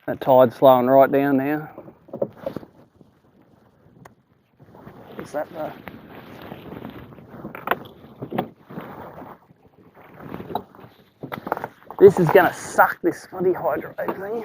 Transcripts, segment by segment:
That tide's slowing right down now. What's that though? This is going to suck, this bloody hydro thing.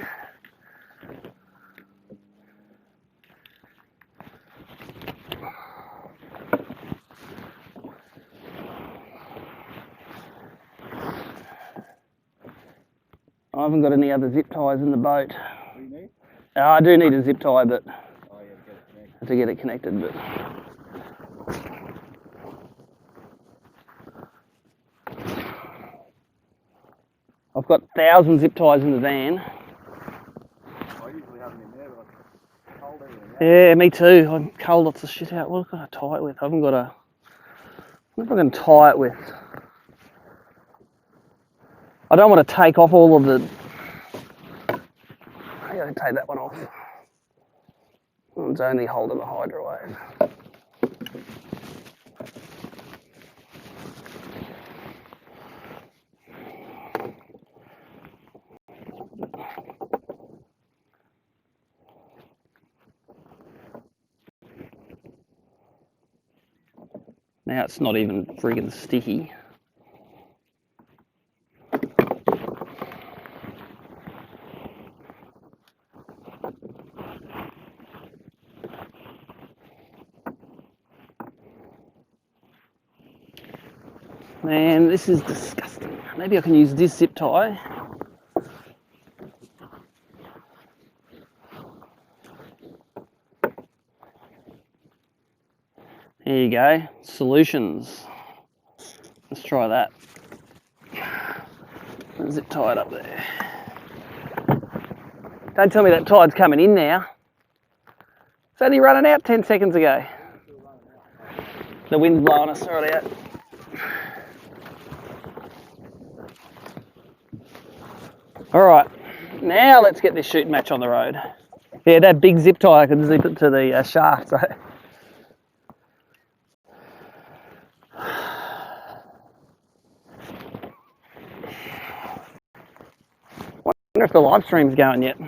I haven't got any other zip ties in the boat. What do you need? I do need a zip tie, but Oh yeah, get it connected. to get it connected. But I've got 1,000 zip ties in the van. I usually have them in there, but I hold everything out. Yeah, me too. I'm cold lots of shit out. What can I tie it with? I haven't got a... What if I can tie it with? I don't want to take off all of the... I gotta take that one off. It's only holding the hydro wave. Now it's not even friggin' sticky. Man, this is disgusting. Maybe I can use this zip tie. There you go. Solutions. Let's try that. Zip tie it up there. Don't tell me that tide's coming in now. It's only running out 10 seconds ago. The wind's blowing us right out. Alright, now let's get this shooting match on the road. Yeah, that big zip tie, I can zip it to the shaft. So. Wonder if the live stream's going yet.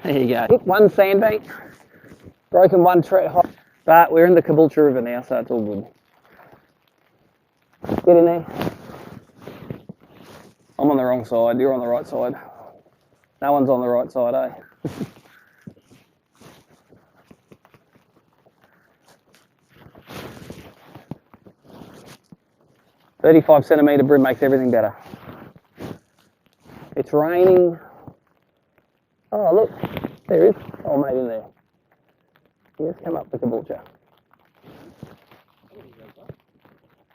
There you go. Hit one sandbank, broken one tree, but we're in the Caboolture River now, so it's all good. Get in there. I'm on the wrong side, you're on the right side. No one's on the right side, eh? 35cm brim makes everything better. It's raining. Oh look, there is old mate in there. He has come up the Caboolture.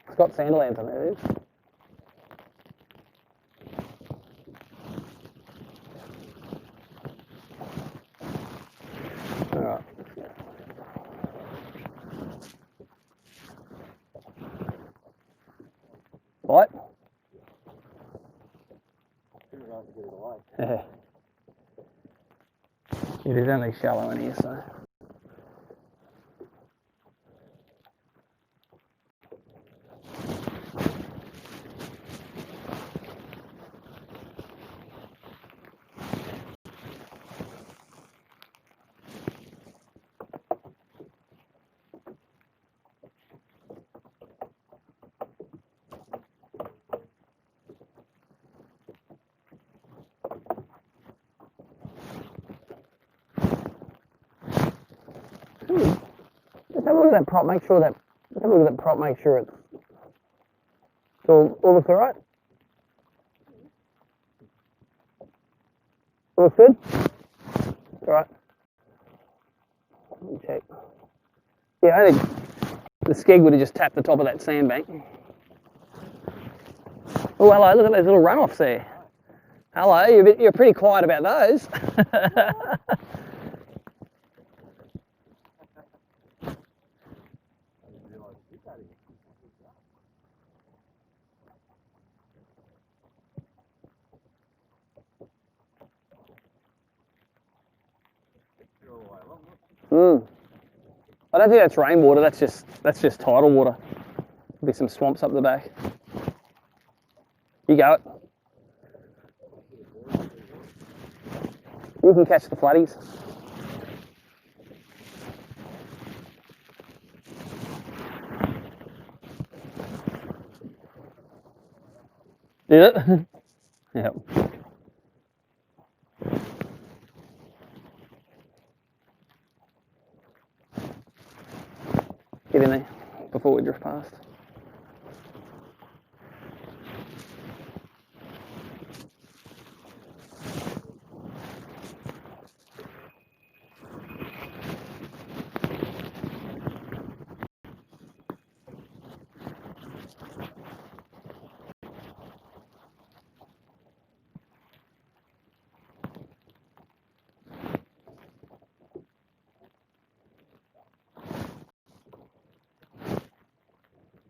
It's got Sandilands on there, it is. Alright. What? Yeah. It is only shallow in here, so. Just have a look at that prop, make sure that, let's have a look at that prop, make sure it's all looks alright? All looks good? Alright. Let me check. Yeah, I think the skeg would have just tapped the top of that sandbank. Oh, hello, look at those little runoffs there. Hello, you're pretty quiet about those. I don't think that's rainwater, that's just tidal water. There'll be some swamps up the back. You go it. You can catch the flatties. Did it? Yep. Get in there before we drift past.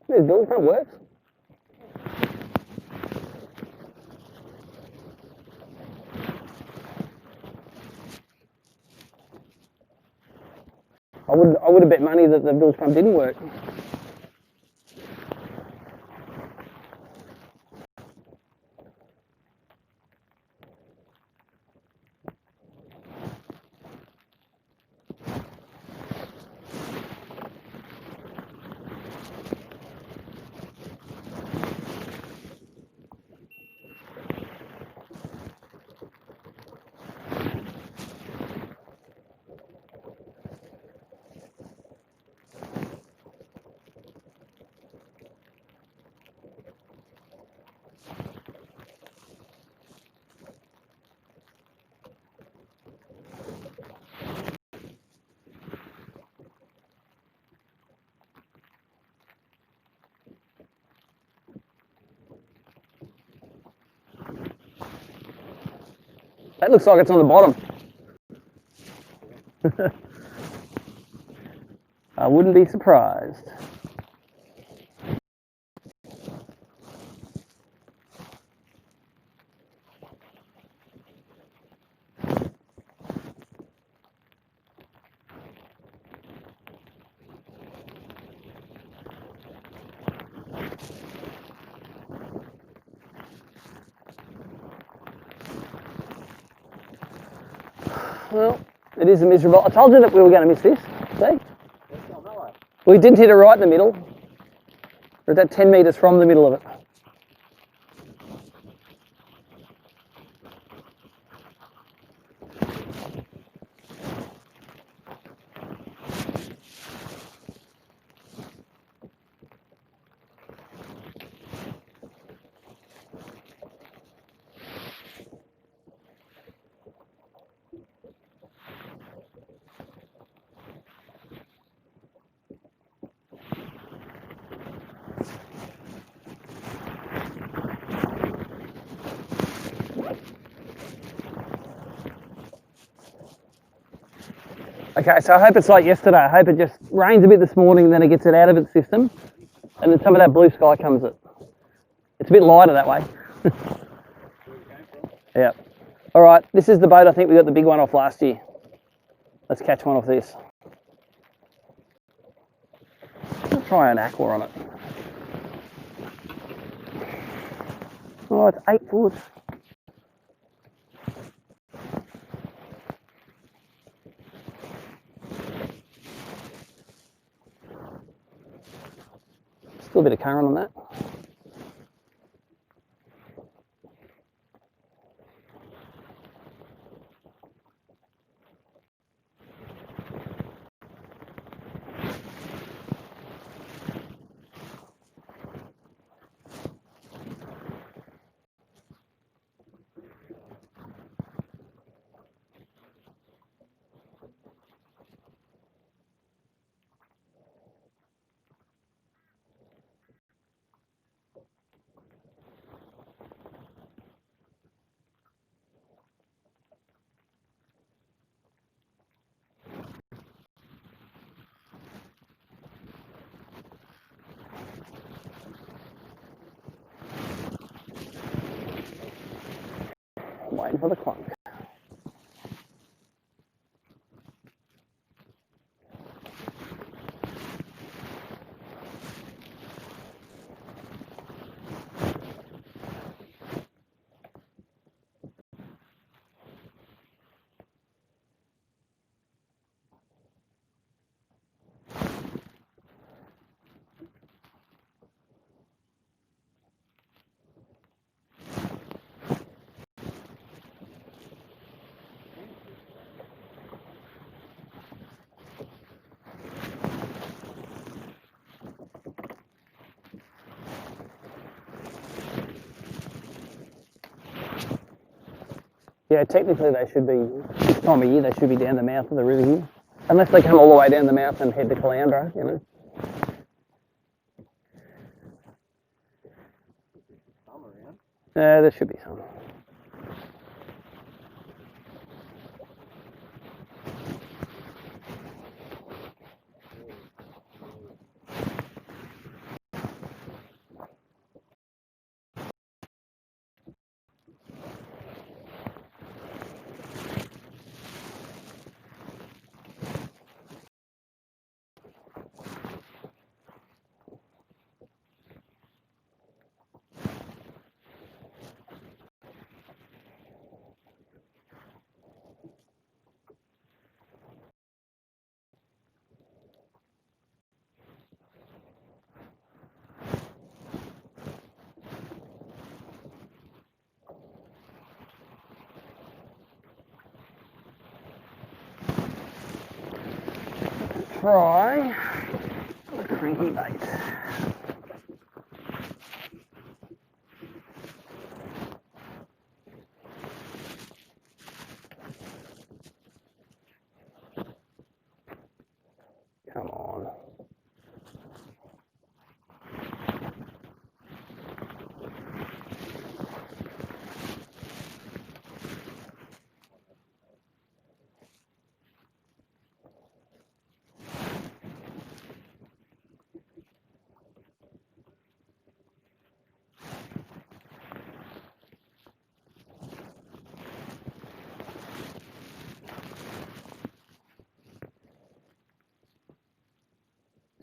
The dual front works. I would have bet money that the dual front didn't work. That looks like it's on the bottom. I wouldn't be surprised. Well, it is a miserable. I told you that we were going to miss this. See? We didn't hit it right in the middle. We're about 10 metres from the middle of it. Okay, so I hope it's like yesterday. I hope it just rains a bit this morning, then it gets it out of its system, and then some of that blue sky comes it. It's a bit lighter that way. Yeah. All right, this is the boat I think we got the big one off last year. Let's catch one off this. I'll try an aqua on it. Oh, it's 8 foot. Still a bit of current on that. Waiting for the clunk. Yeah, technically they should be, this time of year, they should be down the mouth of the river here. Unless they come all the way down the mouth and head to Caloundra, you know. Some around. There should be some. Try the cranky bait. Come on.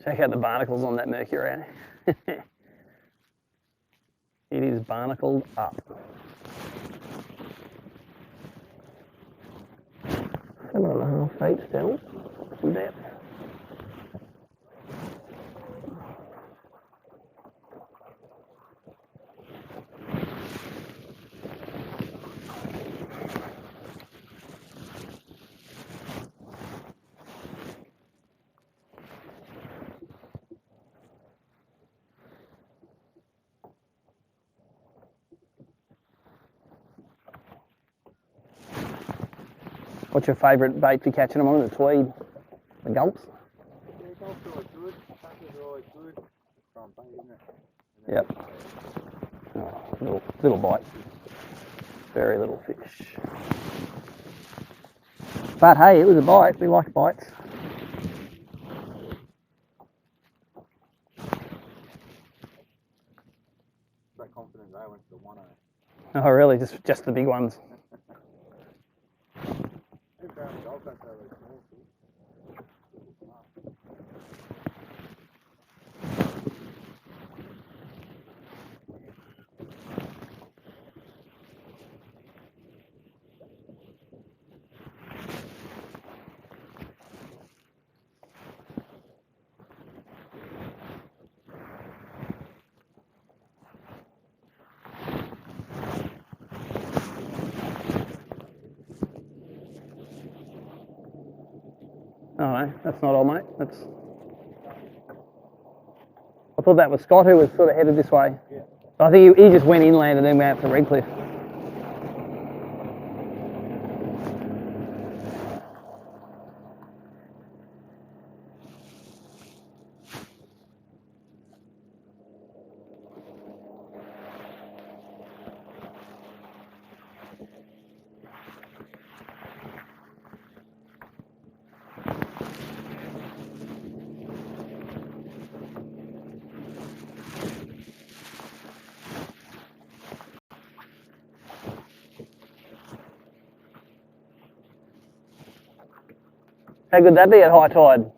Check out the barnacles on that mercury. It is barnacled up. 7.5 feet still. Some depth. What's your favourite bait for catching them on? The tweed? The gulps? Yeah, gulps are always good. Suckers are always good. From bait, isn't it? Yep. Oh, little bite. Very little fish. But hey, it was a bite. We like bites. So confident they went to the 1-0. Oh really? Just the big ones. Apparently Gold Coast are really small too. Oh no, that's not all, mate. That's. I thought that was Scott who was sort of headed this way. Yeah. I think he just went inland and then went out to Redcliffe. How good that be at high tide?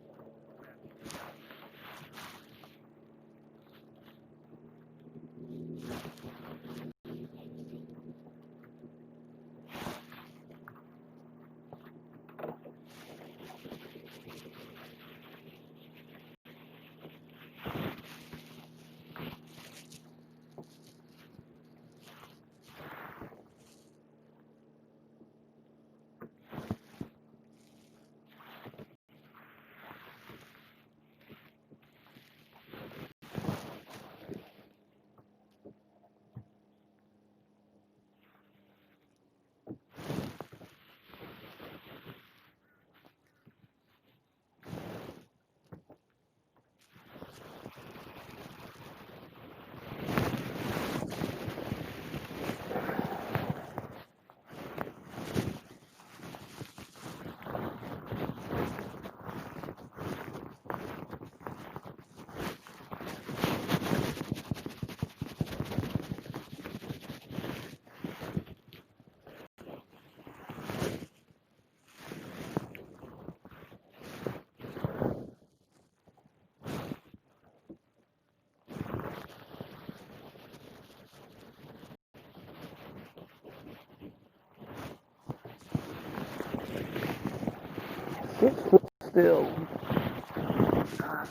still.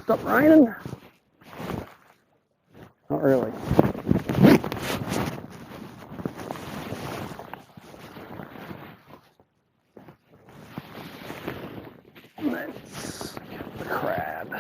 Stop raining. Not really. Let's get the crab.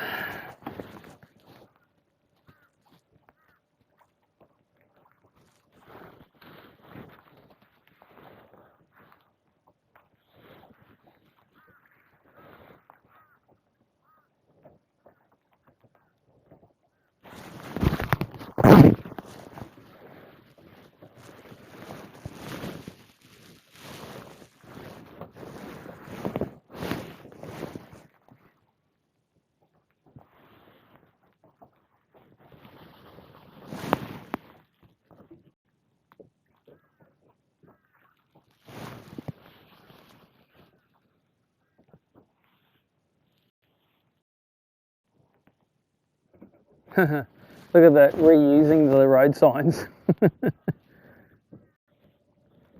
Look at that, reusing the road signs.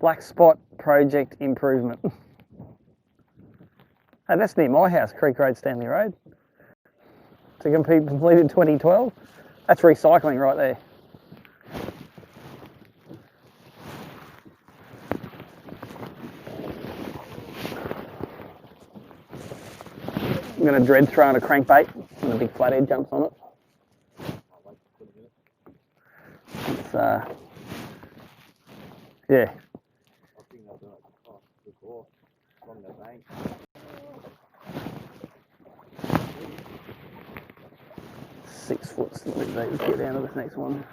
Black spot project improvement. Hey, that's near my house, Creek Road, Stanley Road. To complete completed 2012. That's recycling right there. I'm going to dread throwing a crankbait and a big flathead jumps on it. It's, yeah. 6 foot. Let's get down to this next one.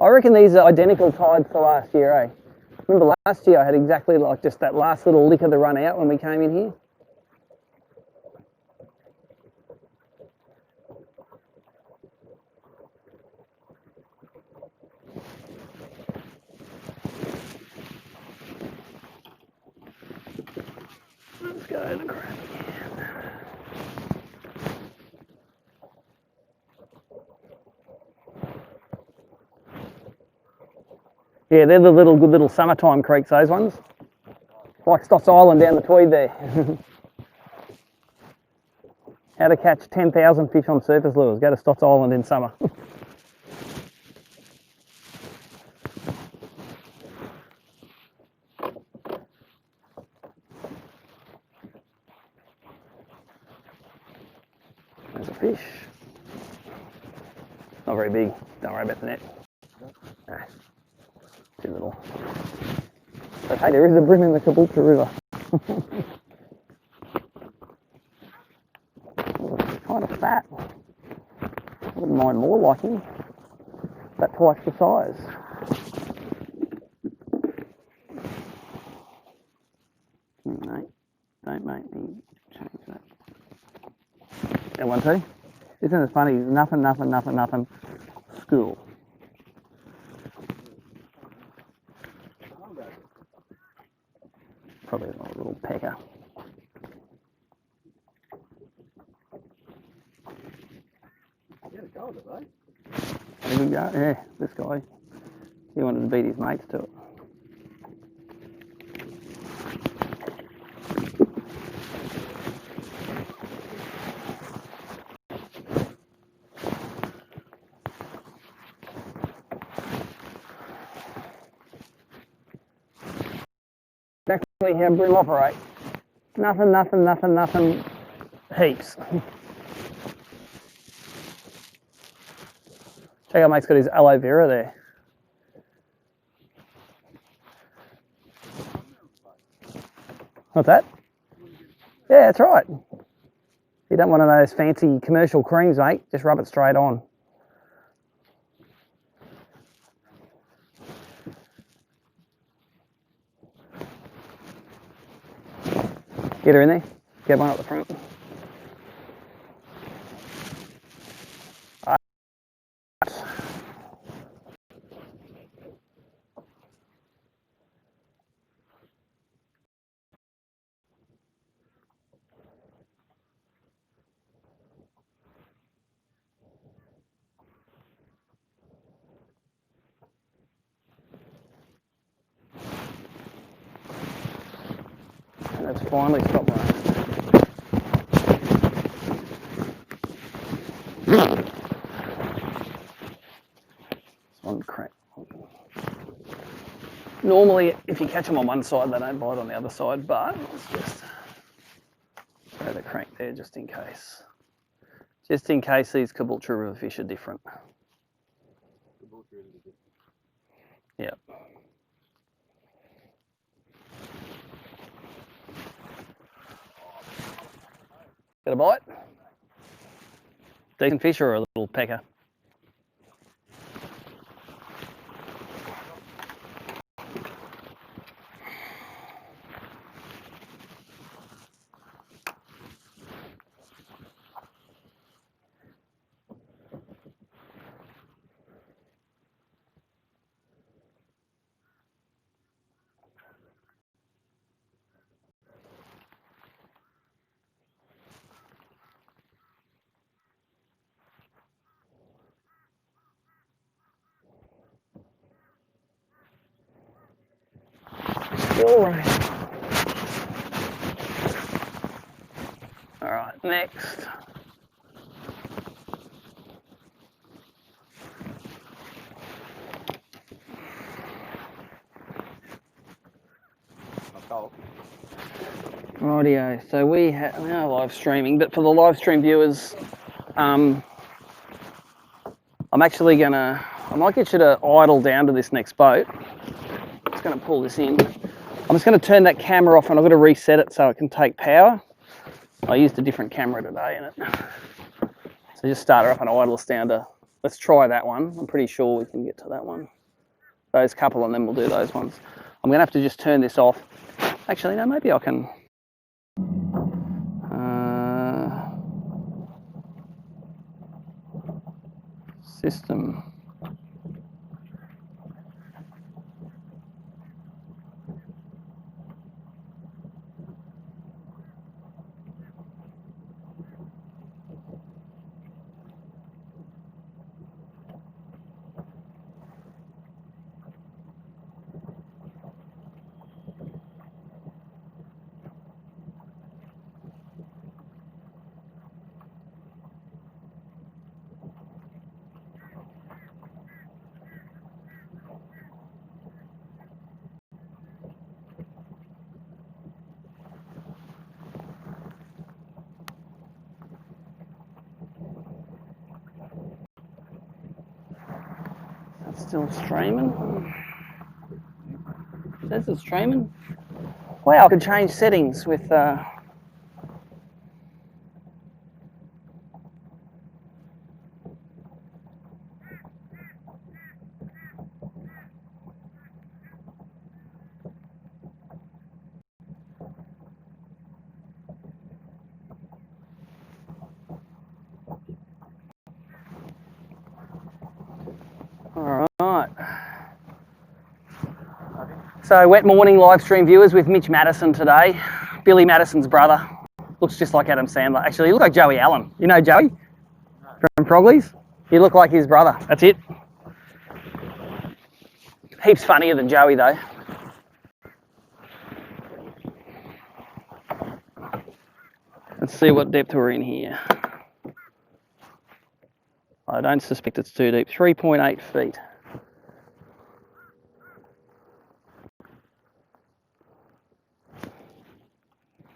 I reckon these are identical tides to last year, eh? Remember last year I had exactly like just that last little lick of the run out when we came in here? Let's go to the crab again. Yeah, they're the little good little summertime creeks, those ones. Like Stotts Island down the Tweed there. How to catch 10,000 fish on surface lures. Go to Stotts Island in summer. There's a fish. Not very big. Don't worry about the net. Nah, too little. But hey, there is a bream in the Caboolture River. Kind of fat. Wouldn't mind more like him. About twice the size. Mate, don't make me change that. That one too? Isn't it funny? Nothing. School. Probably a little pecker. There we go. Yeah, this guy. He wanted to beat his mates to it. Exactly how bream operate. Nothing. Heaps. Check out mate's got his aloe vera there. What's that? Yeah, that's right. You don't want one of those fancy commercial creams, mate. Just rub it straight on. Get her in there. Get one up the front. It's finally stopped raining. One crank. Normally, if you catch them on one side, they don't bite on the other side, but let's just throw the crank there just in case. Just in case these Caboolture River fish are different. Yep. Got a bite? Decent fish or a little pecker? Still raining. All right, next. Rightio, so we are live streaming, but for the live stream viewers, I'm actually I might get you to idle down to this next boat. I'm just going to pull this in. I'm just going to turn that camera off and I've got to reset it so it can take power. I used a different camera today in it. So just start her up and idle us down to, let's try that one. I'm pretty sure we can get to that one. Those couple and then we'll do those ones. I'm going to have to just turn this off. Actually, no, maybe I can. System. Still streaming. Says it's streaming. Wow, I could change settings with. All right. So wet morning live stream viewers with Mitch Madison today. Billy Madison's brother. Looks just like Adam Sandler. Actually, he looks like Joey Allen. You know Joey? From Froglies? He looked like his brother. That's it. Heaps funnier than Joey though. Let's see what depth we're in here. I don't suspect it's too deep. 3.8 feet.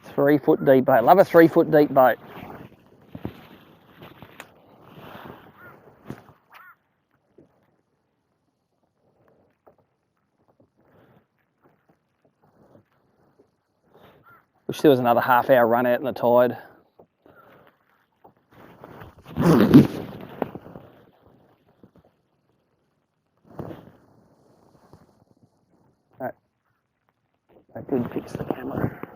Three-foot deep boat. Love a 3-foot deep boat. Wish there was another half-hour run out in the tide. That did fix the camera.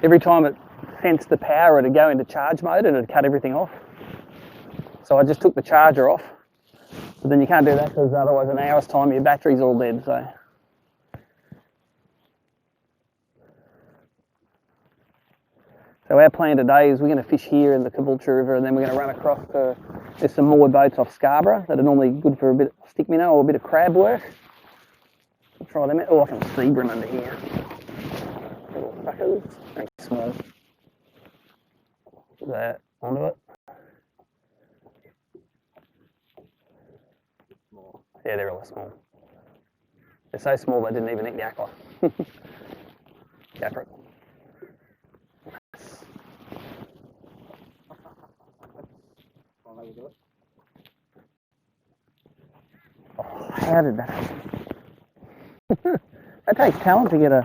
Every time it sensed the power, it'd go into charge mode and it'd cut everything off. So I just took the charger off. But then you can't do that because otherwise in an hour's time your battery's all dead. So our plan today is we're going to fish here in the Caboolture River and then we're going to run across to, there's some moored boats off Scarborough that are normally good for a bit of stick minnow or a bit of crab work. We'll try them out. Oh, I can see bream under here. Suckers. Very small. That onto it. Yeah, they're really small. They're so small they didn't even eat the aqua. Go for it. Oh, how did that happen? That takes talent to get a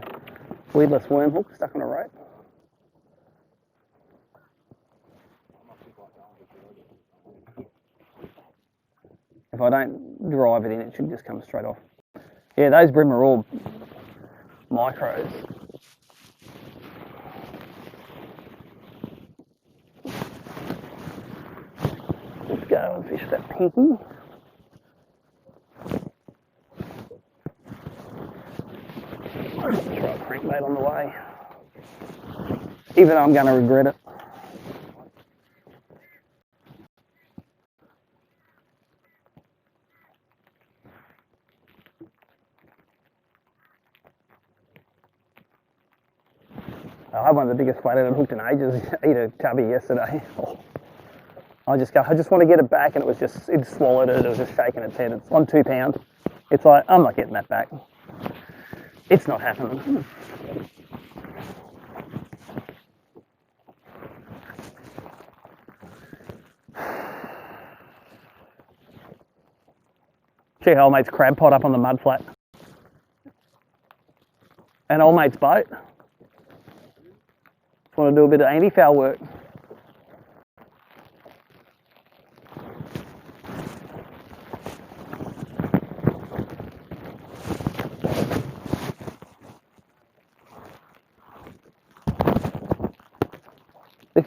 weedless worm hook stuck on a rope. If I don't drive it in, it should just come straight off. Yeah, those BREAM are all micros. Let's go and fish that pinky. Try a crankbait on the way. Even though I'm going to regret it. I had one of the biggest flathead I've hooked in ages. Ate a tubby yesterday. Oh. I just want to get it back, and it swallowed it. It was just shaking its head. It's on 2 pounds. It's like, I'm not getting that back. It's not happening. Check old mate's crab pot up on the mud flat. And old mate's boat. Just want to do a bit of anti-foul work.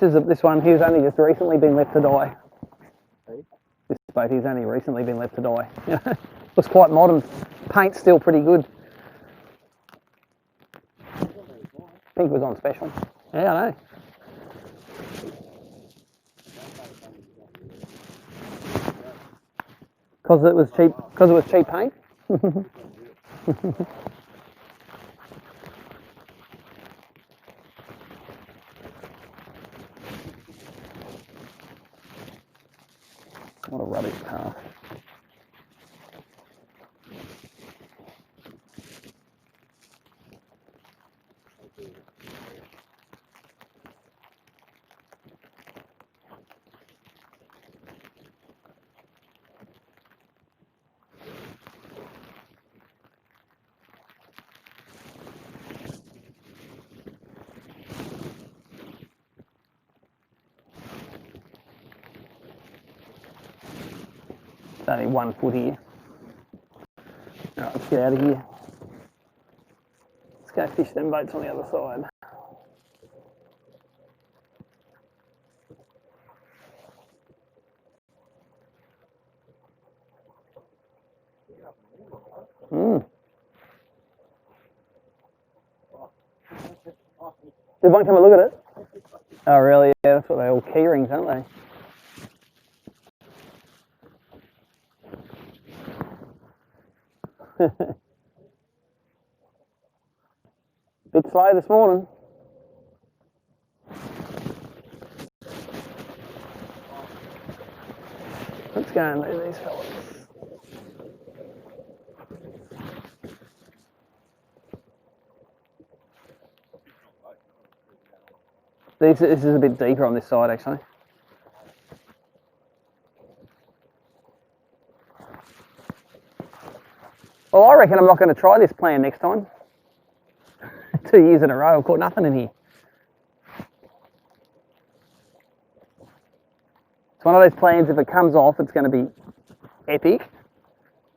This one, he's only just recently been left to die. This boat, he's only recently been left to die. Looks quite modern. Paint's still pretty good. Pink was on special. Yeah, I know. Because it was cheap. Because it was cheap paint. What a rubbish path. Only 1 foot here. Alright, let's get out of here. Let's go fish them boats on the other side. Did one come and look at it? Oh really? Yeah, that's what they're all key rings, aren't they? Bit slow this morning. Let's go and leave these fellas. This is a bit deeper on this side actually. Well, I reckon I'm not going to try this plan next time. 2 years in a row, I've caught nothing in here. It's one of those plans, if it comes off, it's going to be epic.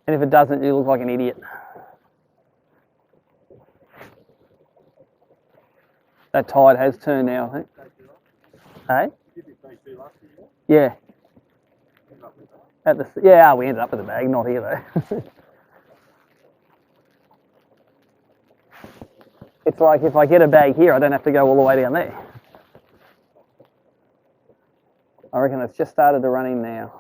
And if it doesn't, you look like an idiot. That tide has turned now, I think. Hey? Yeah. Yeah, we ended up with a bag, not here though. It's like if I get a bag here, I don't have to go all the way down there. I reckon it's just started to run in now.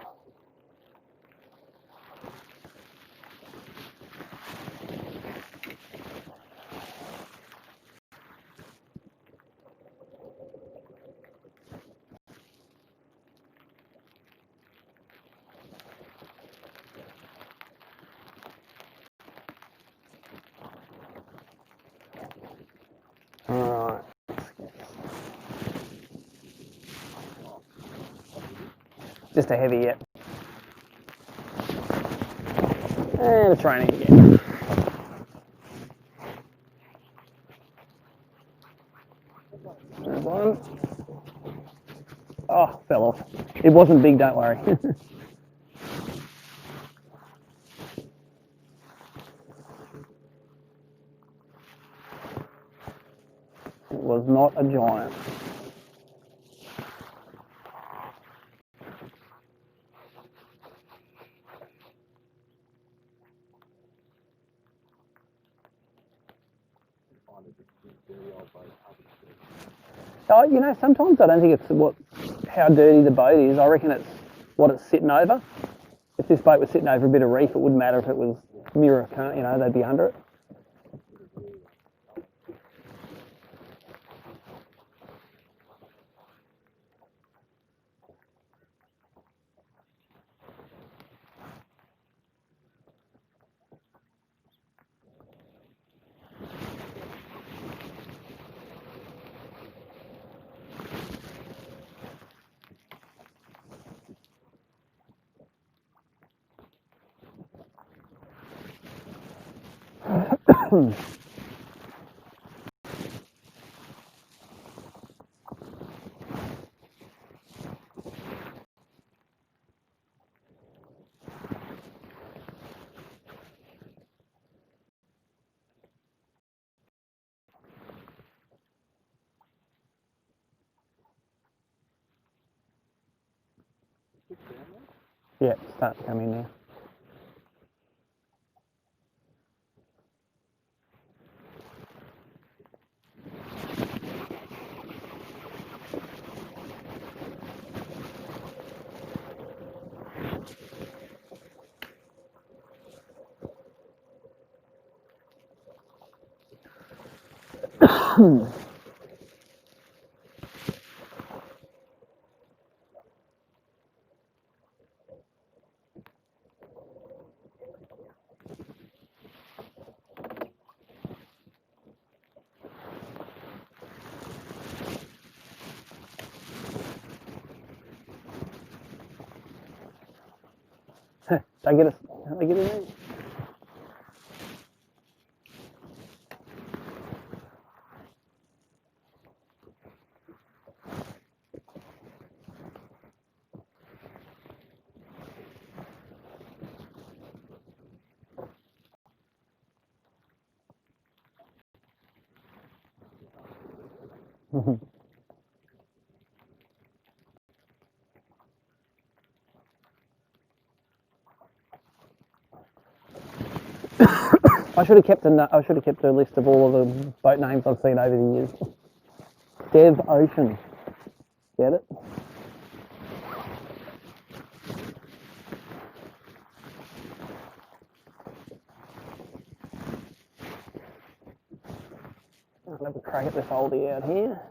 Just a heavy yet. And a training again. There's one. Oh, fell off. It wasn't big, don't worry. It was not a giant. Oh, you know, sometimes I don't think it's how dirty the boat is. I reckon it's what it's sitting over. If this boat was sitting over a bit of reef, it wouldn't matter if it was mirror current, you know, they'd be under it. Yeah, start to come in now. They get it in. I should have kept a list of all of the boat names I've seen over the years. Dev Ocean, get it? I'll have a crack at this oldie out here.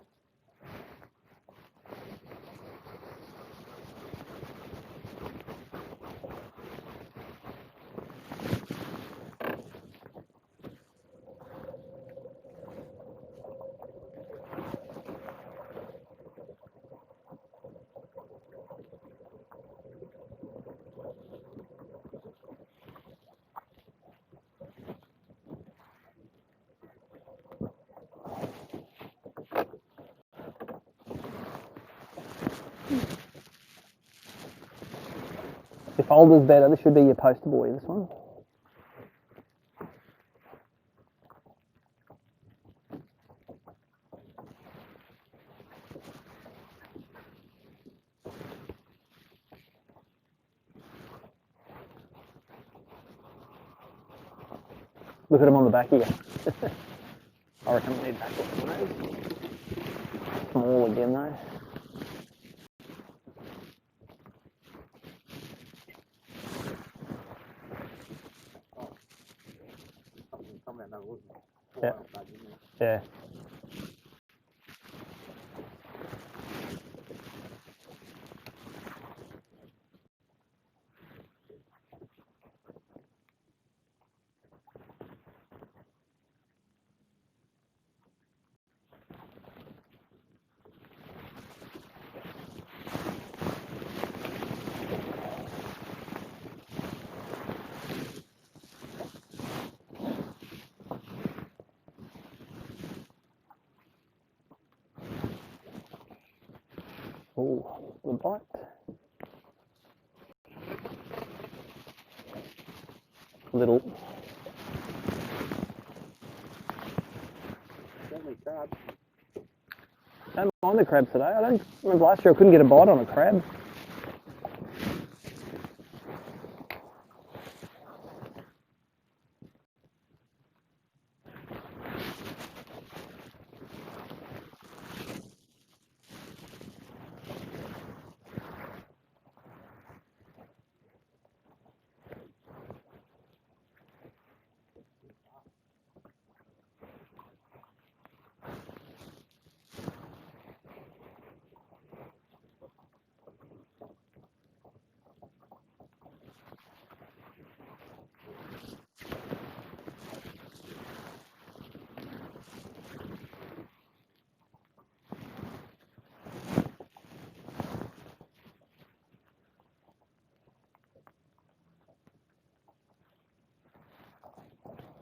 If old is better, this should be your poster boy, this one. Look at them on the back here. I reckon we need back one of those. Small again though. Yeah. Yeah. Oh, the bite. Little. Certainly crabs. Don't mind the crabs today. I don't remember last year I couldn't get a bite on a crab.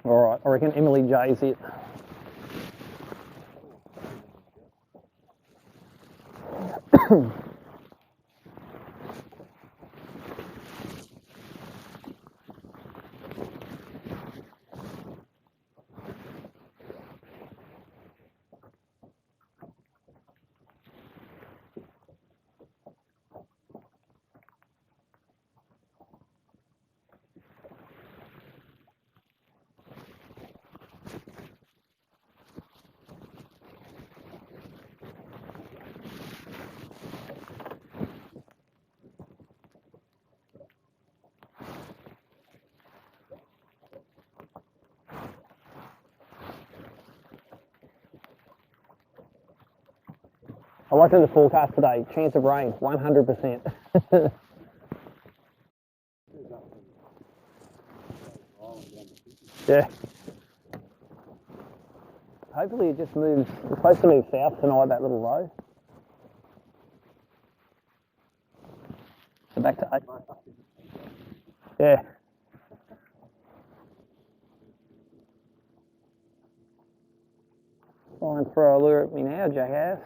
All right, I reckon Emily J's it. I looked at the forecast today. Chance of rain, 100%. Yeah. Hopefully it just moves. It's supposed to move south tonight, that little low. So back to 8. Yeah. Try and throw a lure at me now, jackass.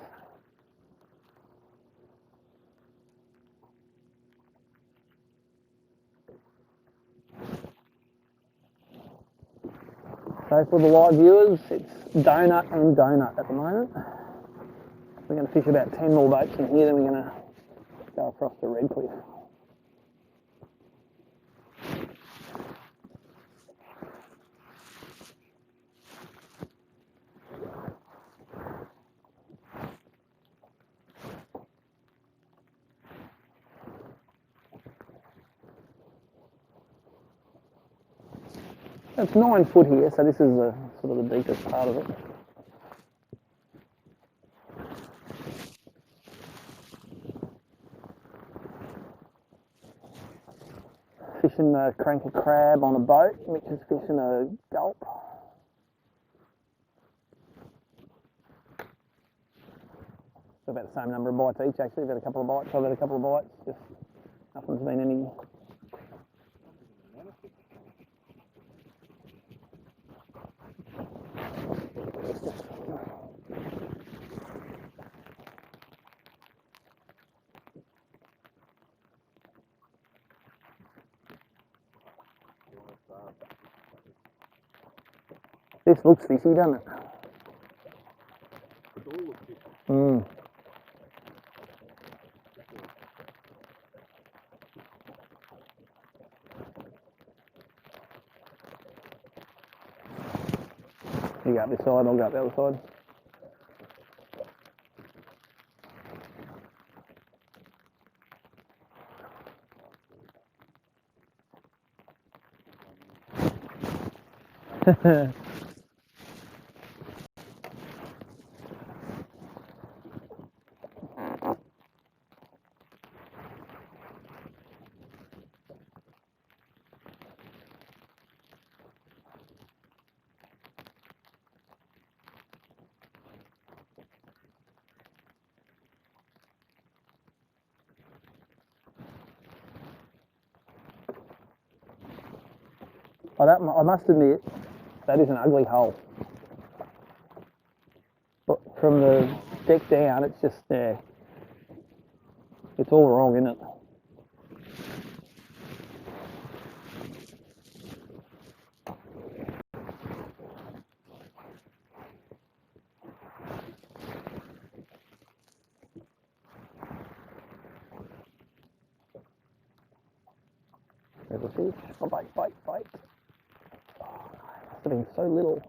So for the live viewers, it's donut and donut at the moment. We're going to fish about 10 more boats in here, then we're going to go across to Redcliffe. It's 9 foot here, so this is the sort of the deepest part of it. Fishing a cranky crab on a boat, Mitch is fishing a gulp. About the same number of bites each actually, about a couple of bites, I've had a couple of bites, just nothing's been any. This looks fishy, doesn't it? Mm. You go up this side, I'll go up the other side. I must admit, that is an ugly hole. But from the deck down, it's just there. It's all wrong, isn't it? There's a fish. Oh, bite. Oh, must have been so little.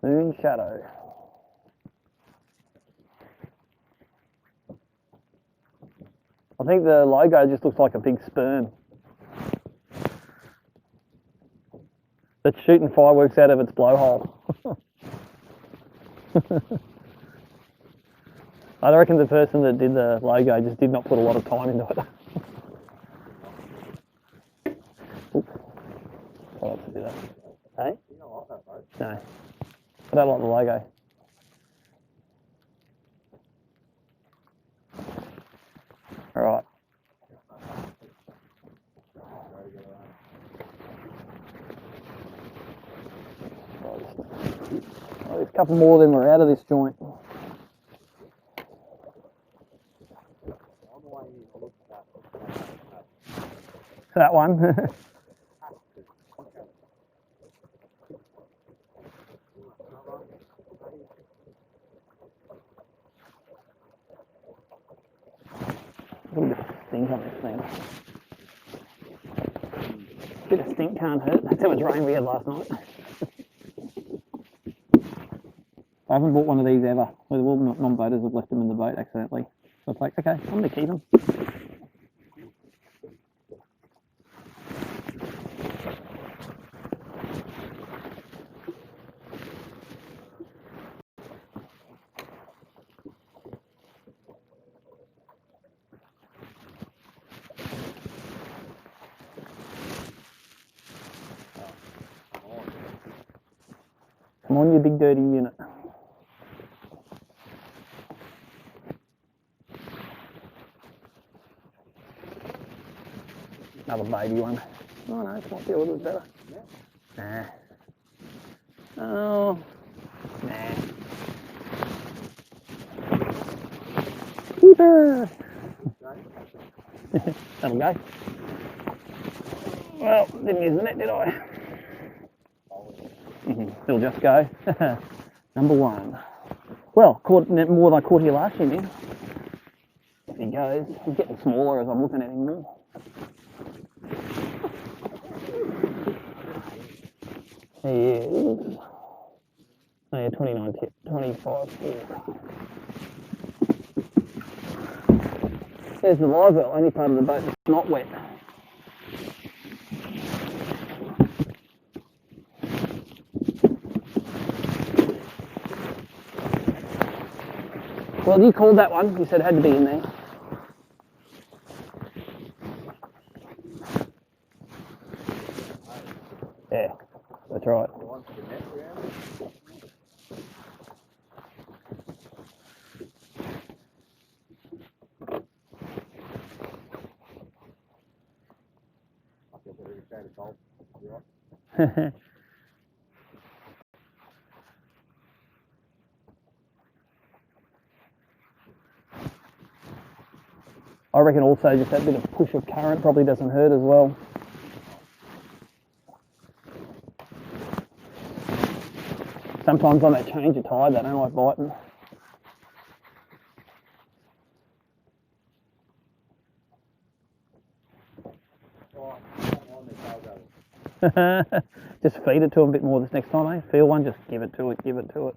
Moon shadow. I think the logo just looks like a big sperm that's shooting fireworks out of its blowhole. I reckon the person that did the logo just did not put a lot of time into it. Oops. I like to do that. Hey? You don't like that, bro. No. I don't like the logo. Alright. Oh, there's a couple more, then we're out of this joint. On the way in, I looked at that. That one. A bit of stink on this thing. Bit of stink can't hurt. That's how much rain we had last night. I haven't bought one of these ever. Well, all non-boaters have left them in the boat accidentally. So it's like, okay, I'm going to keep them. Come on, you big dirty unit. Another baby one. Oh no, it might be a little bit better. Nah. Oh. Nah. Keeper! That'll go. Well, didn't use the net, did I? It'll just go. Number one. Well, caught more than I caught here last year, man. There he goes. He's getting smaller as I'm looking at him more. He is. Oh yeah, 29 tip, 25 tip. There's the live well, only part of the boat that's not wet. Well, you called that one. You said it had to be in there. Yeah, that's right. go to golf. Yeah. I reckon also just that bit of push of current probably doesn't hurt as well. Sometimes on that change of tide, they don't like biting. Just feed it to them a bit more this next time, eh? Feel one, just give it to it, give it to it.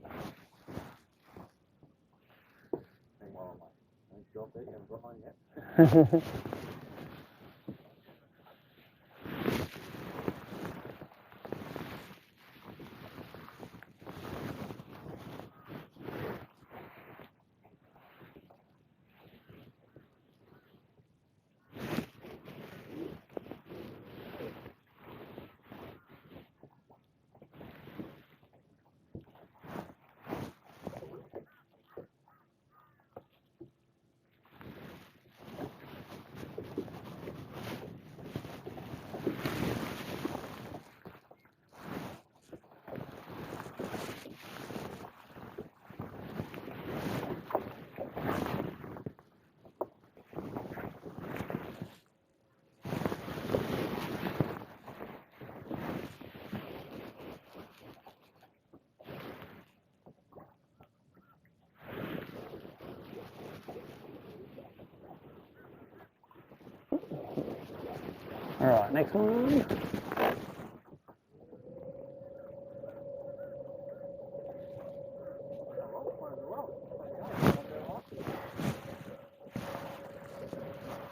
All right, next one.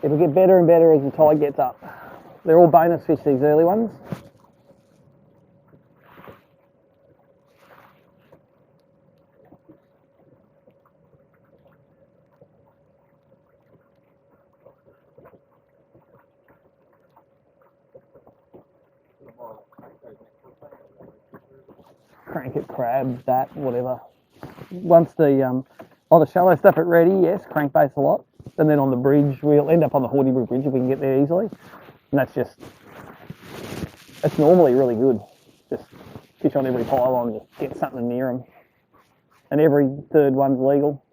It'll get better and better as the tide gets up. They're all bonus fish, these early ones. Crank it, crabs, that, whatever. Once the the shallow stuff at ready, yes, crankbaits a lot. And then on the bridge, we'll end up on the Hornibury Bridge if we can get there easily. And that's normally really good. Just fish on every pylon, just get something near them. And every third one's legal.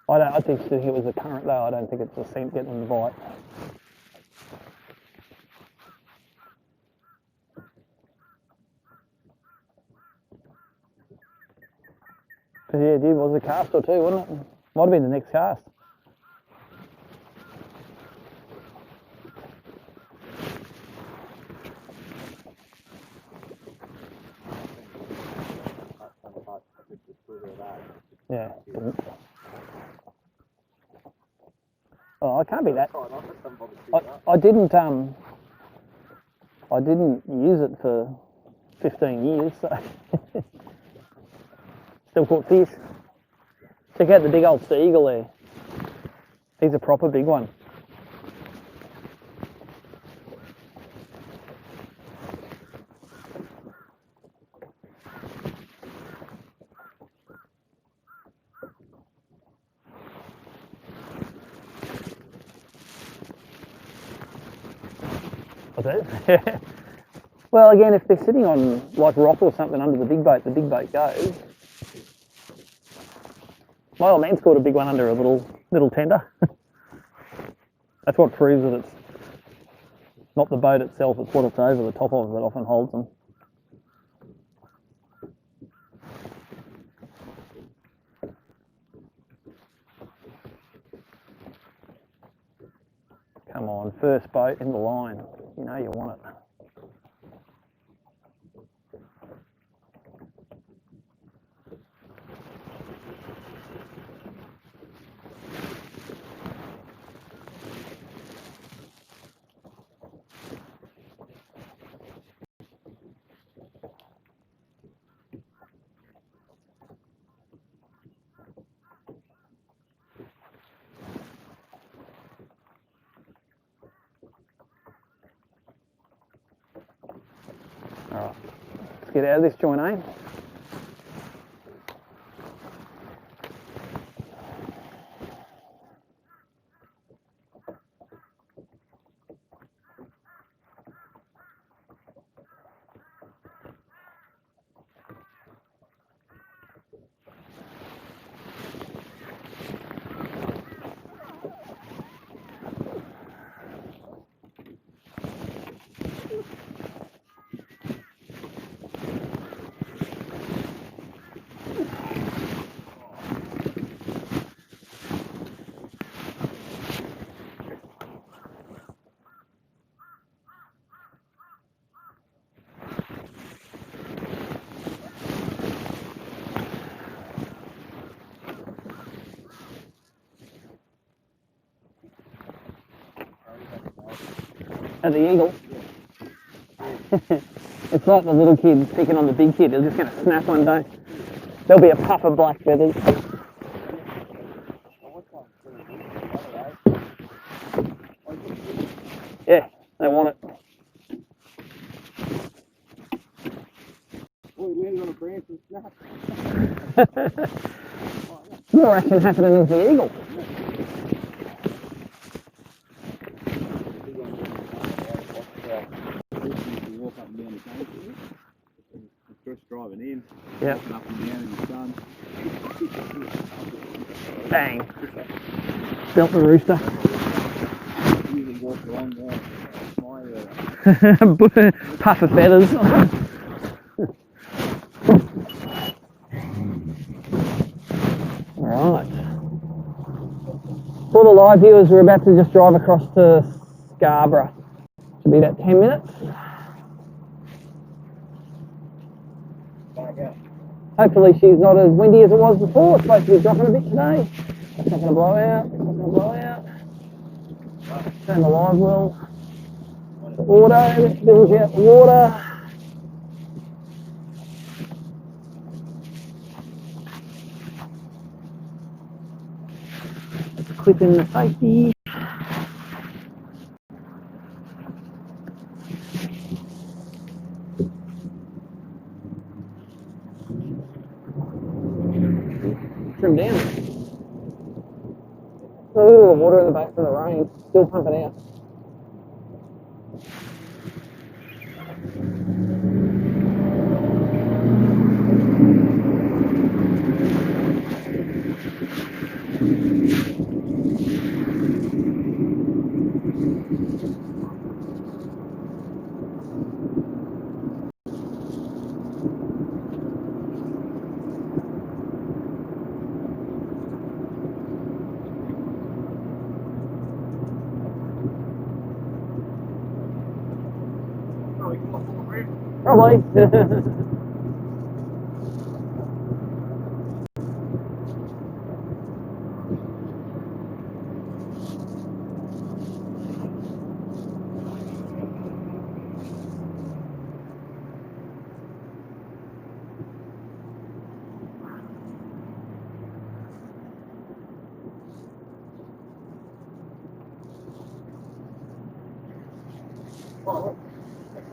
I think it was the current though. I don't think it's the scent getting them to bite. But yeah, dude, was a cast or two, wasn't it? Might have been the next cast. Yeah. Oh, I can't be that. I didn't use it for 15 years, so still caught fish. Check out the big old sea eagle there. He's a proper big one. Well, again, if they're sitting on like rock or something under the big boat goes. My old man's caught a big one under a little tender. That's what proves that it's not the boat itself, it's what it's over the top of that often holds them. Come on, first boat in the line. You know you want it. Alright, let's get out of this joint, eh? At the eagle. It's like the little kid picking on the big kid. They're just going to snap one day. There'll be a puff of black feathers. Yeah, they want it. We're on a branch and snap. More action happening with the eagle. Walk up and down the country. First driving in. Yeah. Walking up and down in the sun. Bang. Built the rooster. Usually walk along there. Puff of feathers. Alright. For the live viewers, we're about to just drive across to Scarborough. Should be about 10 minutes. Hopefully she's not as windy as it was before. It's supposed to be dropping a bit today. It's not going to blow out. It's not going to blow out. Turn the live well. The water, let's bilge out the water. Let's clip in the safety. Trim down. Oh, water in the back from the rain. Still pumping out. Probably.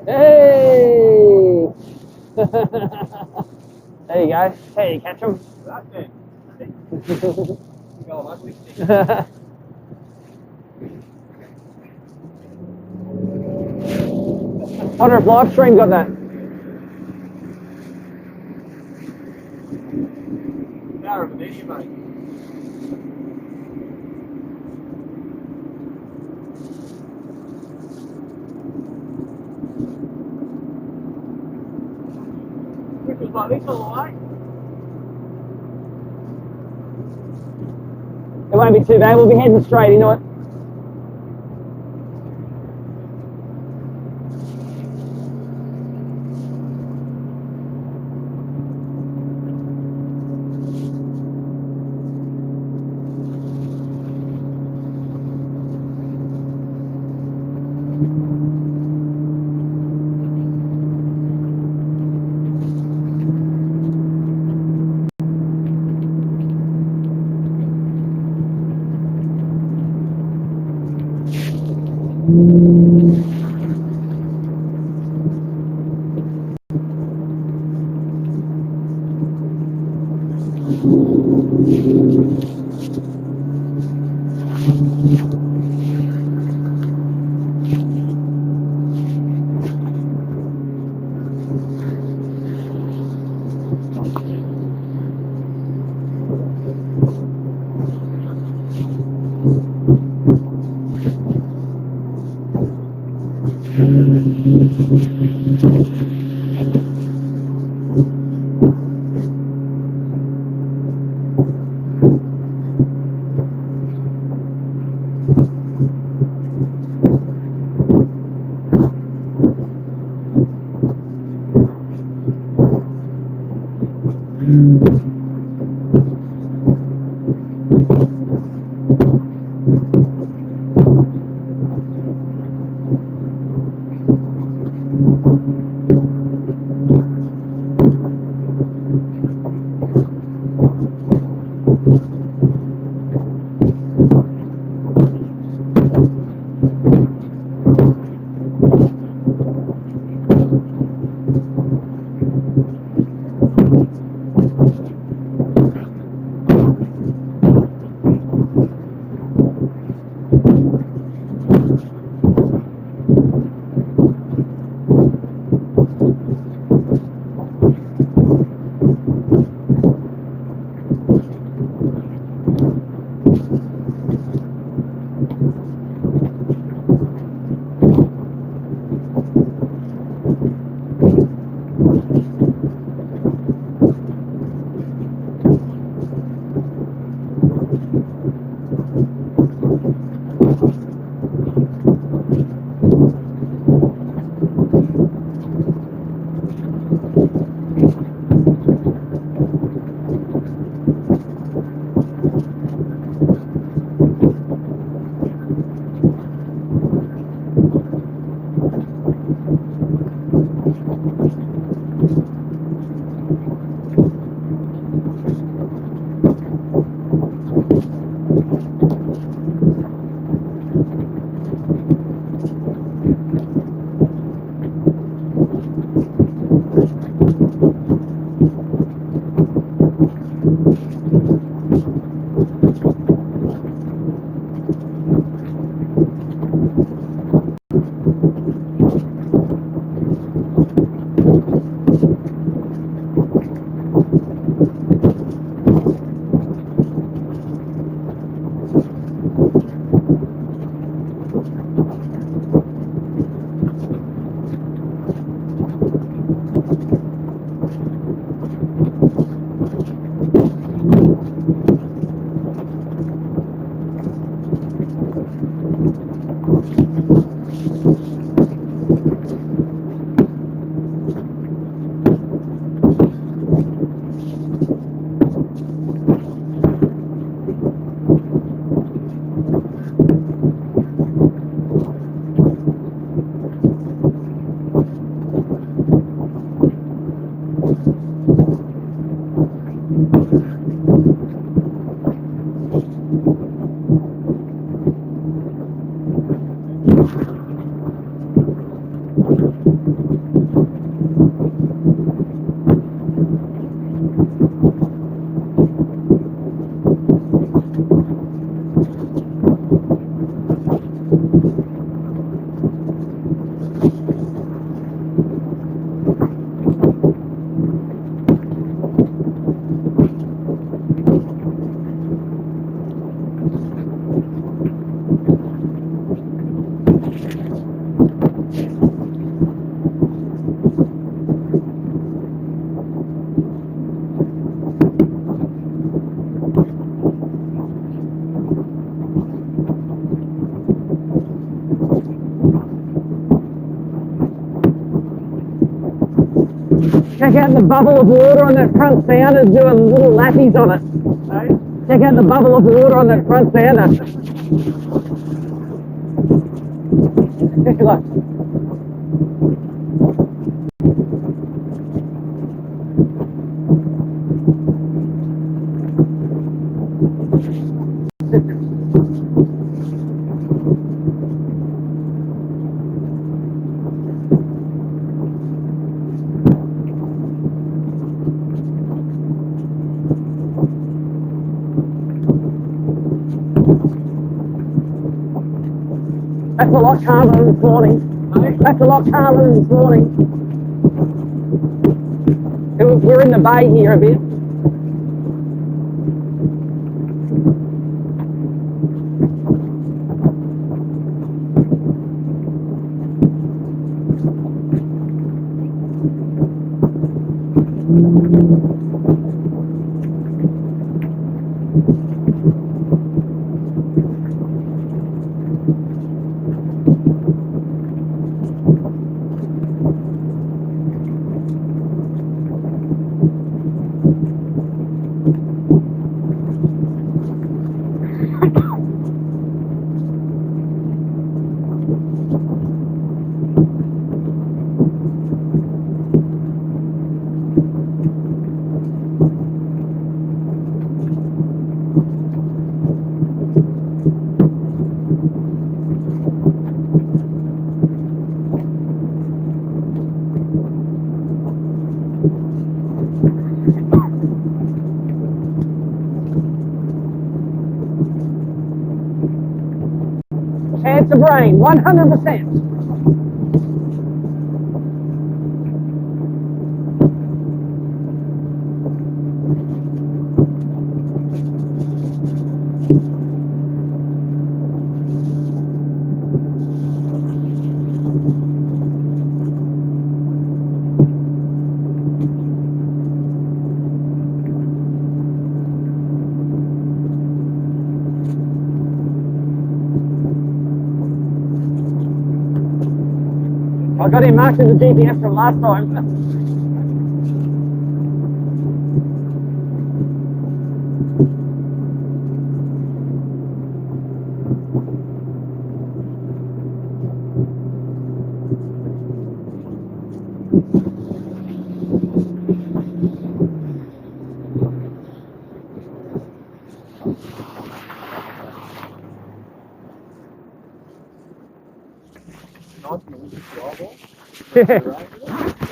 Hey! There you go. Hey, you catch them? That then. Go ugly. Wonder if live stream got that. Power of a medium, mate. Which was like this all the way. It won't be too bad. We'll be heading straight into it. Check out the bubble of water on that front sounder doing little lappies on it. Hey? Check out the bubble of water on that front sounder. Look. That's a lot calmer than this morning. That's a lot calmer than this morning. We're in the bay here a bit. It's a BREAM, 100%. I got him marked in the GPS from last time.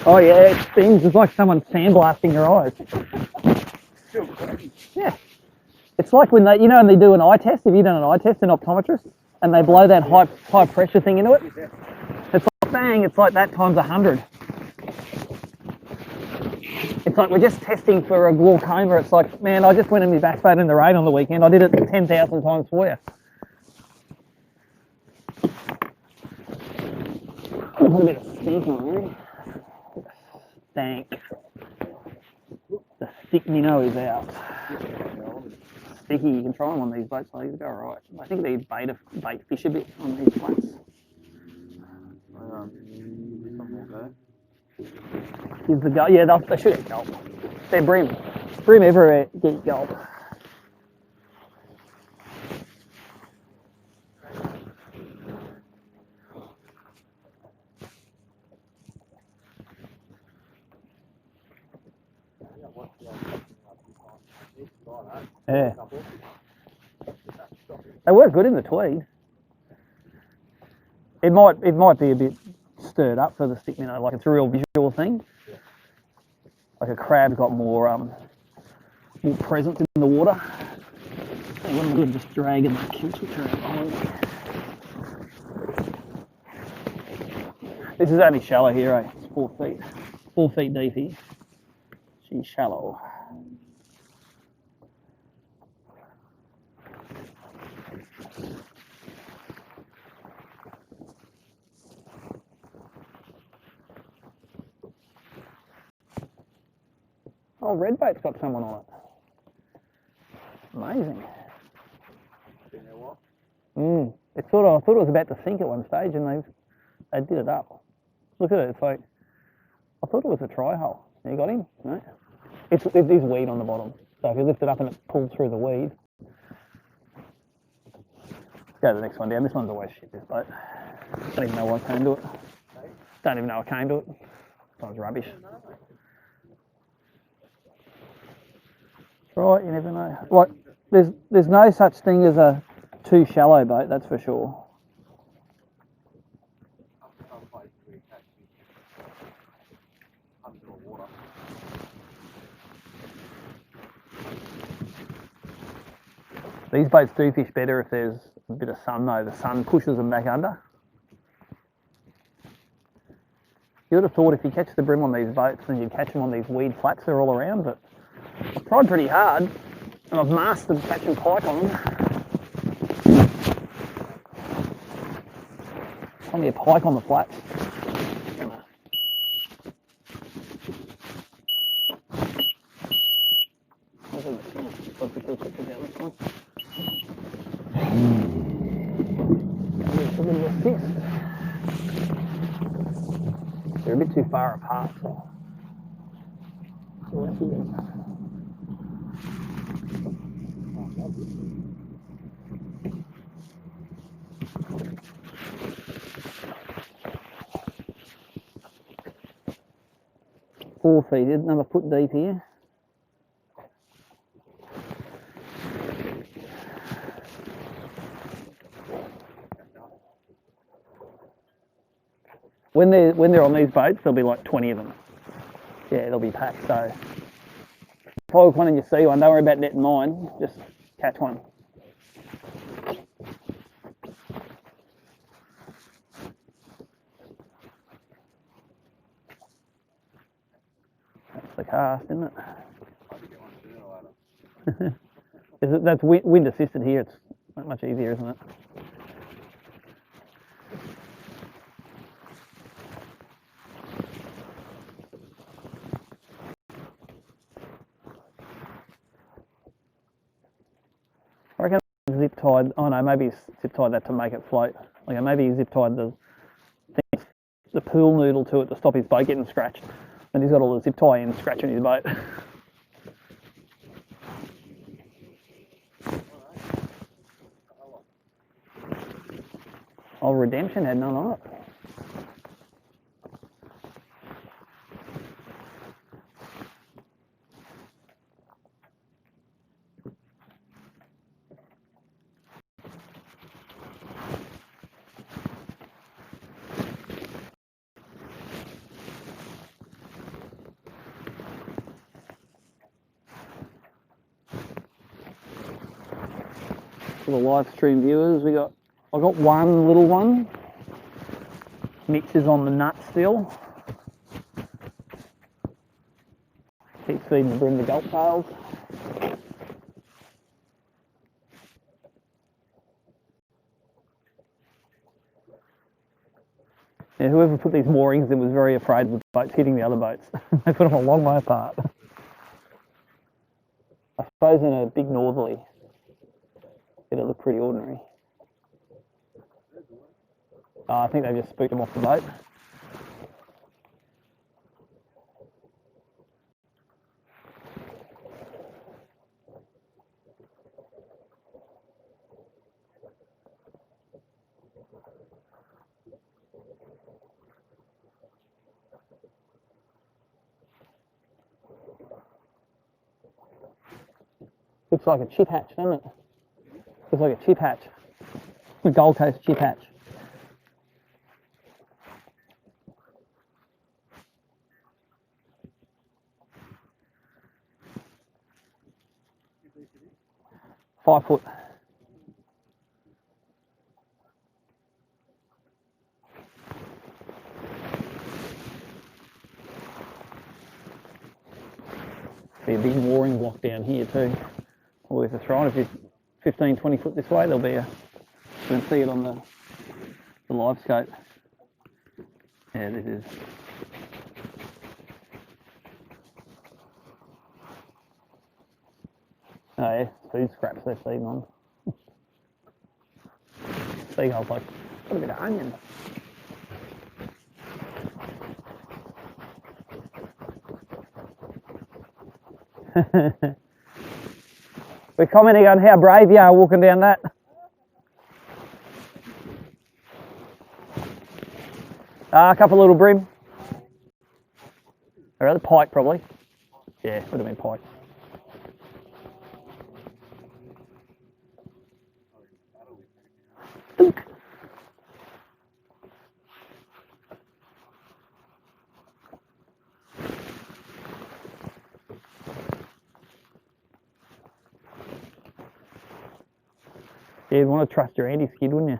Oh yeah, it stings. It's like someone sandblasting your eyes. Yeah. It's like when they, you know, when they do an eye test. Have you done an eye test, an optometrist, and they blow that high pressure thing into it? It's like bang. It's like that times 100. It's like we're just testing for a glaucoma. It's like, man, I just went in my back boat in the rain on the weekend. I did it 10,000 times for you. Put a bit of stink on there. Stank. The stick minnow is out. Sticky, you can try them on these boats, so these go alright. I think they bait fish a bit on these flats. Give the gulp, yeah, they should get gulp. They're BREAM. BREAM everywhere get gulp. Yeah. They work good in the Tweed. It might be a bit stirred up for the stick minnow, like it's a real visual thing. Like a crab's got more presence in the water. Hey, what am I doing? Just dragging the kill switch around. This is only shallow here, eh? It's 4 feet. 4 feet deep here. She's shallow. Oh, redbait's got someone on it. Amazing. It's sort of, I thought it was about to sink at one stage, and they did it up. Look at it. It's like, I thought it was a try hole. You got him? No. It is weed on the bottom. So if you lift it up and it pulls through the weed. Go to the next one down. This one's always shit, this boat. Don't even know why I came to it. Don't even know I came to it. It's rubbish. Right, you never know. Like, there's no such thing as a too shallow boat, that's for sure. These boats do fish better if there's a bit of sun though. The sun pushes them back under. You would have thought if you catch the bream on these boats, then you'd catch them on these weed flats they're all around, but I've tried pretty hard, and I've mastered catching pike on them. Only a pike on the flats. They're a bit too far apart, so. Four feet, another foot deep here. When they're on these boats, there'll be like 20 of them. Yeah, they'll be packed. So if I hook one and you see one, don't worry about netting mine. Just catch one. That's the cast, isn't it? That's wind assisted here. It's not much easier, isn't it? I reckon zip tied. Oh no, maybe he's zip tied that to make it float. Like maybe he zip tied the pool noodle to it to stop his boat getting scratched. And he's got all the zip tie in scratching his boat. Oh, Redemption had none on it. For the live stream viewers, I got one little one. Mixes on the nut still. Keeps feeding the bream the gulp tails. Yeah, whoever put these moorings in was very afraid of the boats hitting the other boats. They put them a long way apart. I suppose in a big northerly, it'll look pretty ordinary. I think they just spooked them off the boat. Looks like a chip hatch, doesn't it? Looks like a chip hatch. The Gold Coast chip hatch. $5 foot. Be a big mooring block down here too. Or if it's right, if it's 15, 20 foot this way, there'll be a. You can see it on the live scope. Yeah, this is. Oh yeah, food scraps they're feeding on. Seagulls like, got a bit of onion. We're commenting on how brave you are walking down that. A couple of little bream. Or other pike probably. Yeah, would have been pike. Yeah, you'd want to trust your anti-skid, wouldn't you?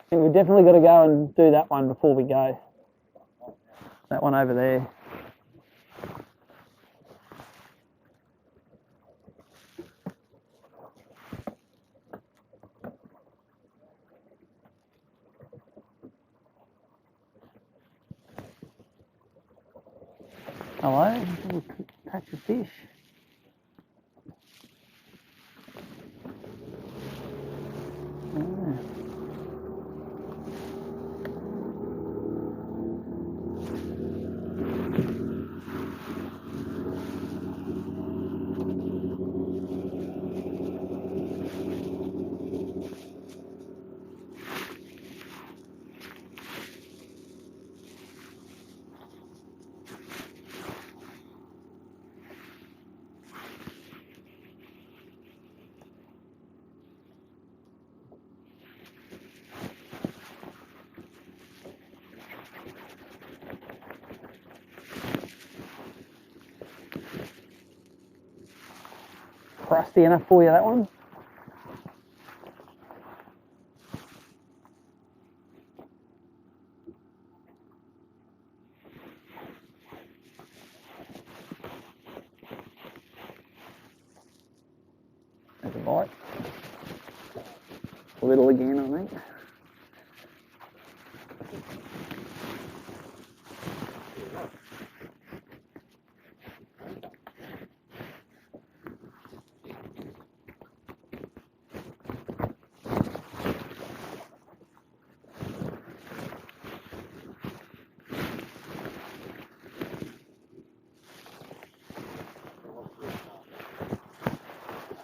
I think we've definitely got to go and do that one before we go. That one over there. Hello, catch a fish. Crusty enough for you, that one? There's a bite. A little again, I think.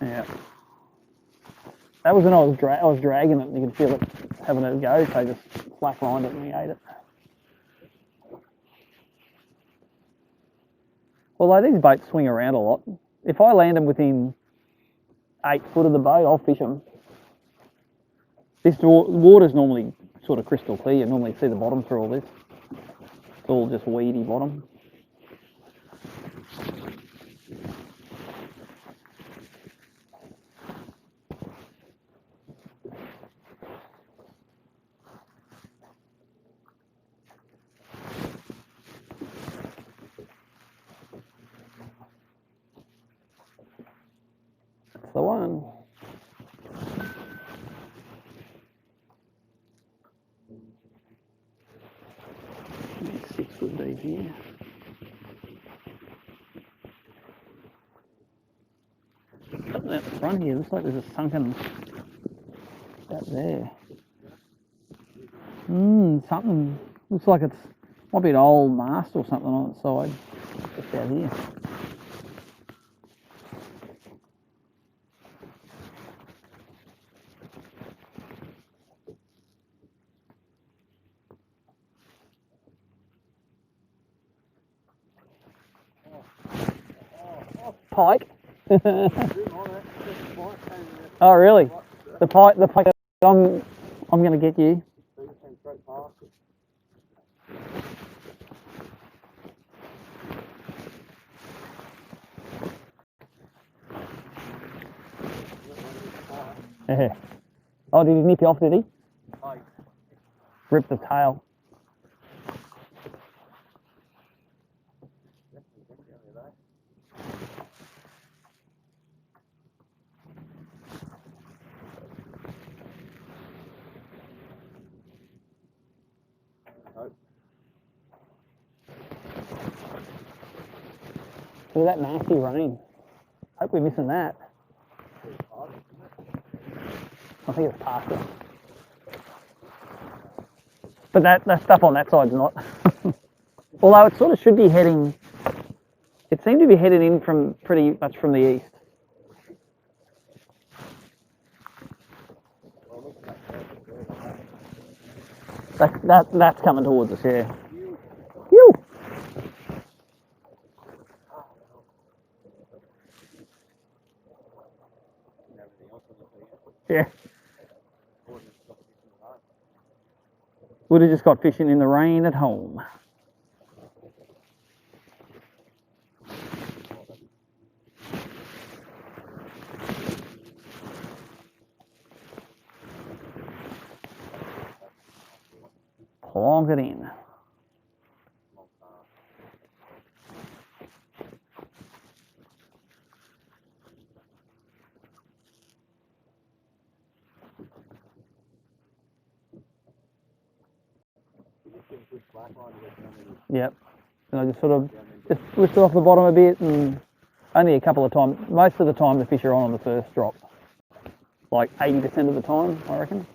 Yeah. That was when I was dragging it, and you could feel it having a go, so I just slack lined it and we ate it. Although these boats swing around a lot, if I land them within 8 foot of the boat, I'll fish them. This water's normally sort of crystal clear. You normally see the bottom through all this. It's all just weedy bottom. That's the one. Maybe 6 would be here. Something out the front here, looks like there's a sunken out there. Something looks like it's might be an old mast or something on its side. Just out here. Pike. Oh really? The pike. I'm going to get you. Oh, did he nip you off? Did he? Rip the tail. Look at that nasty rain. Hope we're missing that. I think it's past it. But that stuff on that side's not. Although it sort of should be heading, it seemed to be headed in from pretty much from the east. That's coming towards us, yeah. Phew. Yeah. Would have just got fishing in the rain at home. Plonk it in. Yep. And I just sort of just lift it off the bottom a bit, and only a couple of times. Most of the time the fish are on the first drop. Like 80% of the time, I reckon.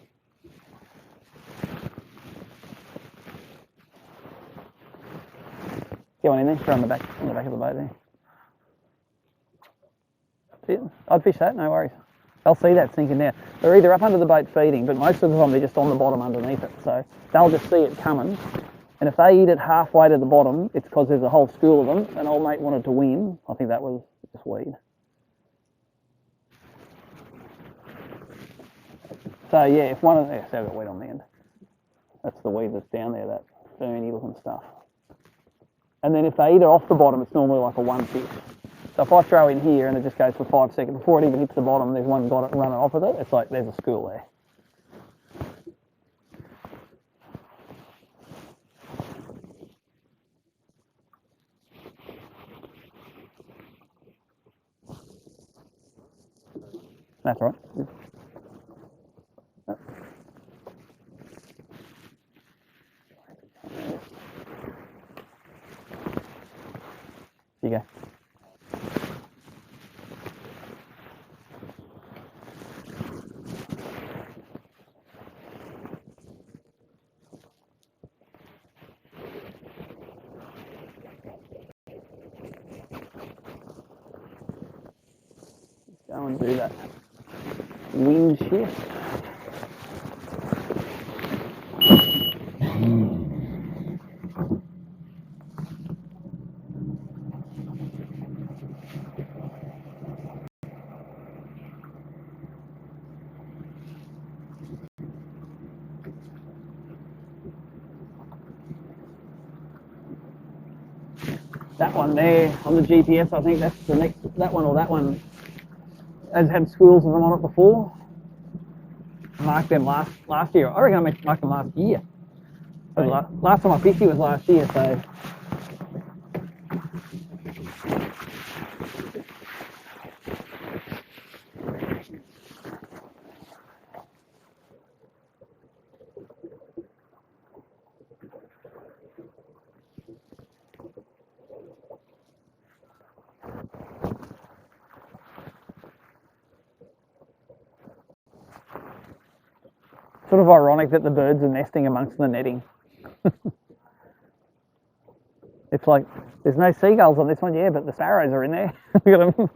Get one in there, throw on the back of the boat there. That's it. I'd fish that, no worries. They'll see that sinking down. They're either up under the boat feeding, but most of the time they're just on the bottom underneath it. So they'll just see it coming. And if they eat it halfway to the bottom, it's because there's a whole school of them, and old mate wanted to win. I think that was just weed. So yeah, if one of them, yeah, so I've got weed on the end. That's the weed that's down there, that ferny looking stuff. And then if they eat it off the bottom, it's normally like a one fish. So if I throw in here and it just goes for 5 seconds, before it even hits the bottom, there's one got it running off with it, it's like there's a school there. That's right. Here you go. Go and do that wind shift. That one there on the GPS, I think that's the next, that one or that one has had schools of them on it before. I marked them last year. I reckon I marked them last year. Last time I fished was last year, so. Sort of ironic that the birds are nesting amongst the netting. It's like, there's no seagulls on this one, yeah, but the sparrows are in there. Look at them.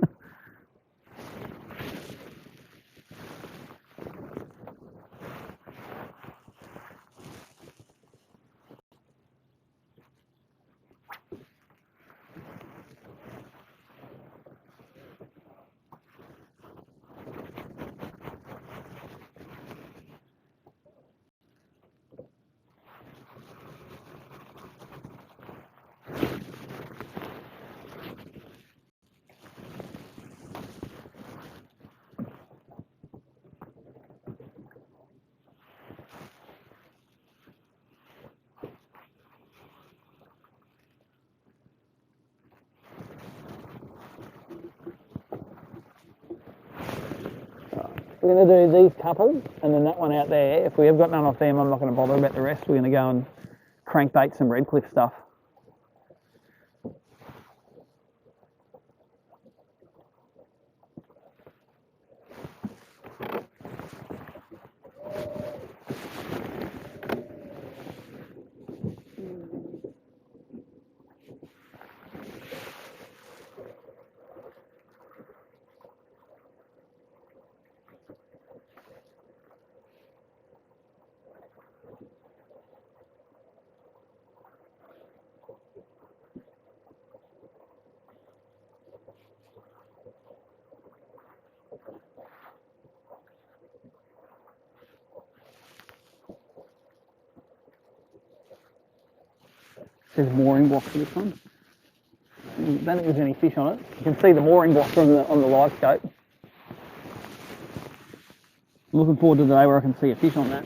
We're going to do these couple and then that one out there. If we have got none off them, I'm not going to bother about the rest. We're going to go and crankbait some Redcliffe stuff. There's a mooring block for this one. I don't think there's any fish on it. You can see the mooring block on the live scope. I'm looking forward to the day where I can see a fish on that.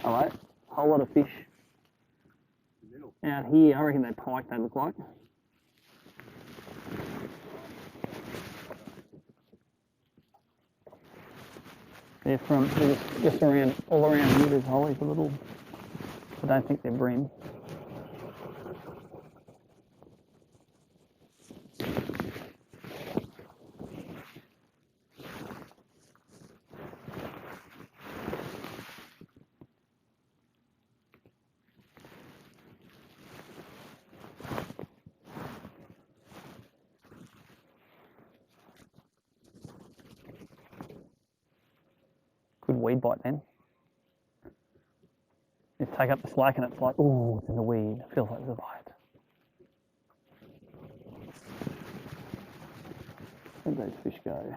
Alright, a whole lot of fish out here. I reckon they're pike, they look like. They're just around, all around here. There's hollies a little. I don't think they're bream. Good weed bite then. You take up the slack and it's like, ooh, it's in the weed. It feels like there's a bite. Where'd those fish go?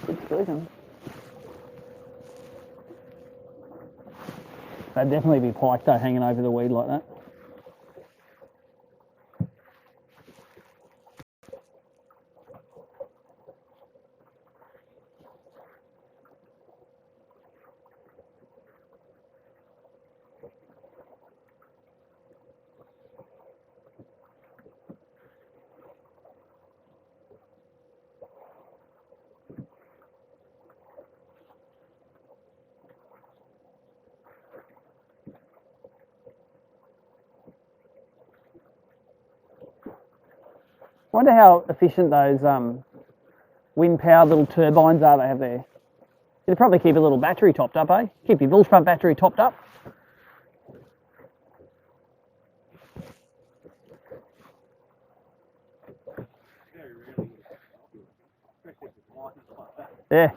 Good season. They'd definitely be pike though, hanging over the weed like that. I wonder how efficient those wind-powered little turbines are they have there. You'd probably keep a little battery topped up, eh? Keep your bull's front battery topped up. Yeah.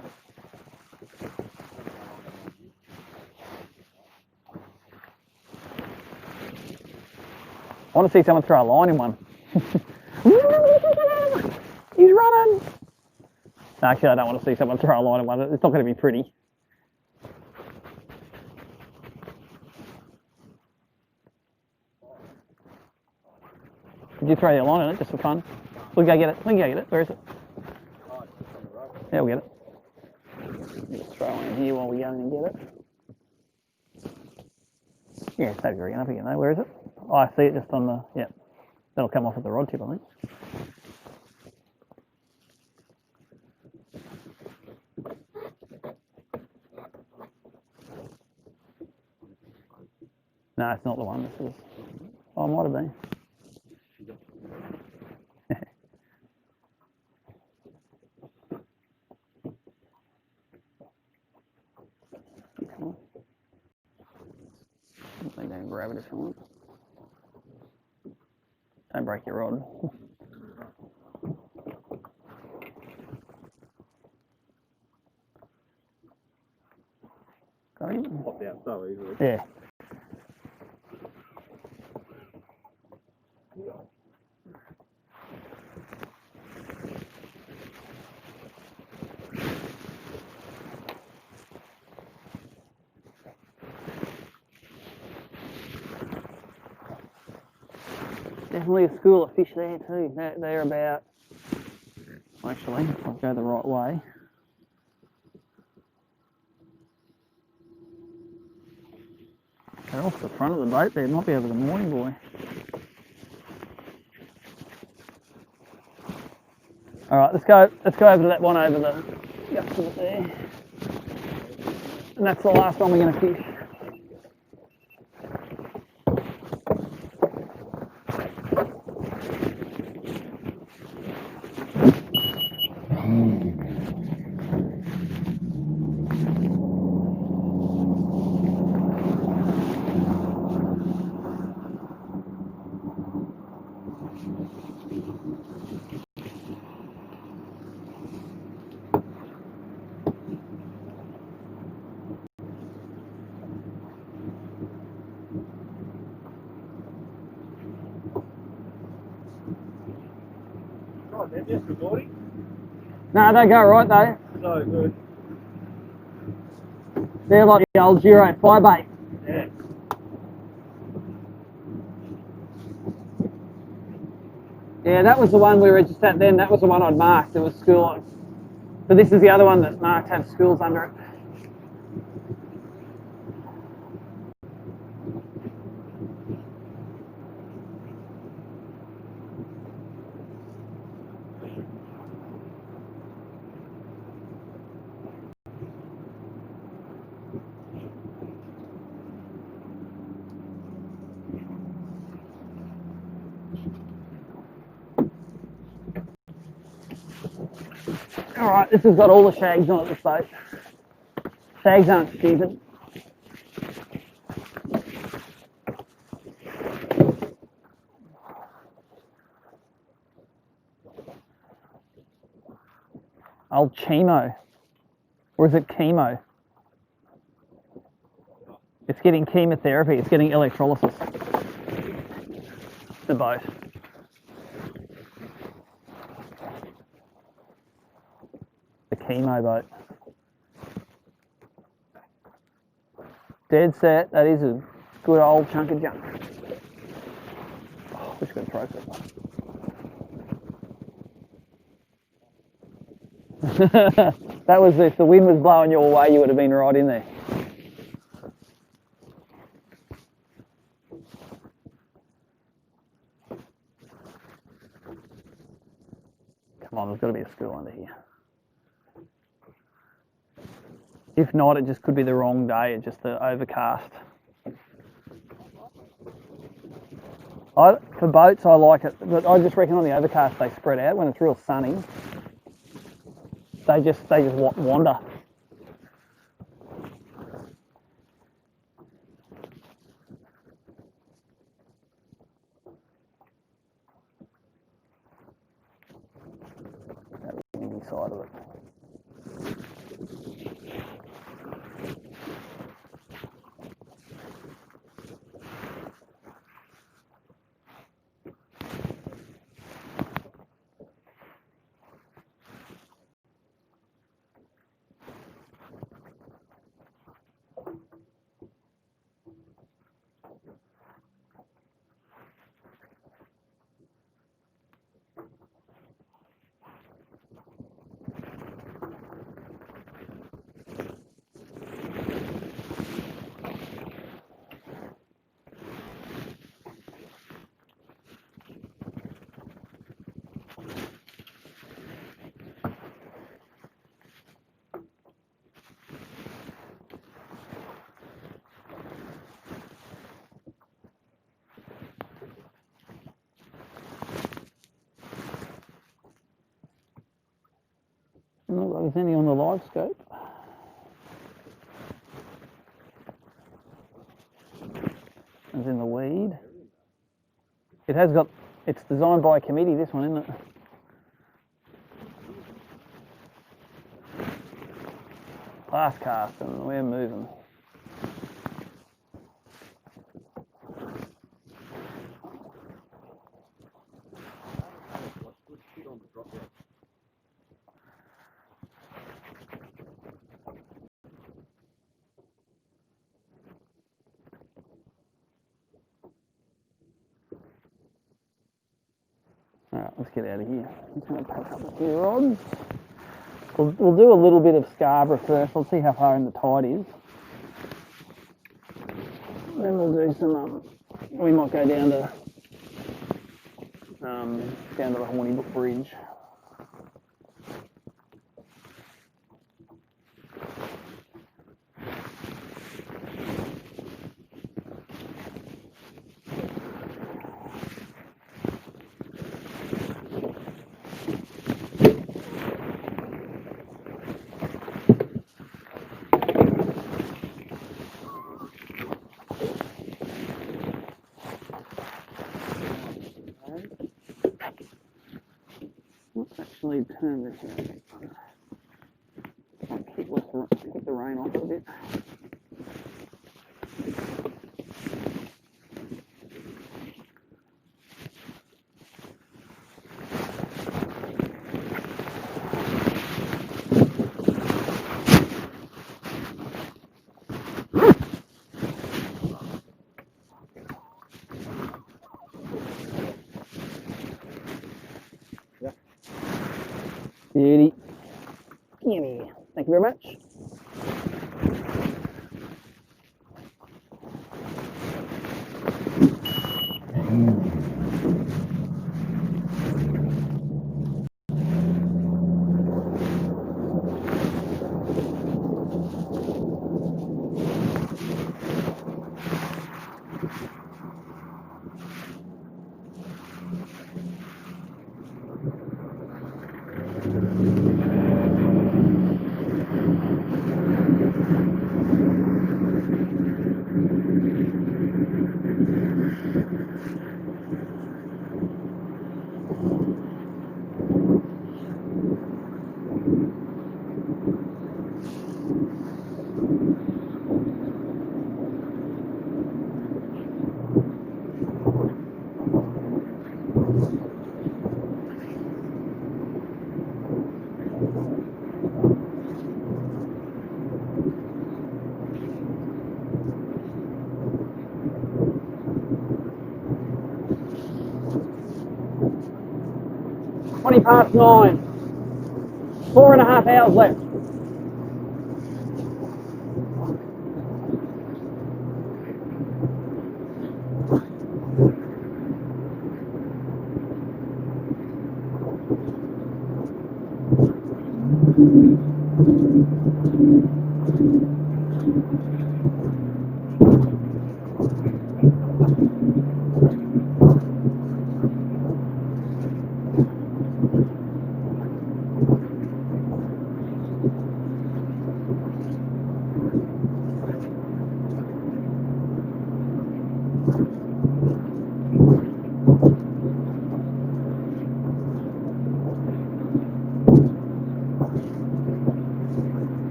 I want to see someone throw a line in one. He's running. No, actually, I don't want to see someone throw a line in one. It's not going to be pretty. Did you throw your line in it just for fun? We'll go get it. We can go get it. Where is it? Yeah, we'll get it. Just throw one in here while we go and get it. Yeah, it's over enough again though. Where is it? Oh, I see it just on the, yeah. That'll come off at the rod tip, I think. No, it's not the one. This is, oh, it might have been. They don't grab it if you want. Don't break your rod. Got him? Popped out so easily. Yeah. Definitely a school of fish there too. They're about, actually, if I go the right way. They're off the front of the boat there, might be over the mooring buoy. Alright, let's go over to that one over the up there. And that's the last one we're going to fish. Just recording. No, they go right though. So good. They're like the old Giro 5.8. Yeah. Yeah, that was the one we were just at then. That was the one I'd marked. There was school on. But this is the other one that's marked, had schools under it. Alright, this has got all the shags on it, this boat. Shags aren't stupid. Old chemo. Or is it chemo? It's getting chemotherapy, it's getting electrolysis. The boat. The chemo boat. Dead set, that is a good old chunk of junk. Oh, just got to throw it. That was if the wind was blowing your way, you would have been right in there. Come on, there's got to be a school under here. If not, it just could be the wrong day, it's just the overcast. For boats, I like it, but I just reckon on the overcast they spread out. When it's real sunny, they just wander. That windy side of it. Not like there's any on the live scope. As in the weed. It has got, it's designed by a committee, this one, isn't it? BassCat, and we're moving. Alright, let's get out of here. I'm just going to pack up a few rods. We'll do a little bit of Scarborough first. We'll see how far in the tide is. Then we'll do some, we might go down to the Hornybrook Bridge. Let's actually turn this around. I'll keep the rain off a bit. Beauty. Gimme. Thank you very much. Past 9. 4.5 hours left.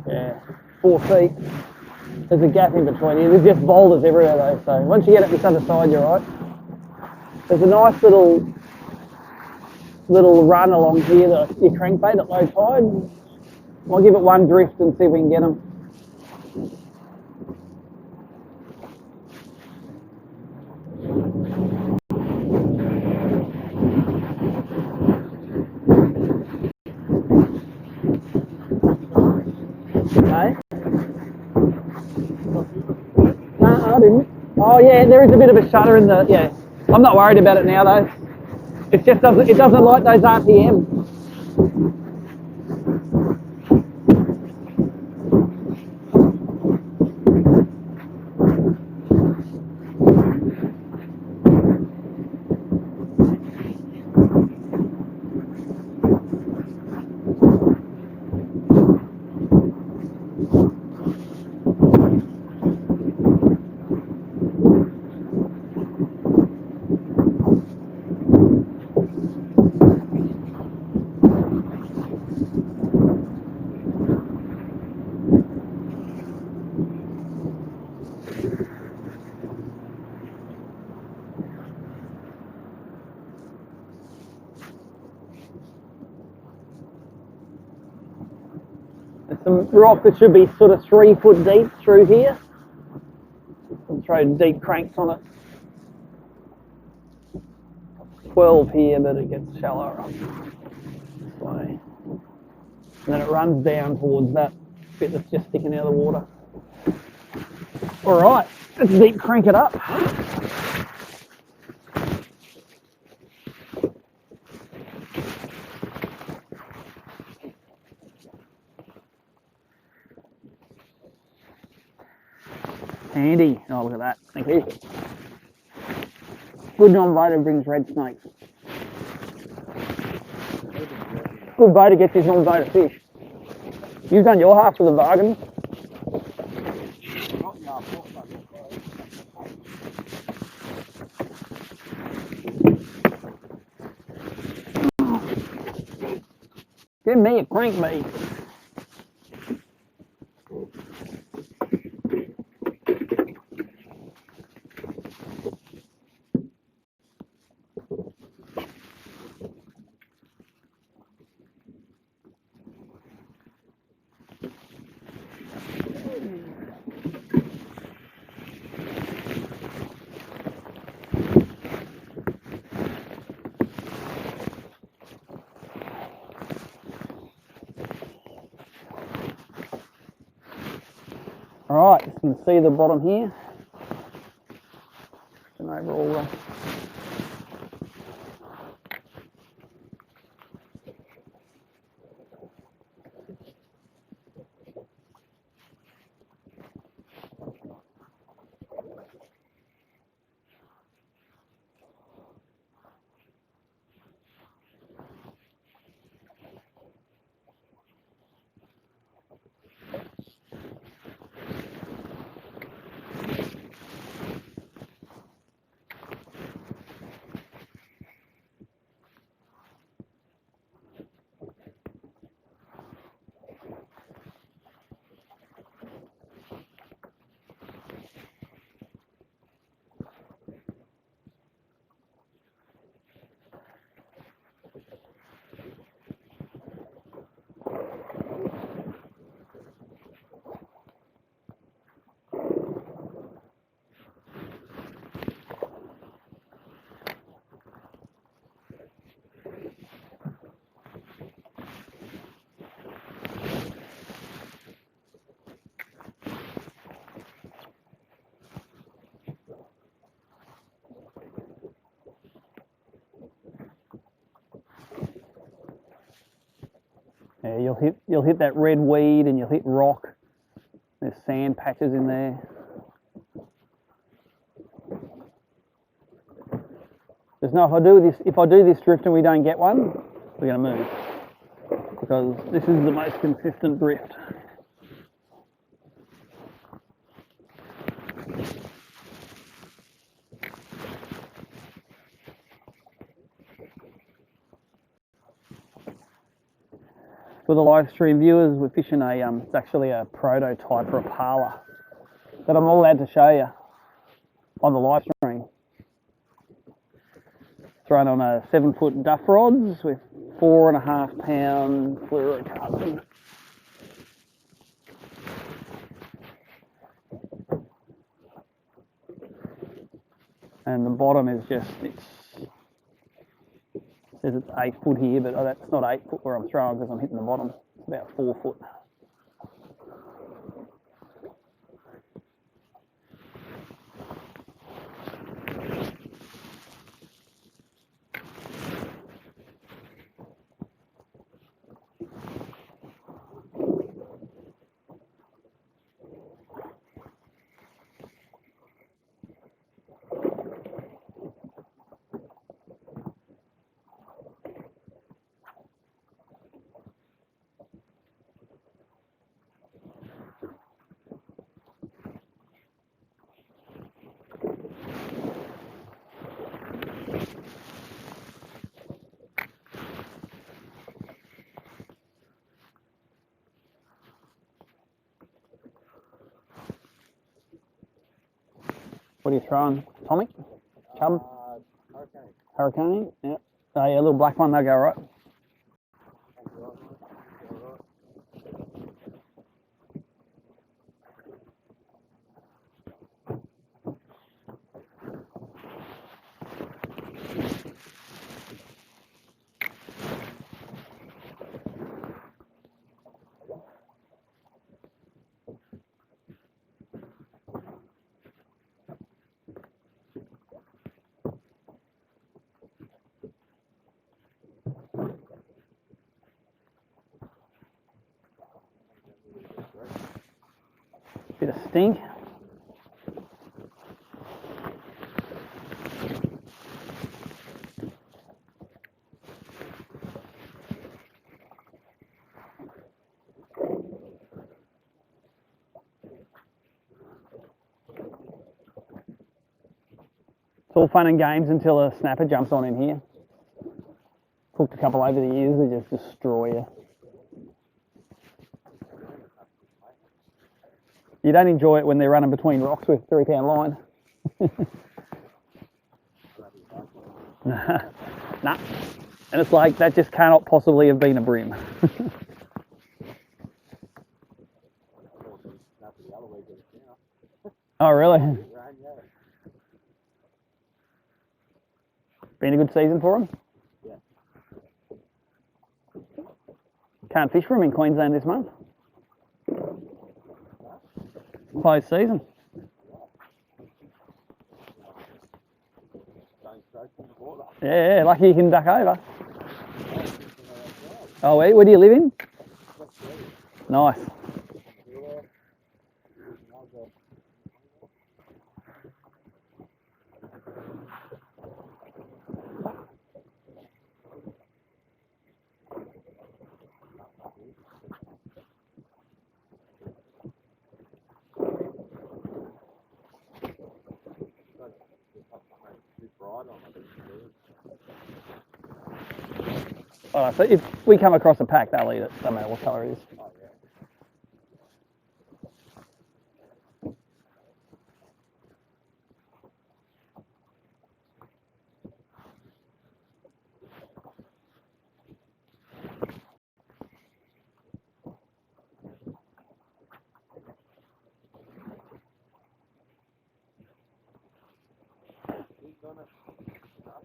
Yeah, 4 feet. There's a gap in between here. There's just boulders everywhere though, so once you get up this other side, you're right. There's a nice little run along here, your crankbait at low tide. I'll give it one drift and see if we can get them. Okay. No, I didn't. Oh yeah, there is a bit of a shudder in the, yeah. I'm not worried about it now though. It just doesn't, it doesn't like those RPM. There's some rock that should be sort of 3 foot deep through here. I'll throw deep cranks on it. 12 here, but it gets shallower up this way. And then it runs down towards that bit that's just sticking out of the water. All right, let's deep crank it up. Handy. Oh, look at that. Thank you. Good non-voter brings red snakes. Good voter gets his non-voter fish. You've done your half of the bargain. Give me a crankbait. Alright, you can see the bottom here. And overall, yeah, you'll hit that red weed and you'll hit rock. There's sand patches in there. There's no, if I do this drift and we don't get one, we're going to move, because this is the most consistent drift. For the live stream viewers, we're fishing it's actually a prototype for a parlour that I'm not allowed to show you on the live stream. Thrown on a 7 foot duff rods with 4.5 pound fluorocarbon. And the bottom is just, it says it's 8 foot here, but that's not 8 foot where I'm throwing because I'm hitting the bottom. It's about 4 foot. What are you throwing? Tommy? Chub? Hurricane. Hurricane? Yeah. Oh yeah, a little black one, they'll go right. Bit of stink. It's all fun and games until a snapper jumps on in here. Cooked a couple over the years, they just destroy you. You don't enjoy it when they're running between rocks with 3-pound line. Nah. And it's like, that just cannot possibly have been a brim. Oh, really? Been a good season for them? Yeah. Can't fish for them in Queensland this month. Closed season. Yeah, lucky you can duck over. Oh, where do you live in? Nice. Oh, so if we come across a pack, they'll eat it, no matter what colour it is.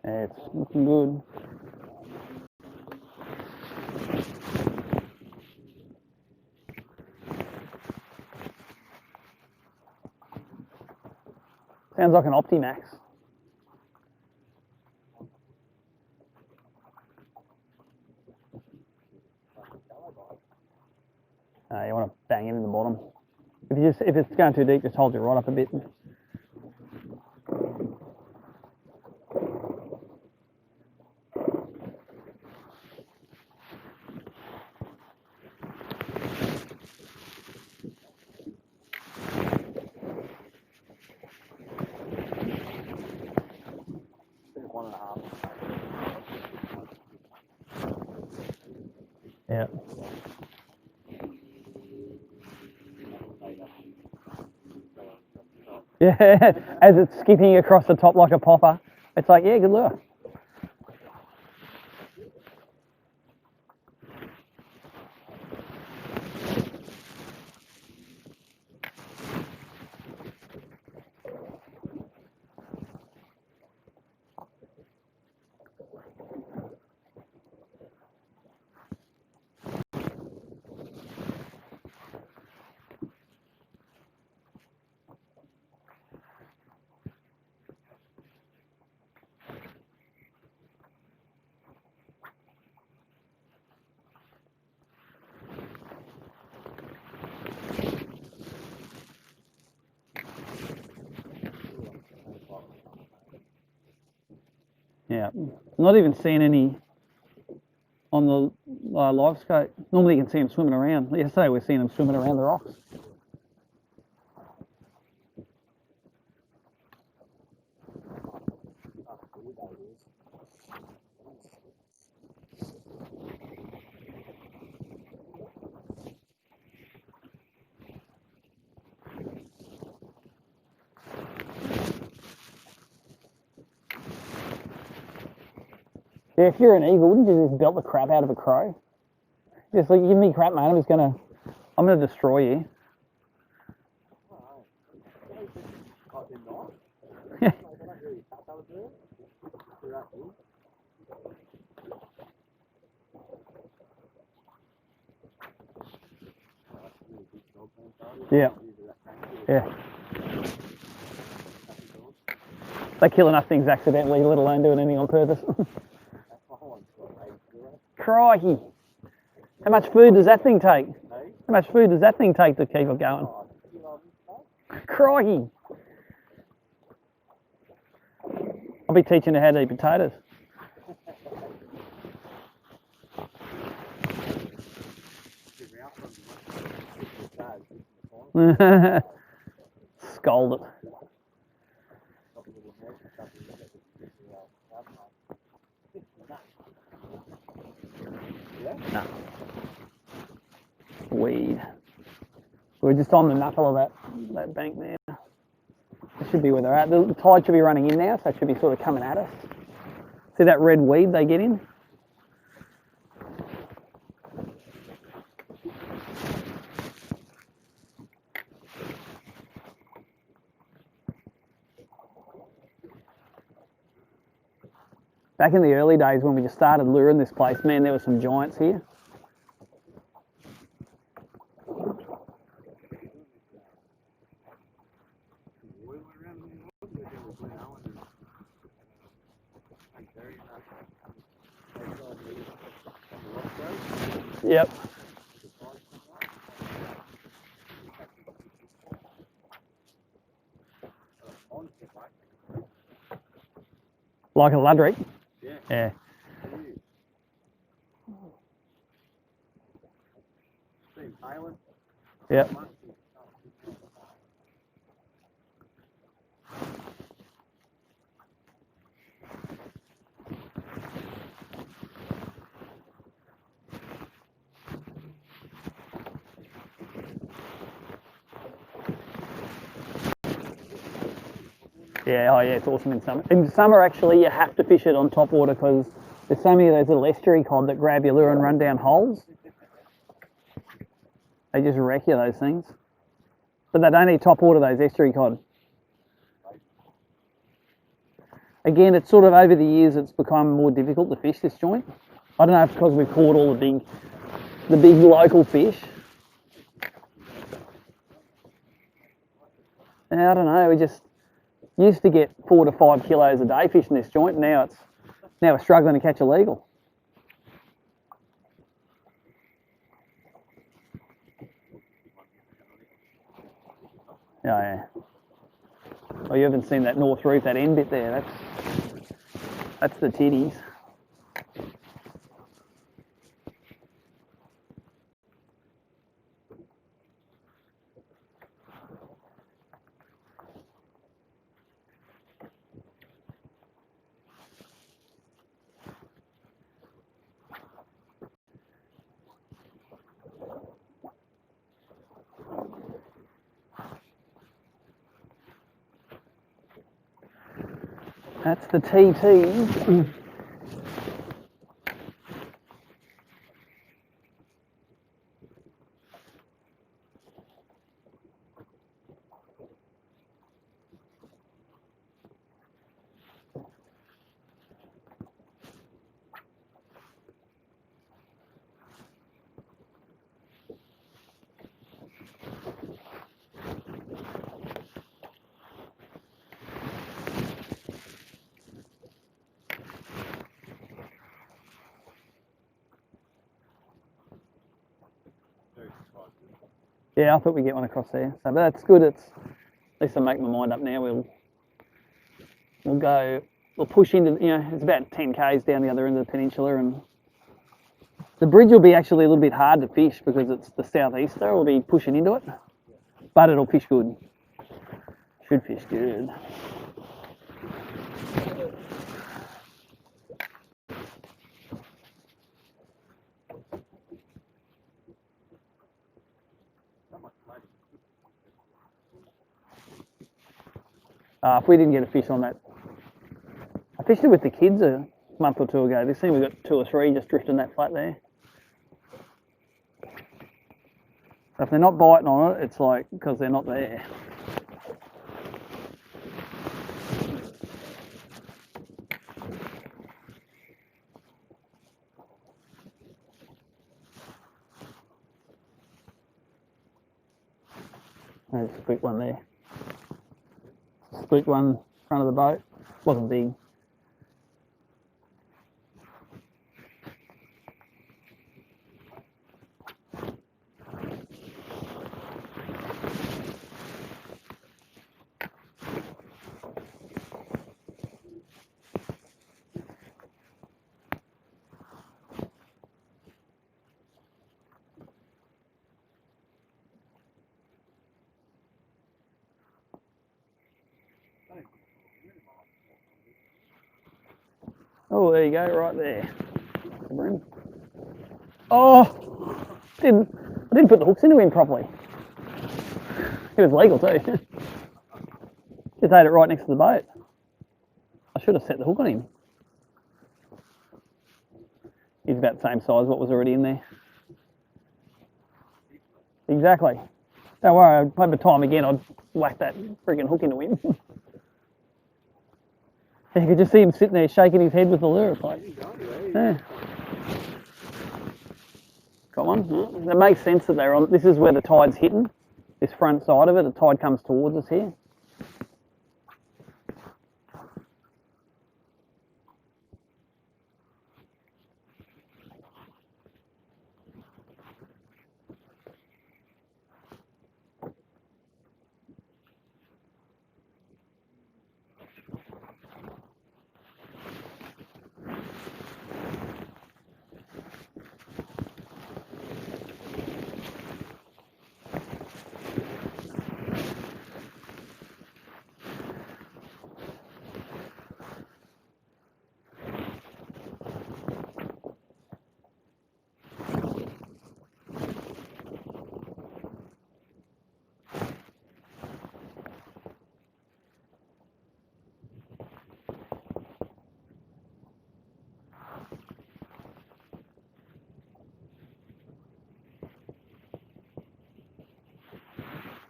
Yeah, it's looking good. Sounds like an Optimax. You want to bang it in the bottom. If it's going too deep, just hold it right up a bit. Yeah. Yeah, as it's skipping across the top like a popper. It's like, yeah, good lure. Yeah, not even seeing any on the live scope. Normally you can see them swimming around. Yesterday we're seeing them swimming around the rocks. Yeah, if you're an eagle, wouldn't you just belt the crap out of a crow? Just like, give me crap, mate. I'm gonna destroy you. Yeah. Yeah. Yeah. They kill enough things accidentally, let alone doing anything on purpose. Crikey. How much food does that thing take? How much food does that thing take to keep it going? Crikey. I'll be teaching her how to eat potatoes. Scold it. No. Weed. We're just on the knuckle of that bank there. That should be where they're at. The tide should be running in now, so it should be sort of coming at us. See that red weed they get in? Back in the early days when we just started luring this place, man, there were some giants here. Yep. Like a ludrick? Yeah. Yep. Yeah, oh yeah, it's awesome in summer. In summer, actually, you have to fish it on top water because there's so many of those little estuary cod that grab your lure and run down holes. They just wreck you, those things. But they don't eat top water, those estuary cod. Again, it's sort of over the years, it's become more difficult to fish this joint. I don't know if it's because we've caught all the big local fish. I don't know, we just used to get 4 to 5 kilos a day fishing this joint. Now we're struggling to catch a legal. Oh yeah. Oh, you haven't seen that north roof, that end bit there. That's the titties. That's the TT. Yeah, I thought we'd get one across there. So, but that's good. At least I make my mind up now. We'll push into, it's about 10 k's down the other end of the peninsula, and the bridge will be actually a little bit hard to fish because it's the southeaster. We'll be pushing into it, but it'll fish good. Should fish good. If we didn't get a fish on that, I fished it with the kids month or two ago. This thing we got 2 or 3 just drifting that flat there. So if they're not biting on it, it's like because they're not there. There's a squeak one there. Squeak one in front of the boat. Wasn't big. Oh, there you go, right there. Oh, I didn't put the hooks into him properly. It was legal too. Just ate it right next to the boat. I should have set the hook on him. He's about the same size what was already in there. Exactly. Don't worry, over time again I'd whack that freaking hook into him. You could just see him sitting there shaking his head with the lure. It's like, yeah. Got one? It makes sense that they're on. This is where the tide's hitting. This front side of it, the tide comes towards us here.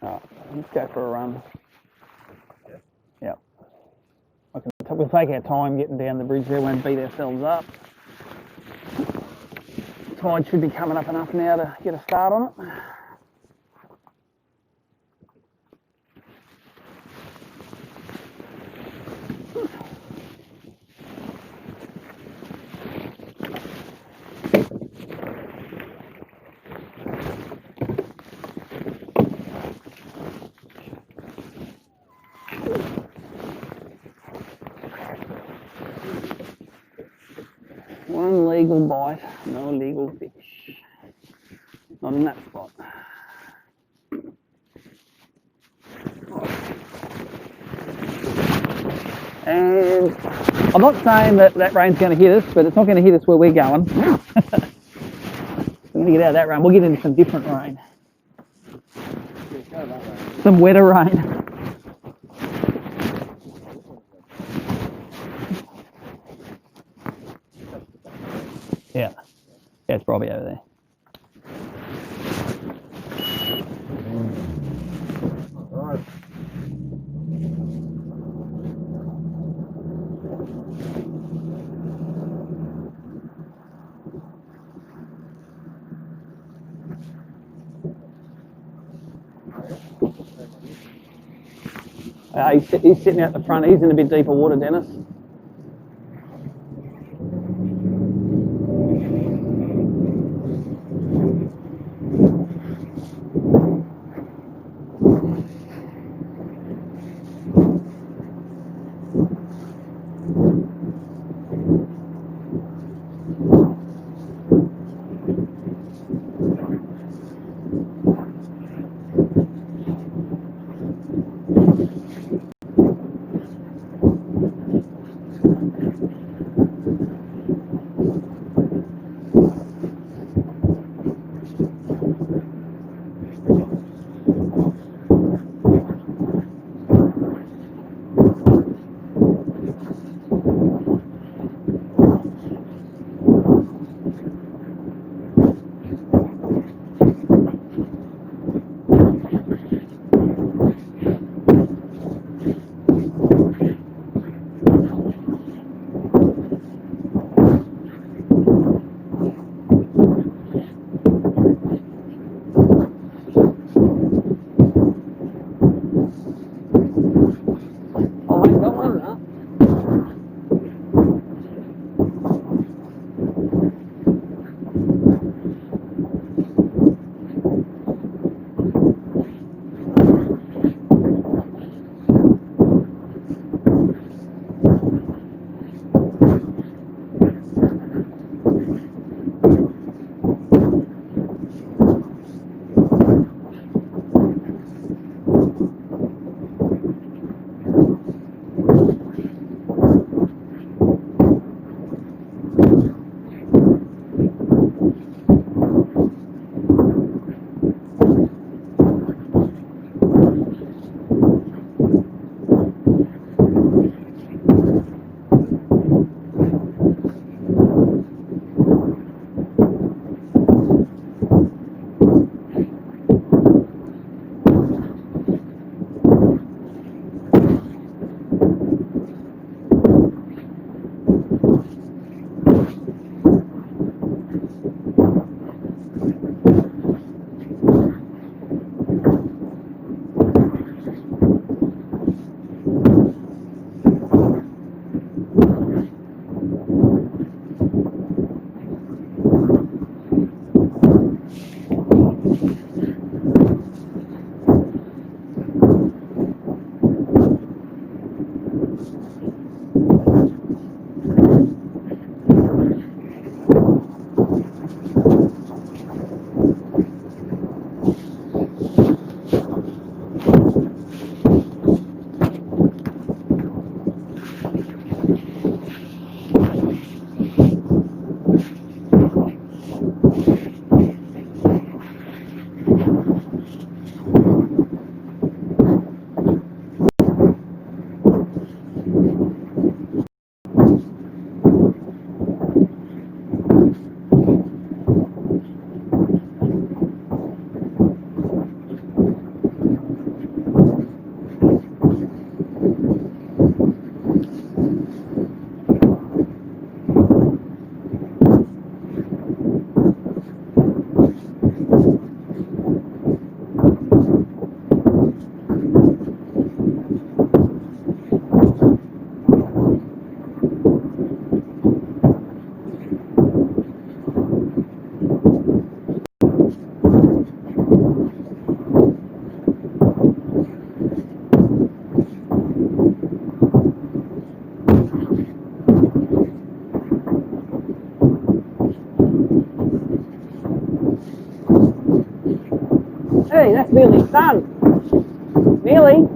Alright, let's go for a run. Yep. We'll take our time getting down the bridge there, won't beat ourselves up. Tide should be coming up enough now to get a start on it. One legal bite, no illegal fish. Not in that spot. And I'm not saying that that rain's going to hit us, but it's not going to hit us where we're going. We're going to get out of that rain. We'll get into some different rain. Some wetter rain. Yeah, it's Bribie over there. He's sitting out the front. He's in a bit deeper water, Dennis. Hey, that's nearly done. Nearly.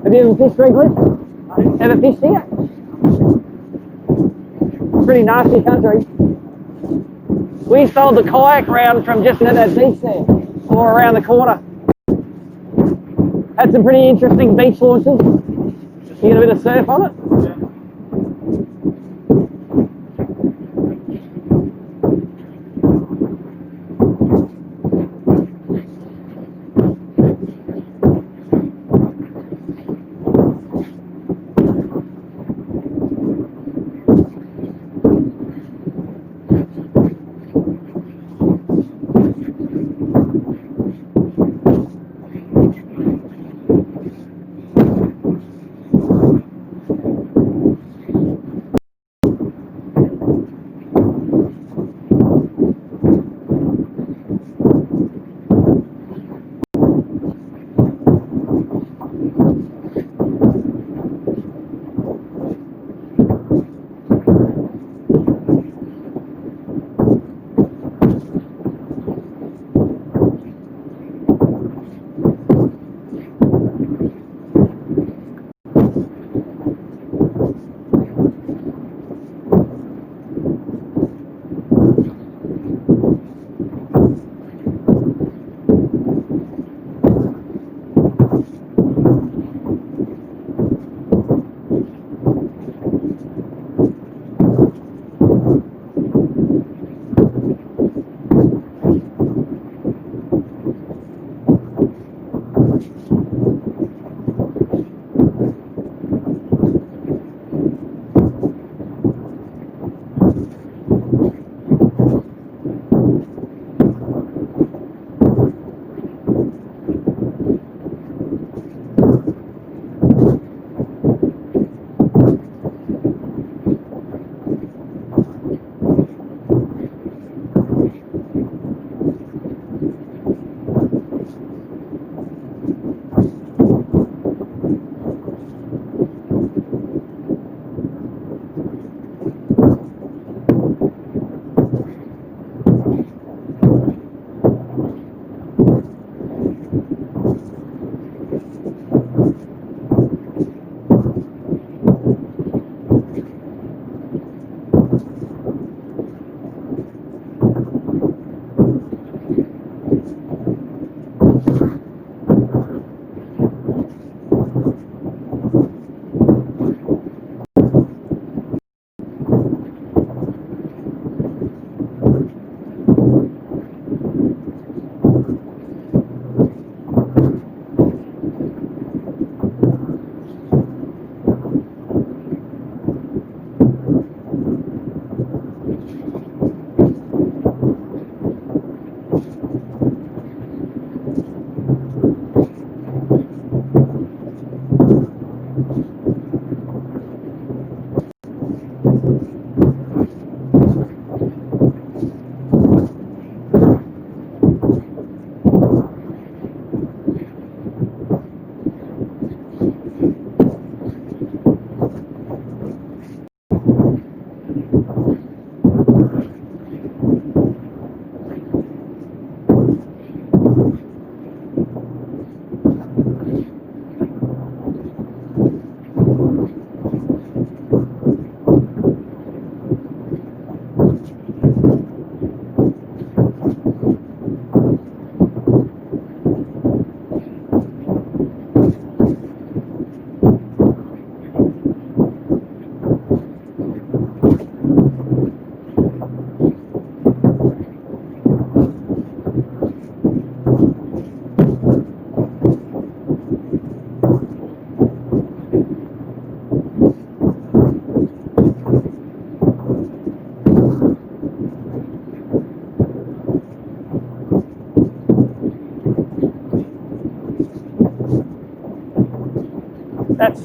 Have you ever fished Redcliffe? Ever fished here? Pretty nasty country. We sold the kayak round from just near that beach there, or around the corner. Had some pretty interesting beach launches. You get a bit of surf on it.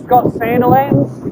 got Sanderlands.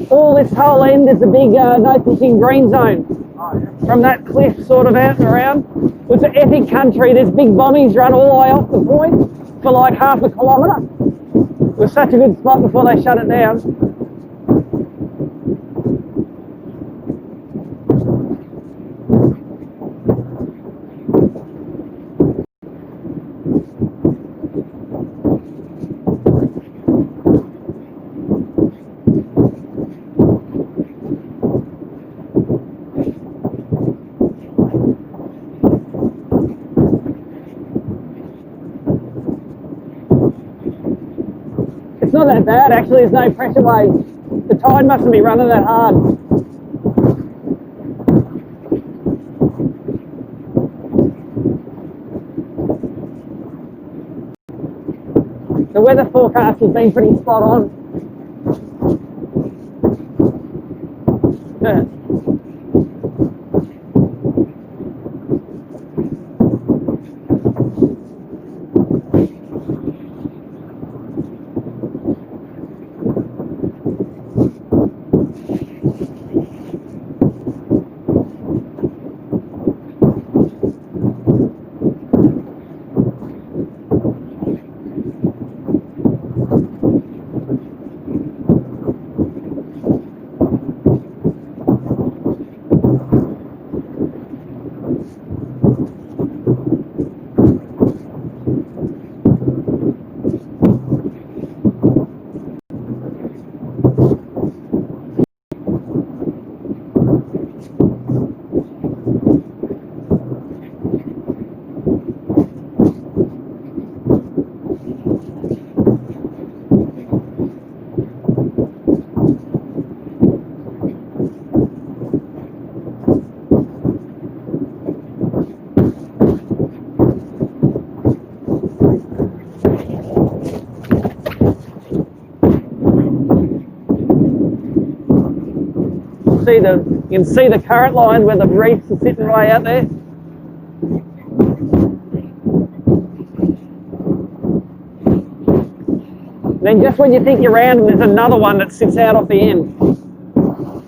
All this whole end is a big no fishing green zone. From that cliff sort of out and around. It's an epic country. There's big bommies run all the way off the point for like half a kilometre. It was such a good spot before they shut it down. It's not that bad actually, there's no pressure waves. The tide mustn't be running that hard. The weather forecast has been pretty spot on. You can see the current line where the reefs are sitting way out there. Then just when you think you're around them, there's another one that sits out off the end.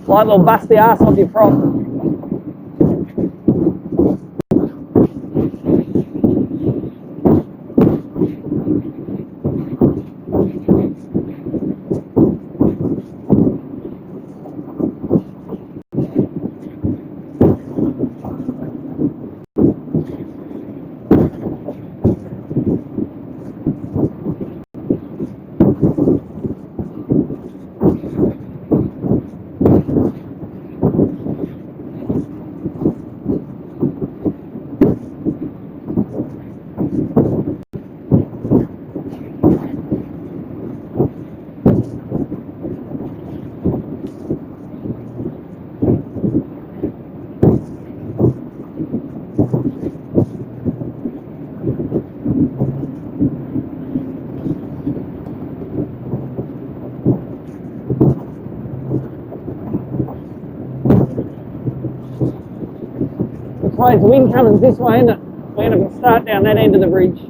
Like they'll bust the arse off your prop. suppose the wind comes this way, isn't it? We're going to start down that end of the bridge.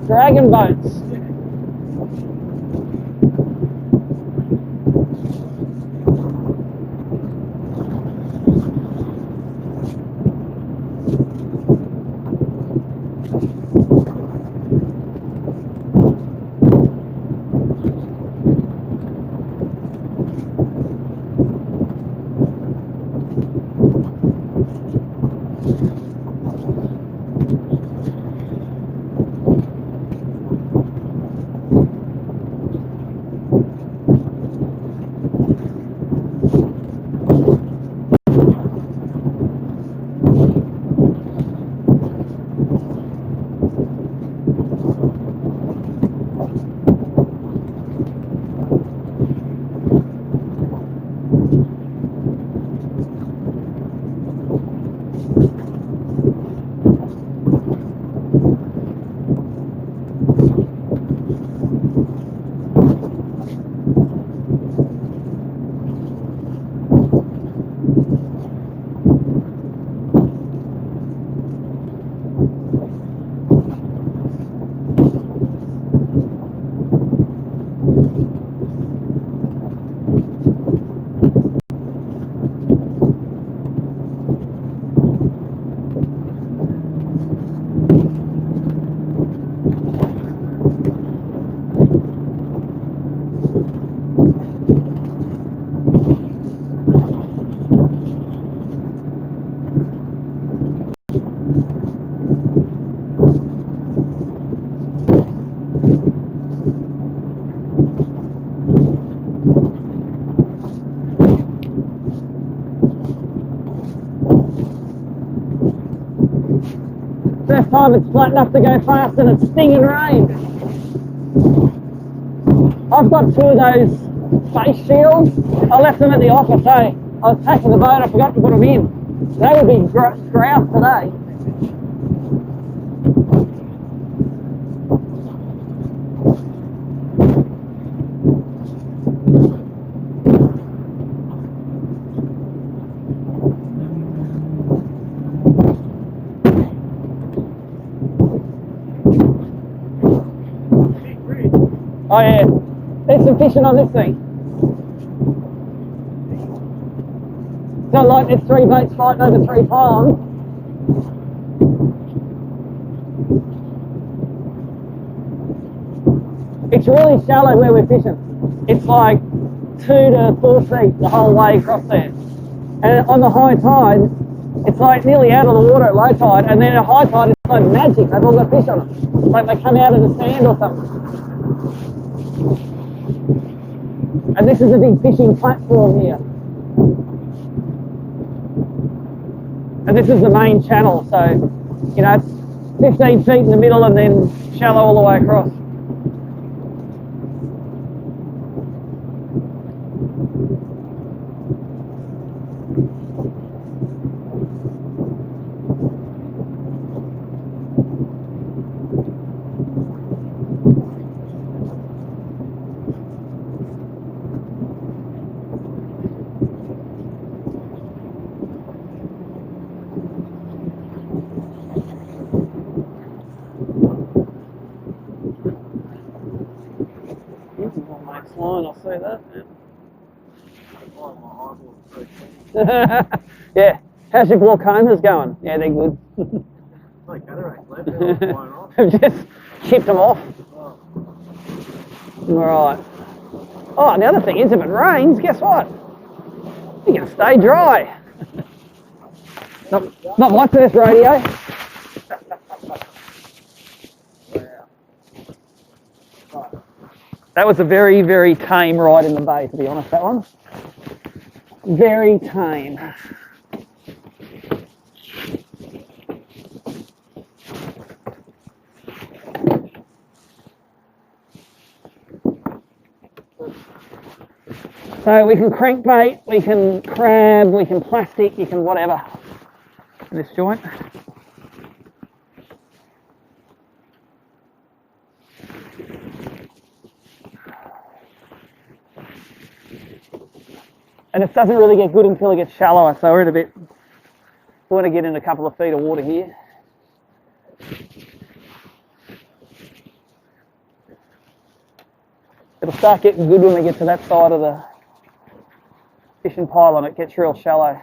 Dragon boats. First time it's flat enough to go fast and it's stinging rain. I've got 2 of those face shields. I left them at the office, I was taking the boat, I forgot to put them in. They would be grouse today. Oh yeah, there's some fishing on this thing. It's not like there's 3 boats fighting over 3 ponds. It's really shallow where we're fishing. It's like 2 to 4 feet the whole way across there. And on the high tide, it's like nearly out of the water at low tide, and then at high tide it's like magic. They've all got fish on them. Like they come out of the sand or something. And this is a big fishing platform here. And this is the main channel, so, you know, it's 15 feet in the middle and then shallow all the way across. Line, I'll say that. Yeah. Yeah. How's your glaucomas going? Yeah, they're good. Like cataracts left, they're all flying off. I've just chipped them off. All right. Oh, and the other thing is, if it rains, guess what? You can stay dry. Not my first rodeo. That was a very, very tame ride in the bay, to be honest, that one. Very tame. So we can crankbait, we can crab, we can plastic, you can whatever in this joint. And it doesn't really get good until it gets shallower, so we're in a bit, we want to get in a couple of feet of water here. It'll start getting good when we get to that side of the fishing pylon, it gets real shallow.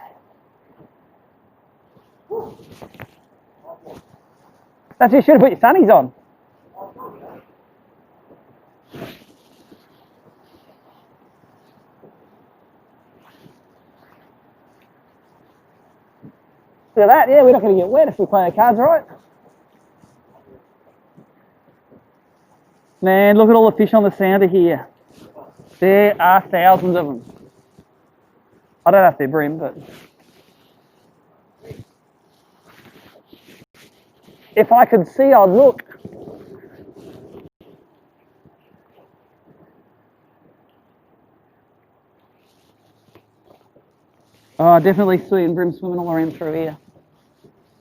That's you should have put your sunnies on. See that? Yeah, we're not going to get wet if we play our cards right. Man, look at all the fish on the sounder here. There are thousands of them. I don't know if they're bream, but if I could see, I'd look. Oh, definitely seeing bream swimming all around through here.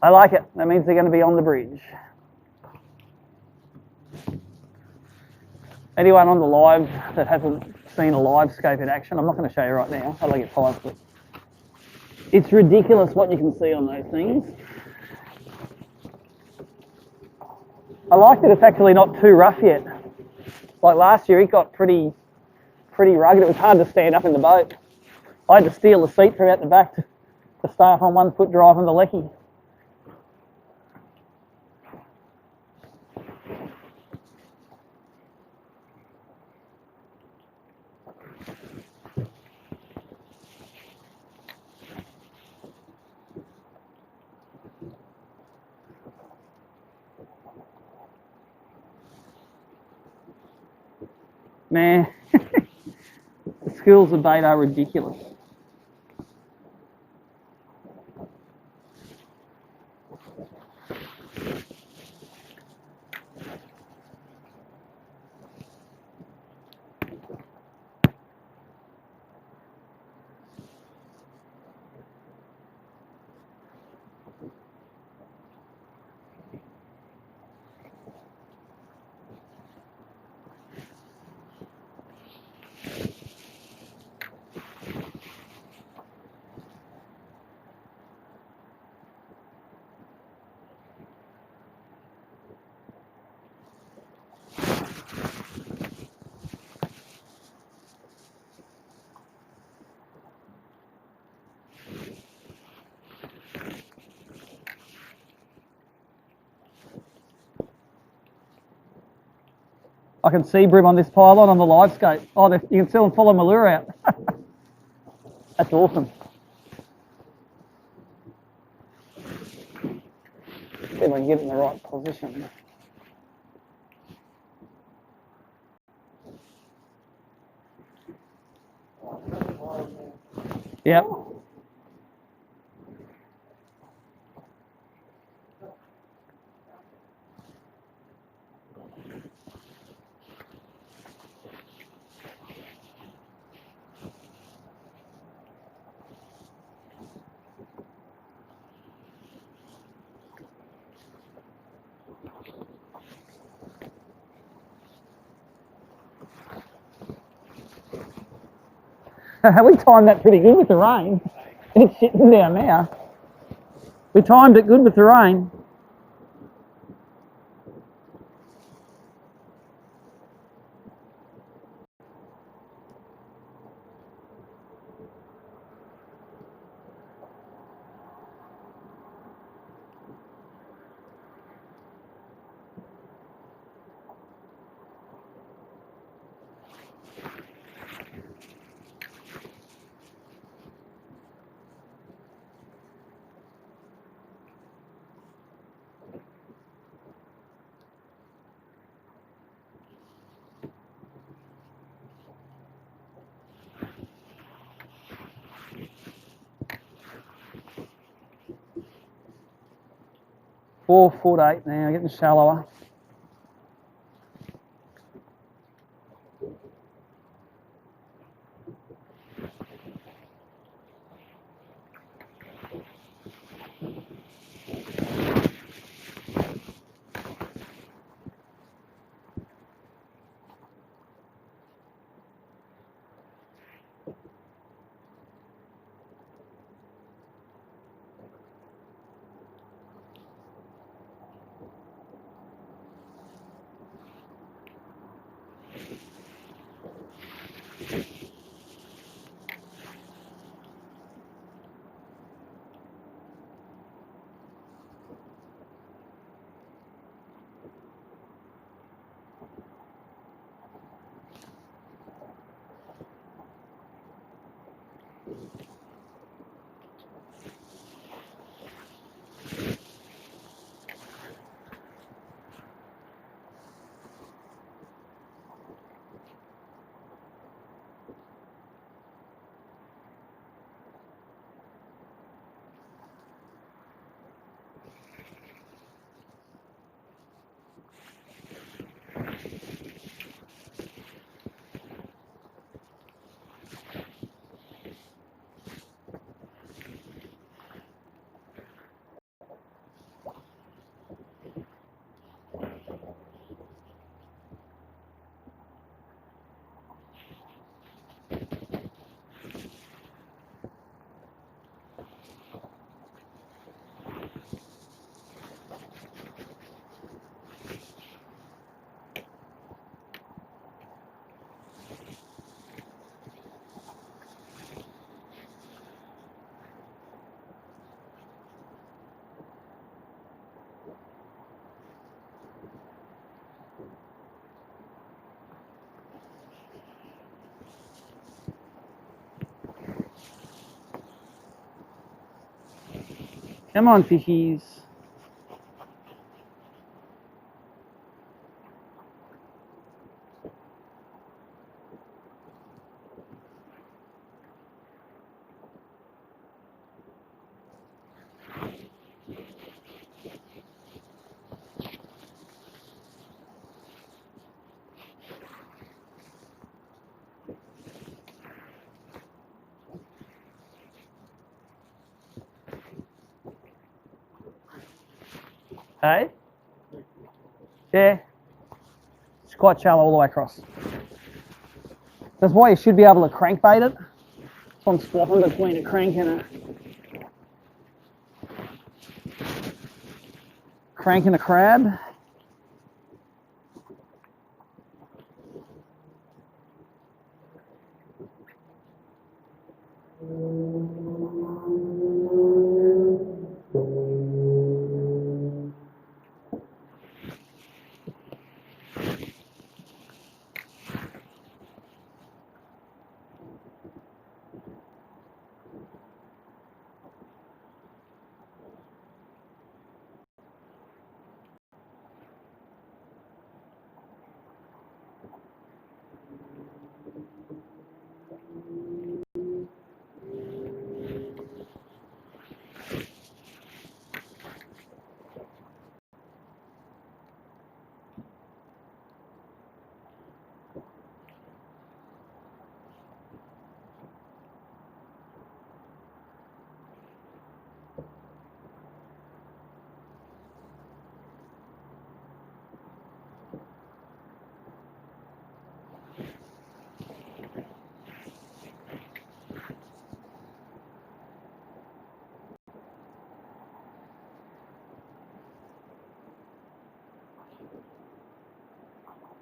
I like it. That means they're going to be on the bridge. Anyone on the live that hasn't seen a live scope in action, I'm not going to show you right now. I'll get 5 foot. It's ridiculous what you can see on those things. I like that it's actually not too rough yet. Like last year, it got pretty rugged. It was hard to stand up in the boat. I had to steal the seat from out the back to stay up on 1 foot driving the lecky. Man, the skills of bait are ridiculous. I can see bream on this pylon on the live scope. Oh, you can see them follow my lure out. That's awesome. See if I can get it in the right position. Yep. We timed that pretty good with the rain. It's shitting down now. We timed it good with the rain. 4'8" now, getting shallower. Come on, fishies. Hey? Yeah. It's quite shallow all the way across. That's why you should be able to crankbait it. So I'm swapping between a crank and a crab.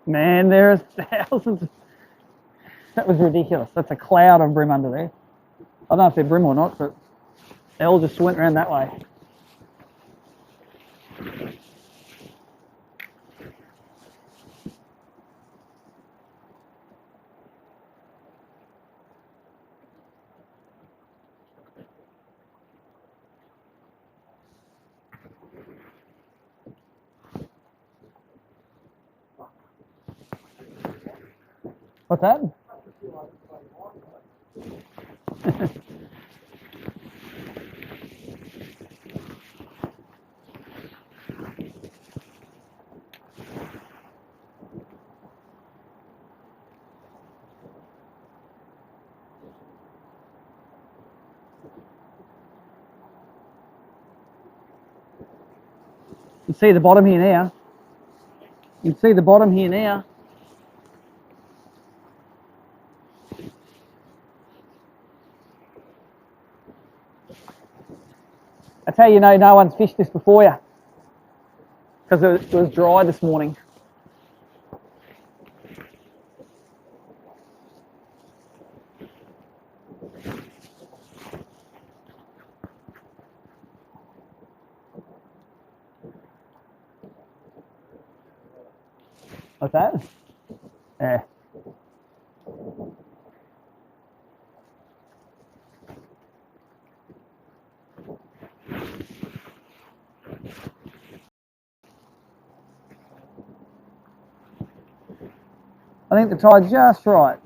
Man, there are thousands. That was ridiculous. That's a cloud of bream under there. I don't know if they're bream or not, but they all just went around that way. What's that? You can see the bottom here now. You can see the bottom here now. That's how you know no one's fished this before you. Because it was dry this morning. What's that? Yeah. I think the tide's just right.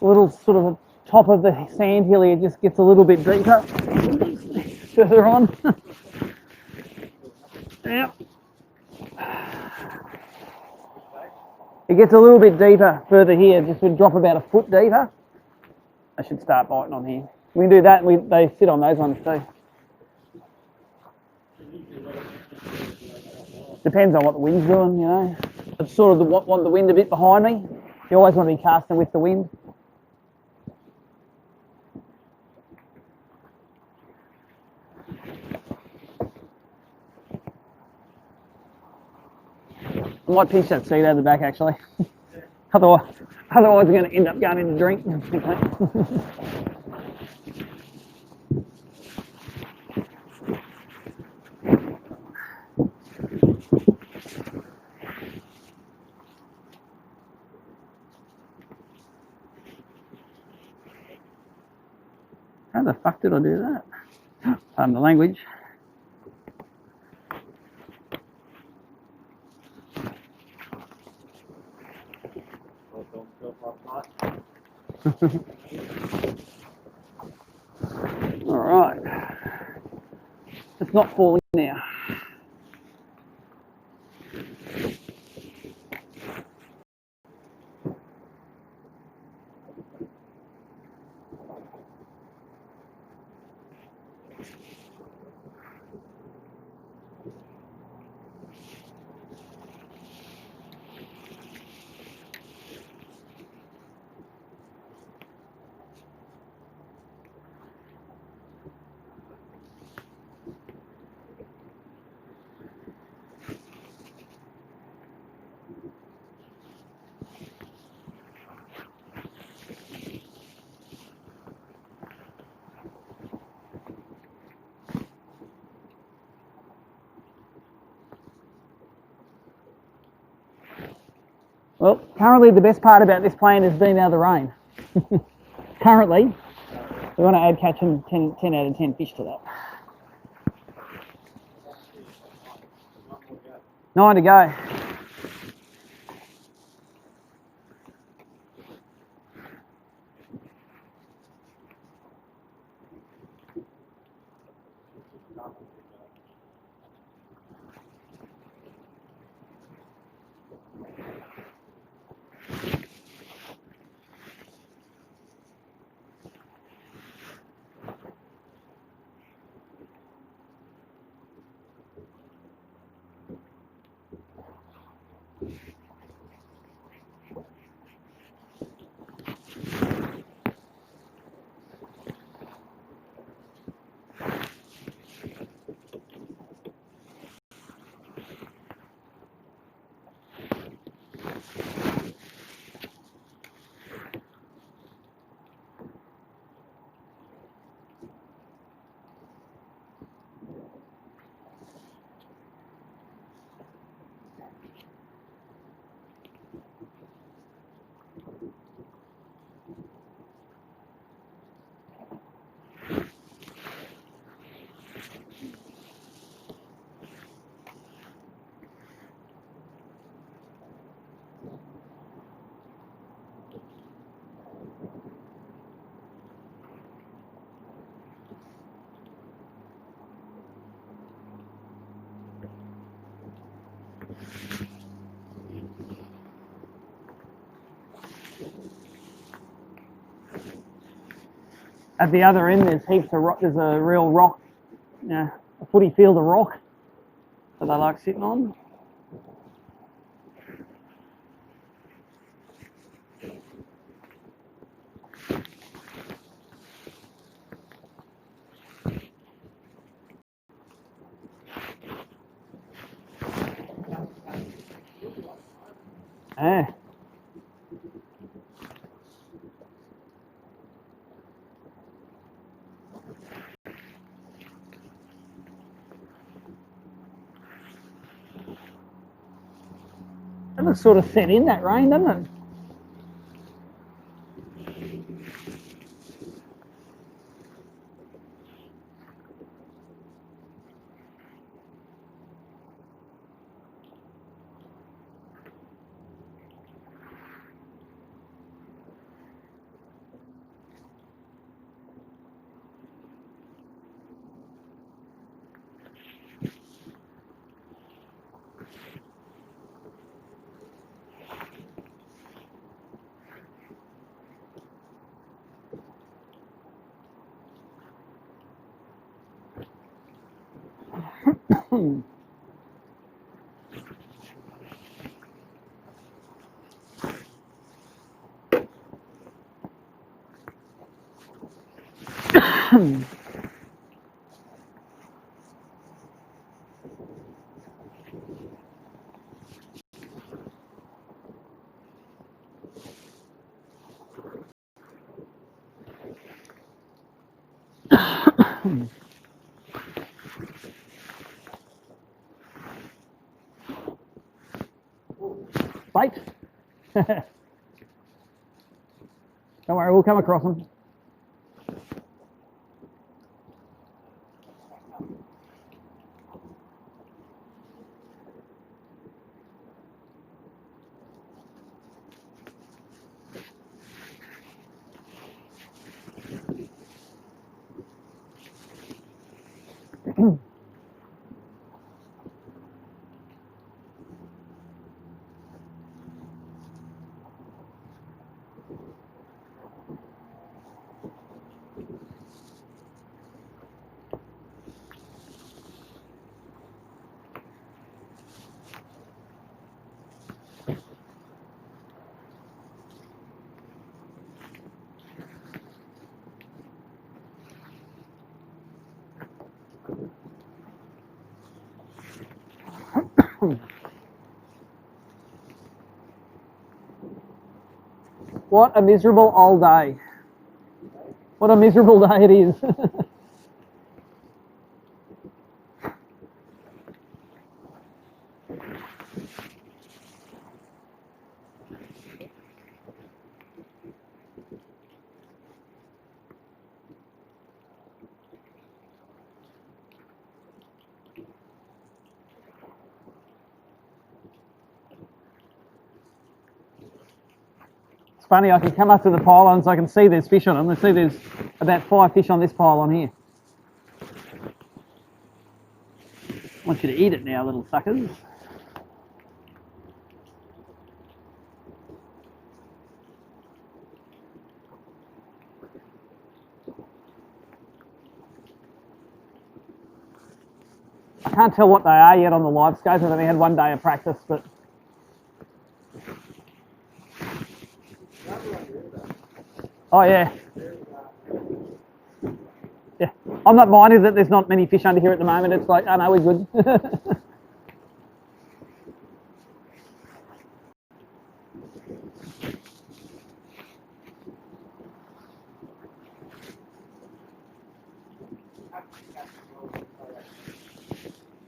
Little sort of top of the sand hill here just gets a little bit deeper further on. Yeah. It gets a little bit deeper further here, just would drop about a foot deeper. I should start biting on here. We can do that, they sit on those ones too. Depends on what the wind's doing, you know. It's sort of want the wind a bit behind me. You always want to be casting with the wind. I might pinch that seat out the back actually. Otherwise I'm going to end up going in the drink. How the fuck did I do that? Pardon the language. last night. All right. It's not falling now. Well, currently the best part about this plane is being out of the rain. Currently, we want to add catching 10 out of 10 fish to that. 9 to go. At the other end, there's heaps of rock. There's a real rock, a footy field of rock that they like sitting on. Yeah. That looks sort of set in that rain, doesn't it? Bait. Don't worry, we'll come across them. What a miserable old day. What a miserable day it is. Funny, I can come up to the pylons, I can see there's fish on them. I see there's about 5 fish on this pylon here. I want you to eat it now, little suckers. I can't tell what they are yet on the live scope. I've only had 1 day of practice, but oh yeah. Yeah. I'm not minded that there's not many fish under here at the moment. It's like, oh no, we're good.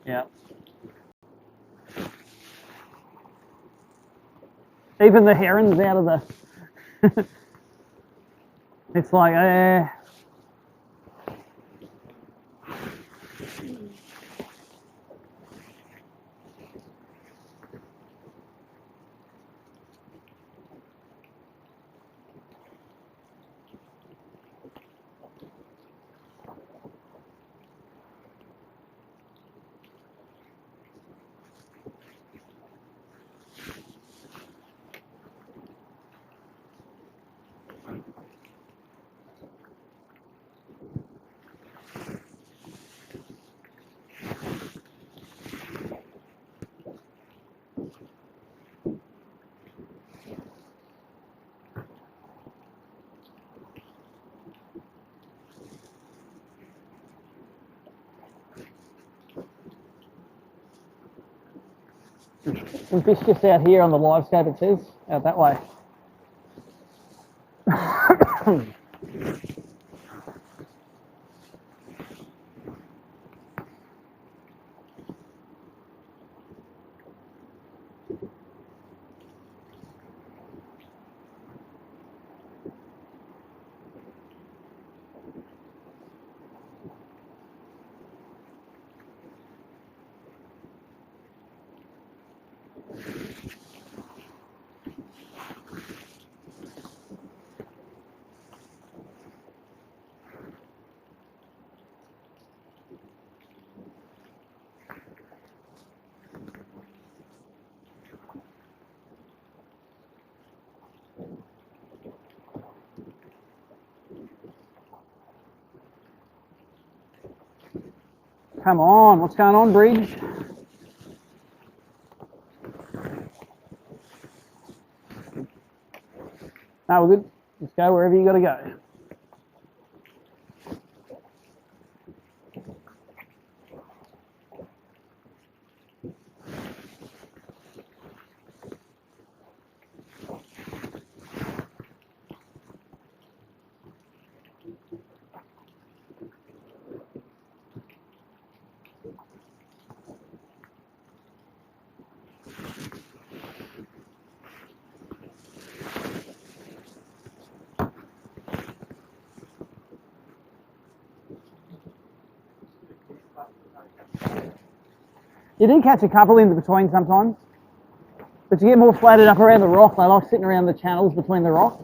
Yeah. Even the herons out of the it's like some fish just out here on the live scope, it says, out that way. Come on, what's going on, Bribie? No, we're good. Just go wherever you got to go. You do catch a couple in between sometimes, but you get more flatted up around the rock. They like sitting around the channels between the rocks.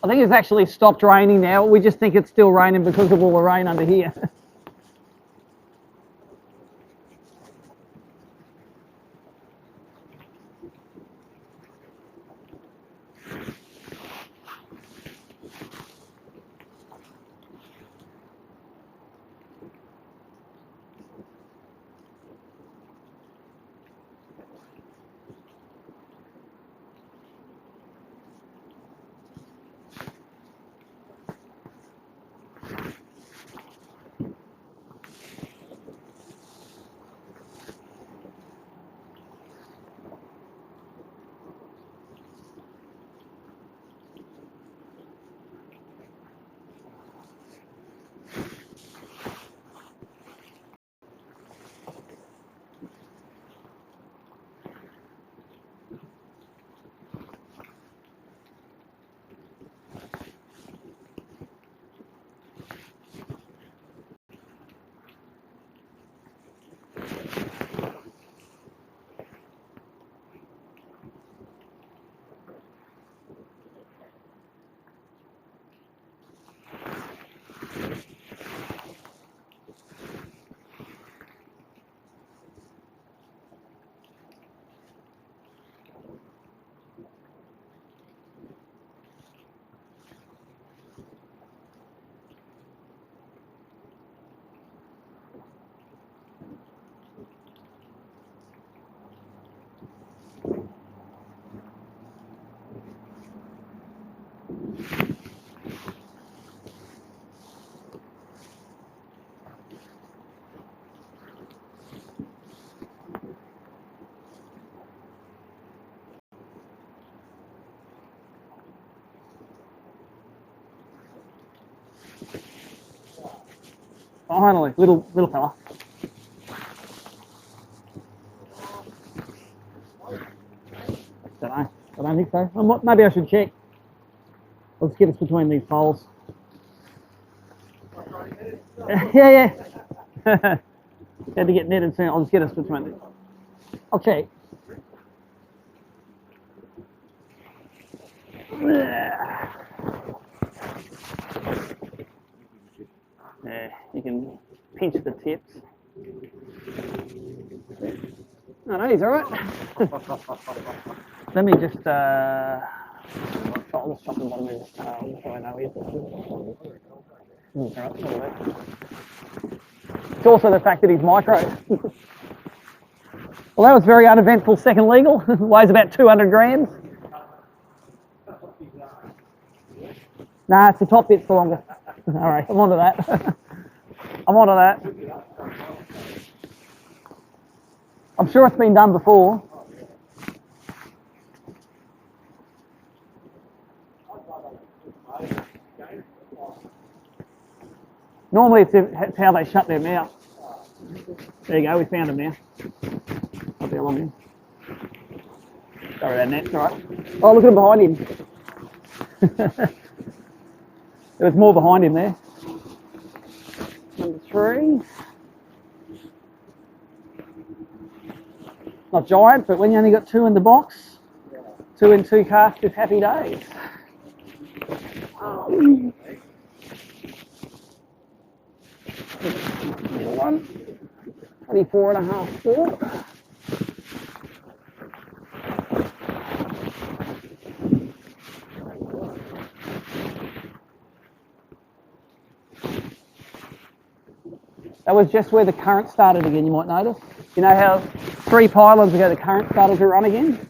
I think it's actually stopped raining now. We just think it's still raining because of all the rain under here. Finally, little fella. Don't know. I don't think so. Maybe I should check. Let's get us between these poles. Yeah. Had to get netted soon. I'll just get us between these. I'll check. Yeah, you can pinch the tips. No, he's all right. Let me just I'll just chop the bottom of his tail so I know he's all right. It's also the fact that he's micro. Well, that was very uneventful second legal. Weighs about 200 grams. Nah, it's the top bit's the longest. All right, I'm onto that. I'm onto that. I'm sure it's been done before. Normally it's how they shut their mouth. There you go, we found him now. I'll be along here. Sorry about that, it's all right. Oh, look at him behind him. There was more behind him there. Number 3. Not giant, but when you only got 2 in the box, 2 in 2 casts is happy days. 24.5 4. That was just where the current started again, you might notice. You know how 3 pylons ago the current started to run again?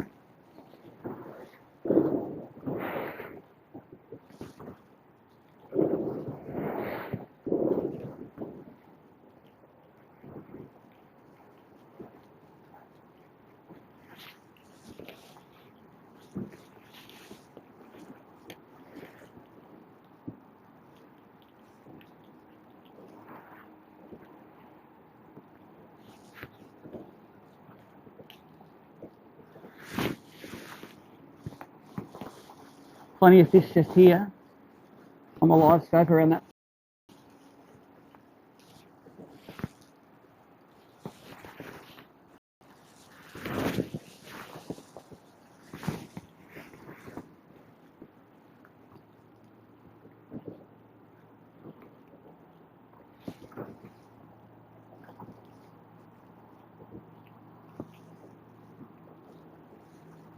Plenty of fish just here on the live scope around that.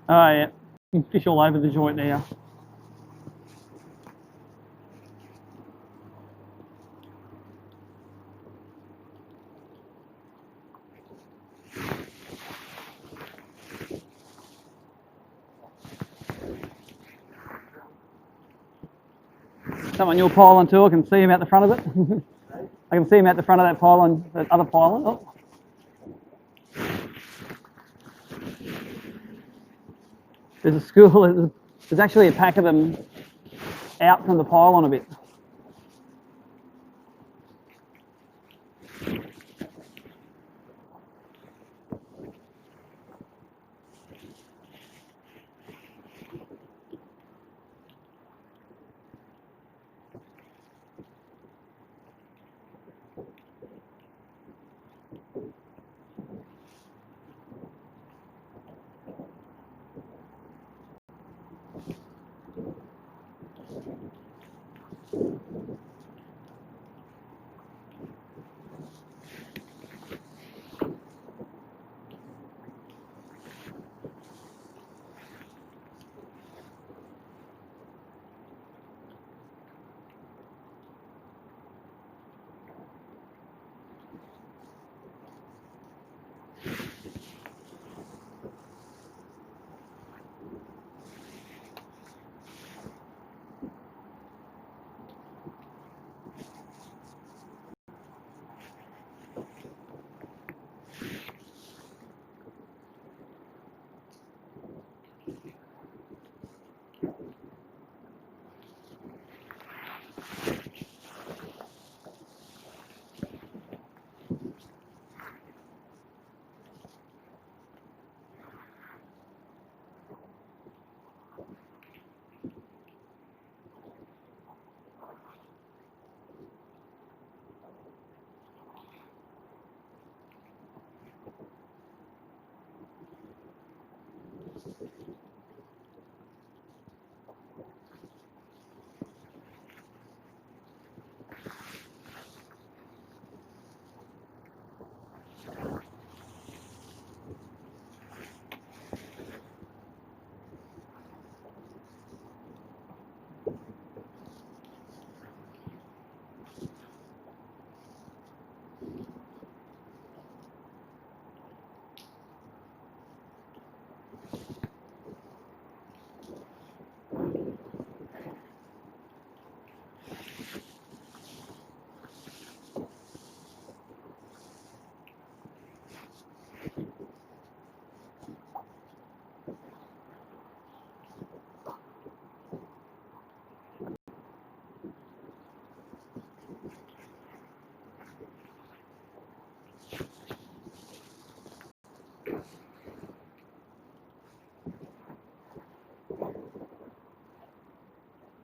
Oh yeah, you can fish all over the joint now. Come on your pylon too, I can see him out the front of it. I can see him out the front of that pylon, that other pylon. Oh. There's a school, there's actually a pack of them out from the pylon a bit.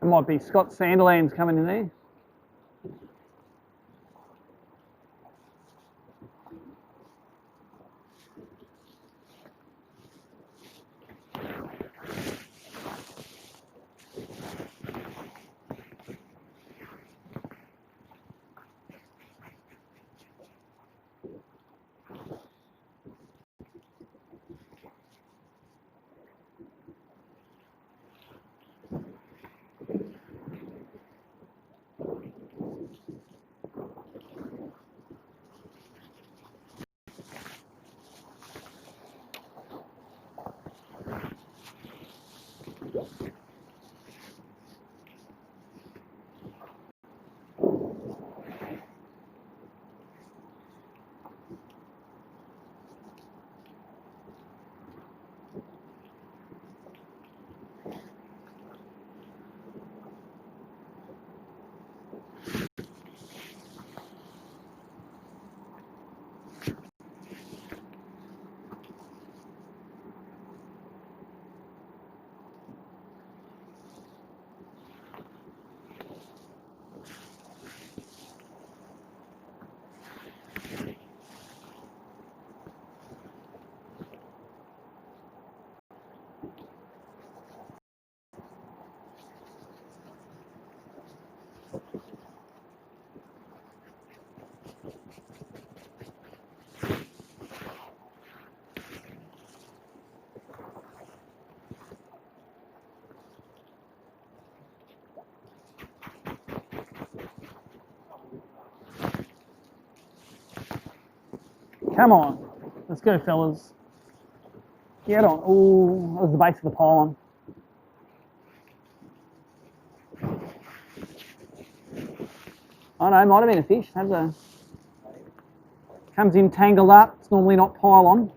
It might be Scott Sanderlands coming in there. Come on. Let's go, fellas. Get on. Ooh, that was the base of the pylon. Oh no, might have been a fish. Comes in tangled up. It's normally not pylon.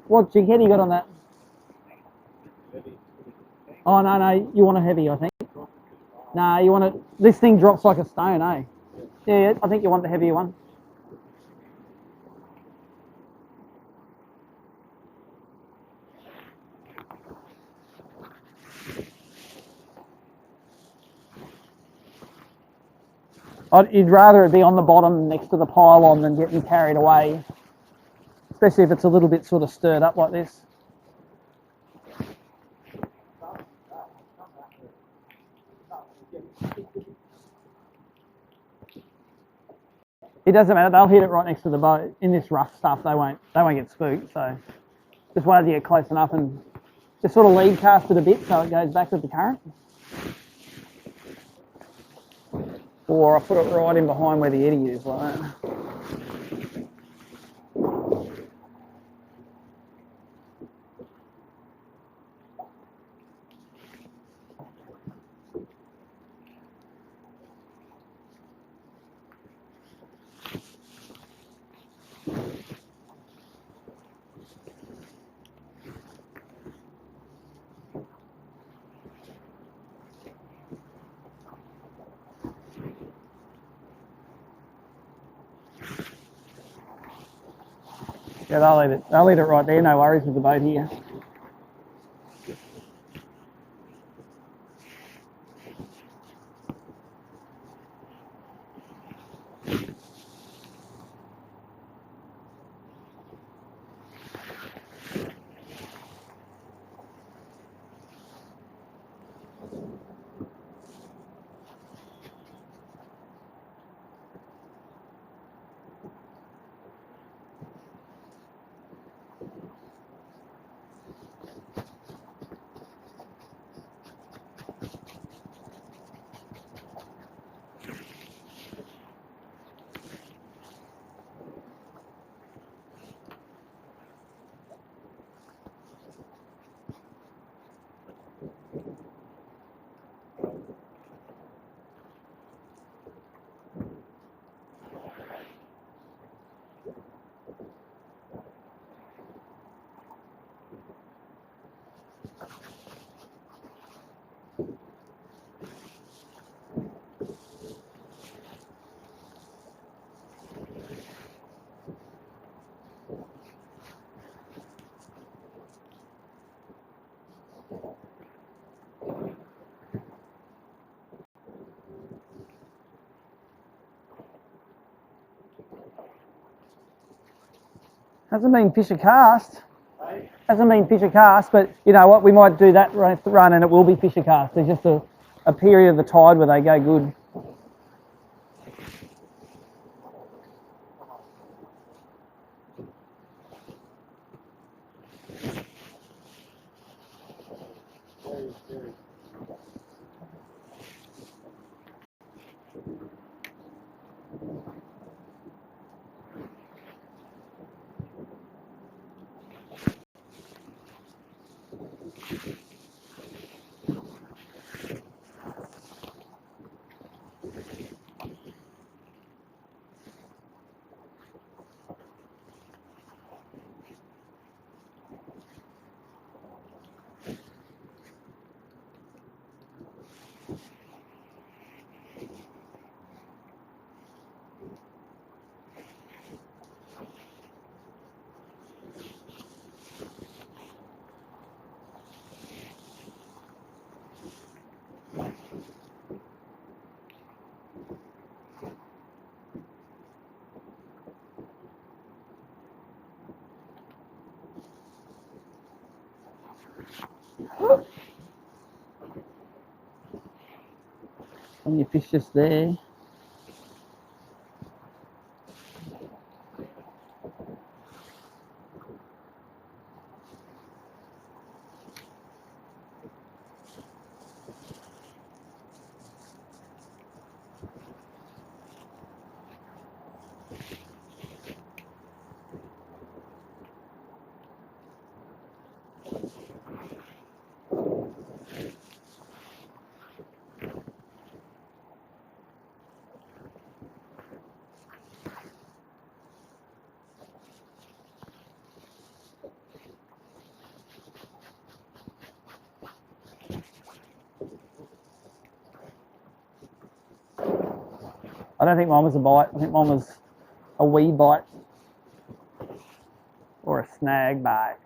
What jig head you got on that? Oh no, you want a heavy, I think. No, you want it. This thing drops like a stone, eh? Yeah, I think you want the heavier one. You'd rather it be on the bottom next to the pylon than getting carried away, especially if it's a little bit sort of stirred up like this. It doesn't matter. They'll hit it right next to the boat. In this rough stuff, they won't get spooked. So just wait till you get close enough and just sort of lead cast it a bit so it goes back with the current. Or I put it right in behind where the eddy is, like that. Yeah, they'll lead it right there, no worries with the boat here. Hasn't been fish a cast. Hasn't been fish a cast, but you know what? We might do that run and it will be fish a cast. There's just a period of the tide where they go good. And your fish just there. I don't think mine was a bite. I think mine was a wee bite or a snag bite.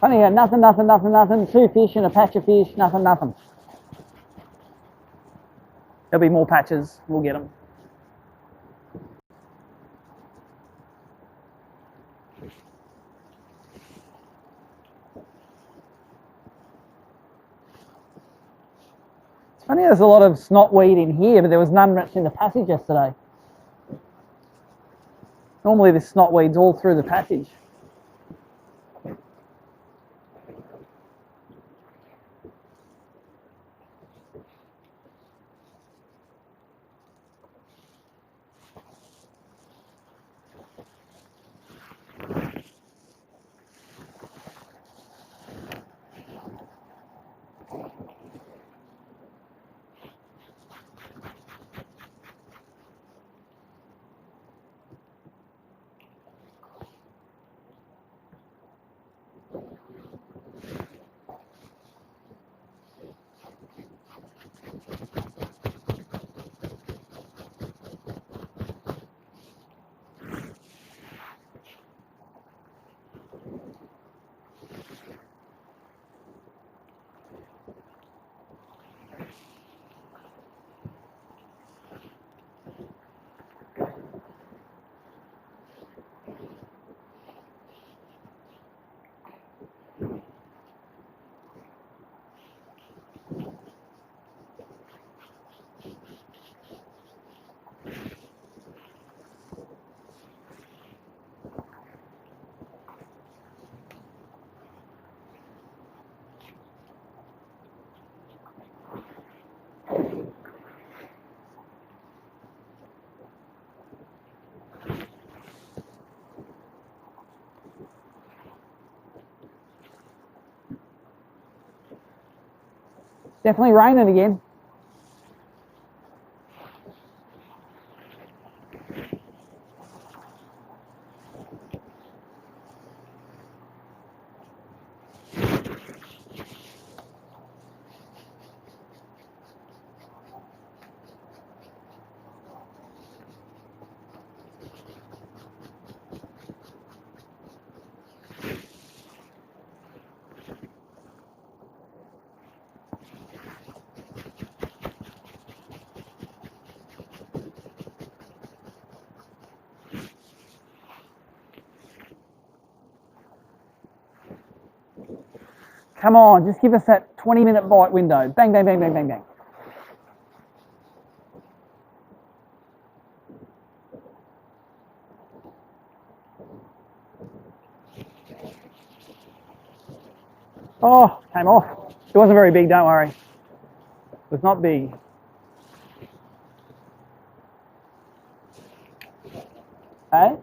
Funny, nothing, nothing, nothing, nothing. 2 fish and a patch of fish, nothing, nothing. There'll be more patches. We'll get them. It's funny, there's a lot of snotweed in here, but there was none much in the passage yesterday. Normally this snotweed's all through the passage. Definitely raining again. Come on, just give us that 20-minute bite window. Bang, bang, bang, bang, bang, bang. Oh, came off. It wasn't very big, don't worry. It was not big. Hey?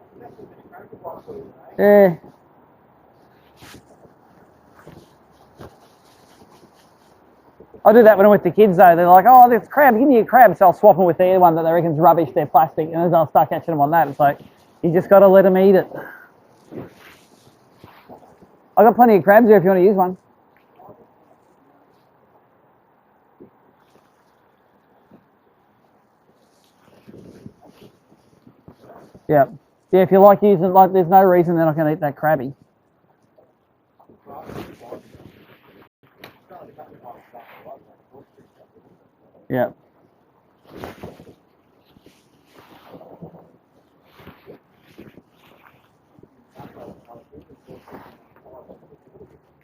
Yeah. I do that when I'm with the kids though. They're like, oh, there's crab, give me a crab. So I'll swap them with their one that they reckon's rubbish, they're plastic, and then I'll start catching them on that. It's like, you just got to let them eat it. I've got plenty of crabs here if you want to use one. Yeah. Yeah, if you like using, like, there's no reason they're not going to eat that crabby. Yeah.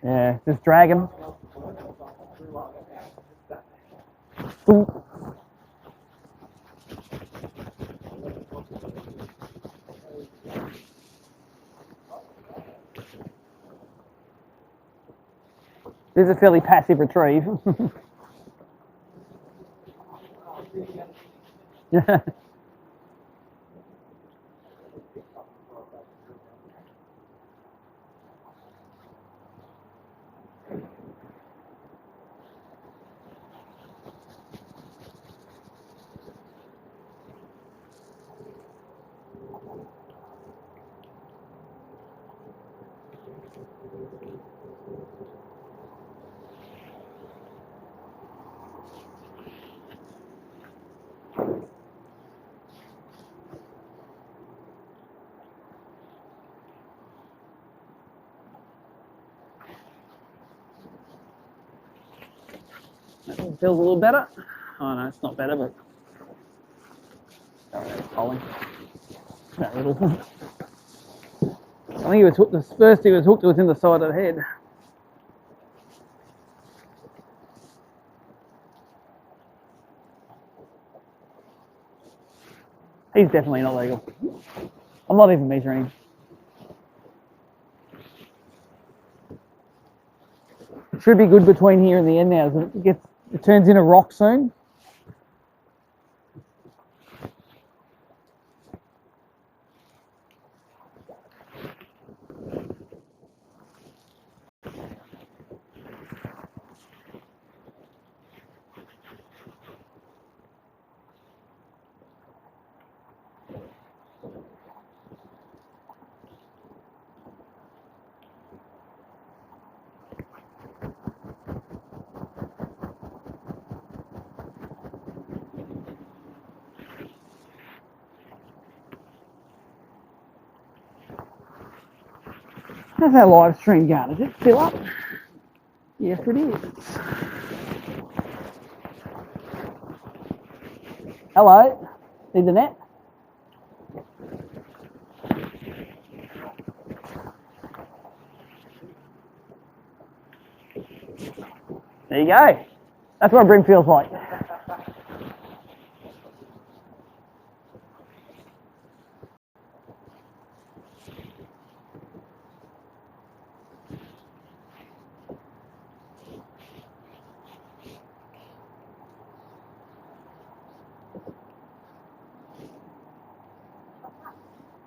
Yeah, just drag them. Ooh. This is a fairly passive retrieve. Yeah. That feels a little better. Oh no, it's not better, but sorry, that's pulling. That little one. I think he was hooked. The first he was hooked, it was in the side of the head. He's definitely not legal. I'm not even measuring him. It should be good between here and the end now. It turns into rock soon. How's our live stream going? Is it still up? Yes, it is. Hello. See the net? There you go. That's what a bream feels like.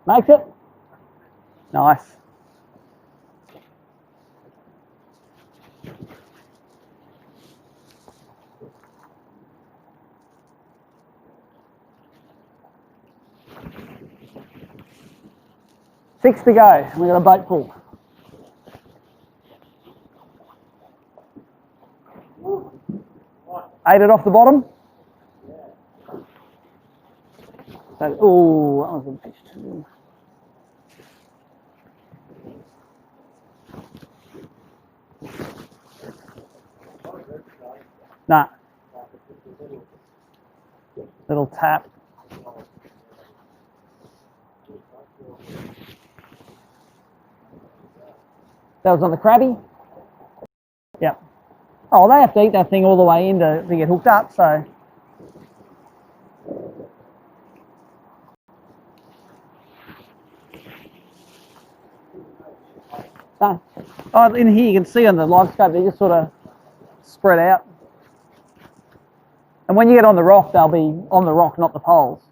Makes it? Nice. Six to go, and we've got a boat full. Ate it off the bottom? So, oh, that was a fish too. Nah. Little tap. That was on the crabby? Yeah. Oh, they have to eat that thing all the way in to get hooked up, so. So, oh, in here you can see on the live scope, they just sort of spread out. And when you get on the rock, they'll be on the rock, not the poles.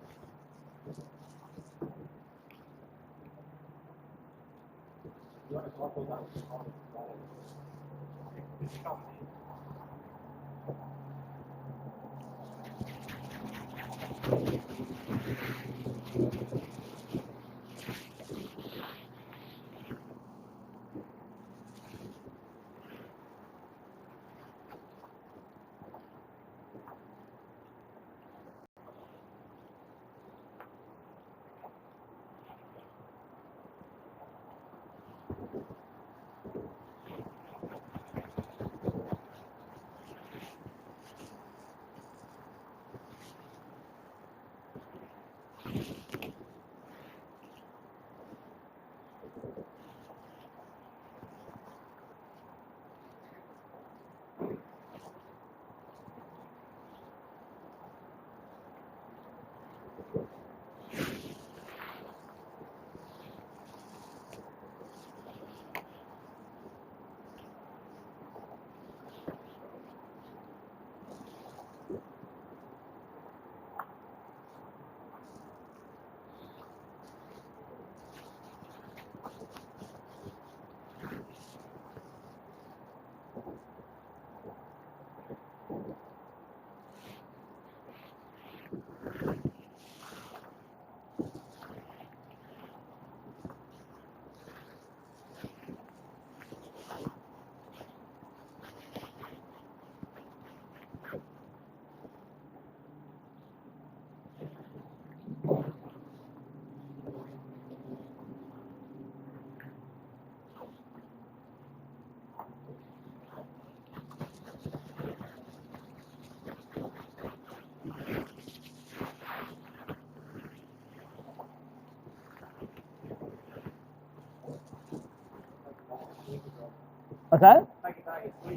What's that?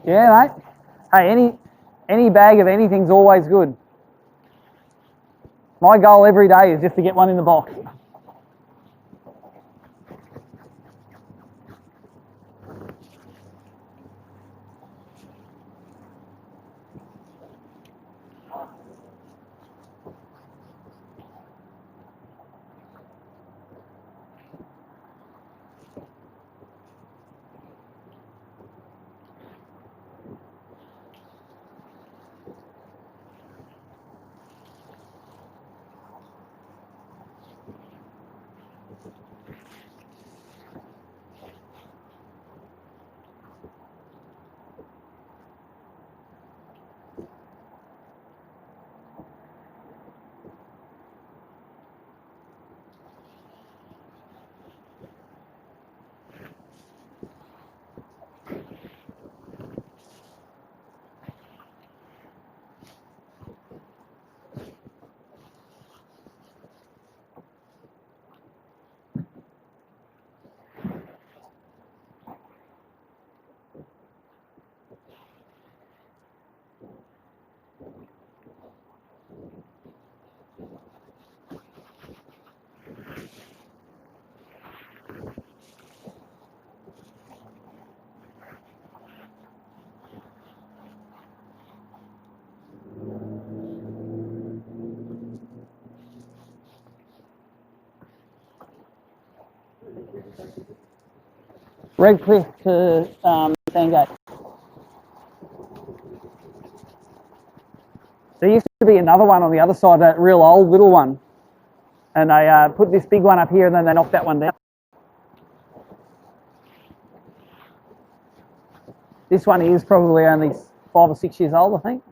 Yeah, mate. Hey, any bag of anything's always good. My goal every day is just to get one in the box. Redcliffe to Sandgate. There used to be another one on the other side, that real old little one. And they put this big one up here and then they knocked that one down. This one is probably only 5 or 6 years old, I think.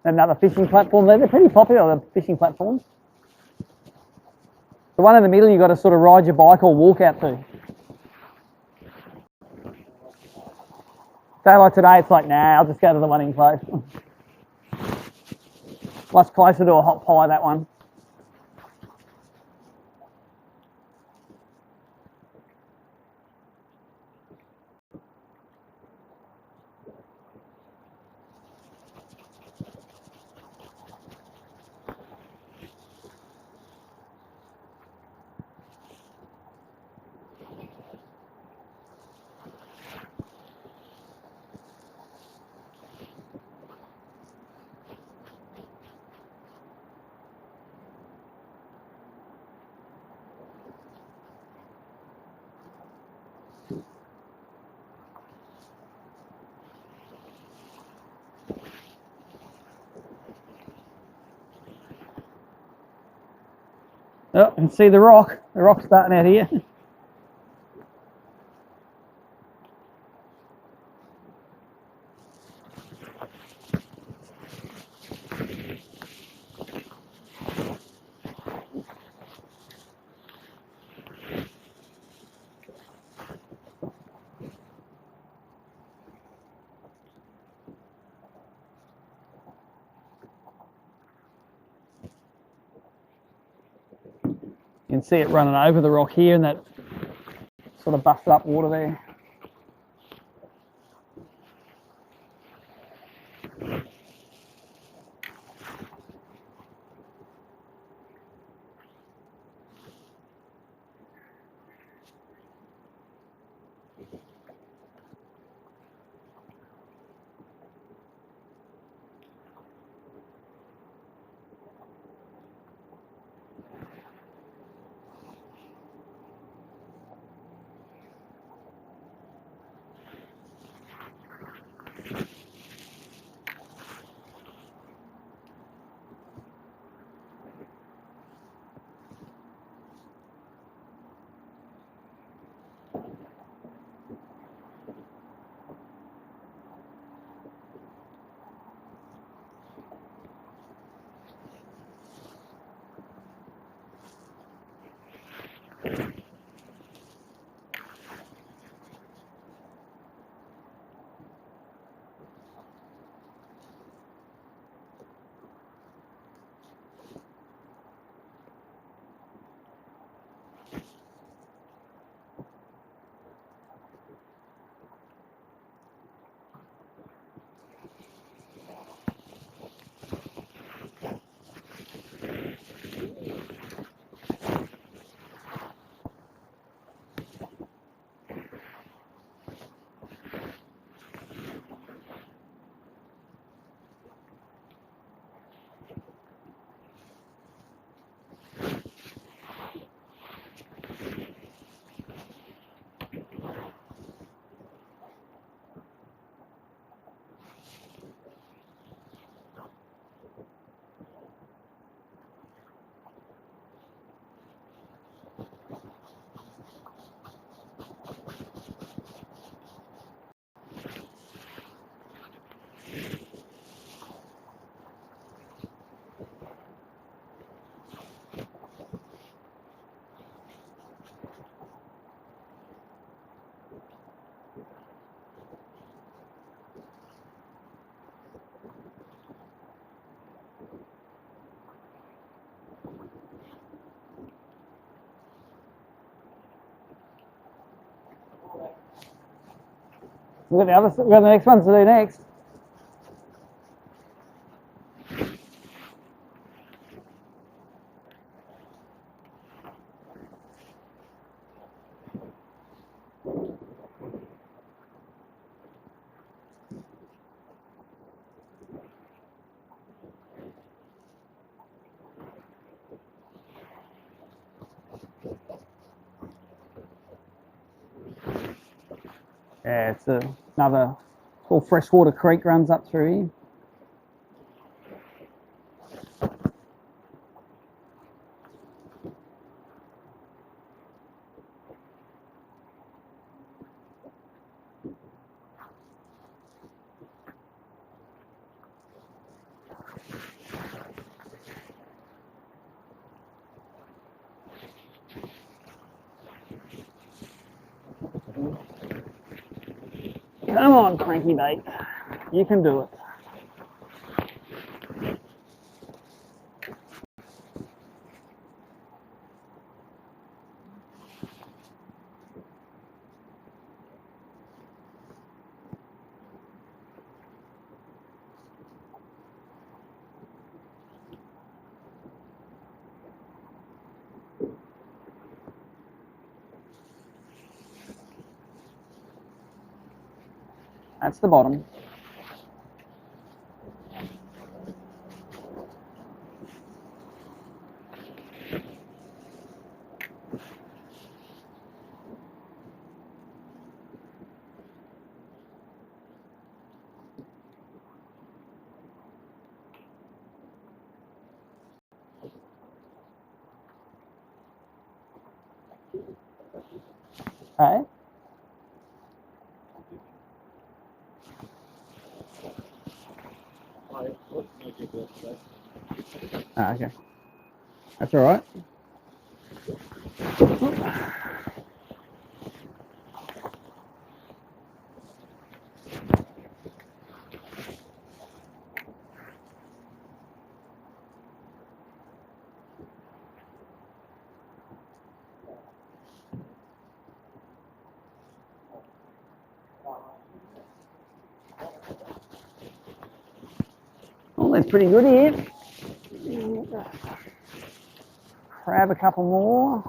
Another fishing platform there. They're pretty popular, the fishing platforms. The one in the middle, you've got to sort of ride your bike or walk out to. Day like today, it's like, nah, I'll just go to the one in close. Much closer to a hot pie, that one. Oh, you can see the rock. The rock's starting out here. You can see it running over the rock here in that sort of busted up water there. We've got the next ones to do next. Yeah, it's another little freshwater creek runs up through here. Come on, cranky bait. You can do it. That's the bottom. Hey? Ah, okay. That's all right. Oh, that's pretty good here. Grab a couple more.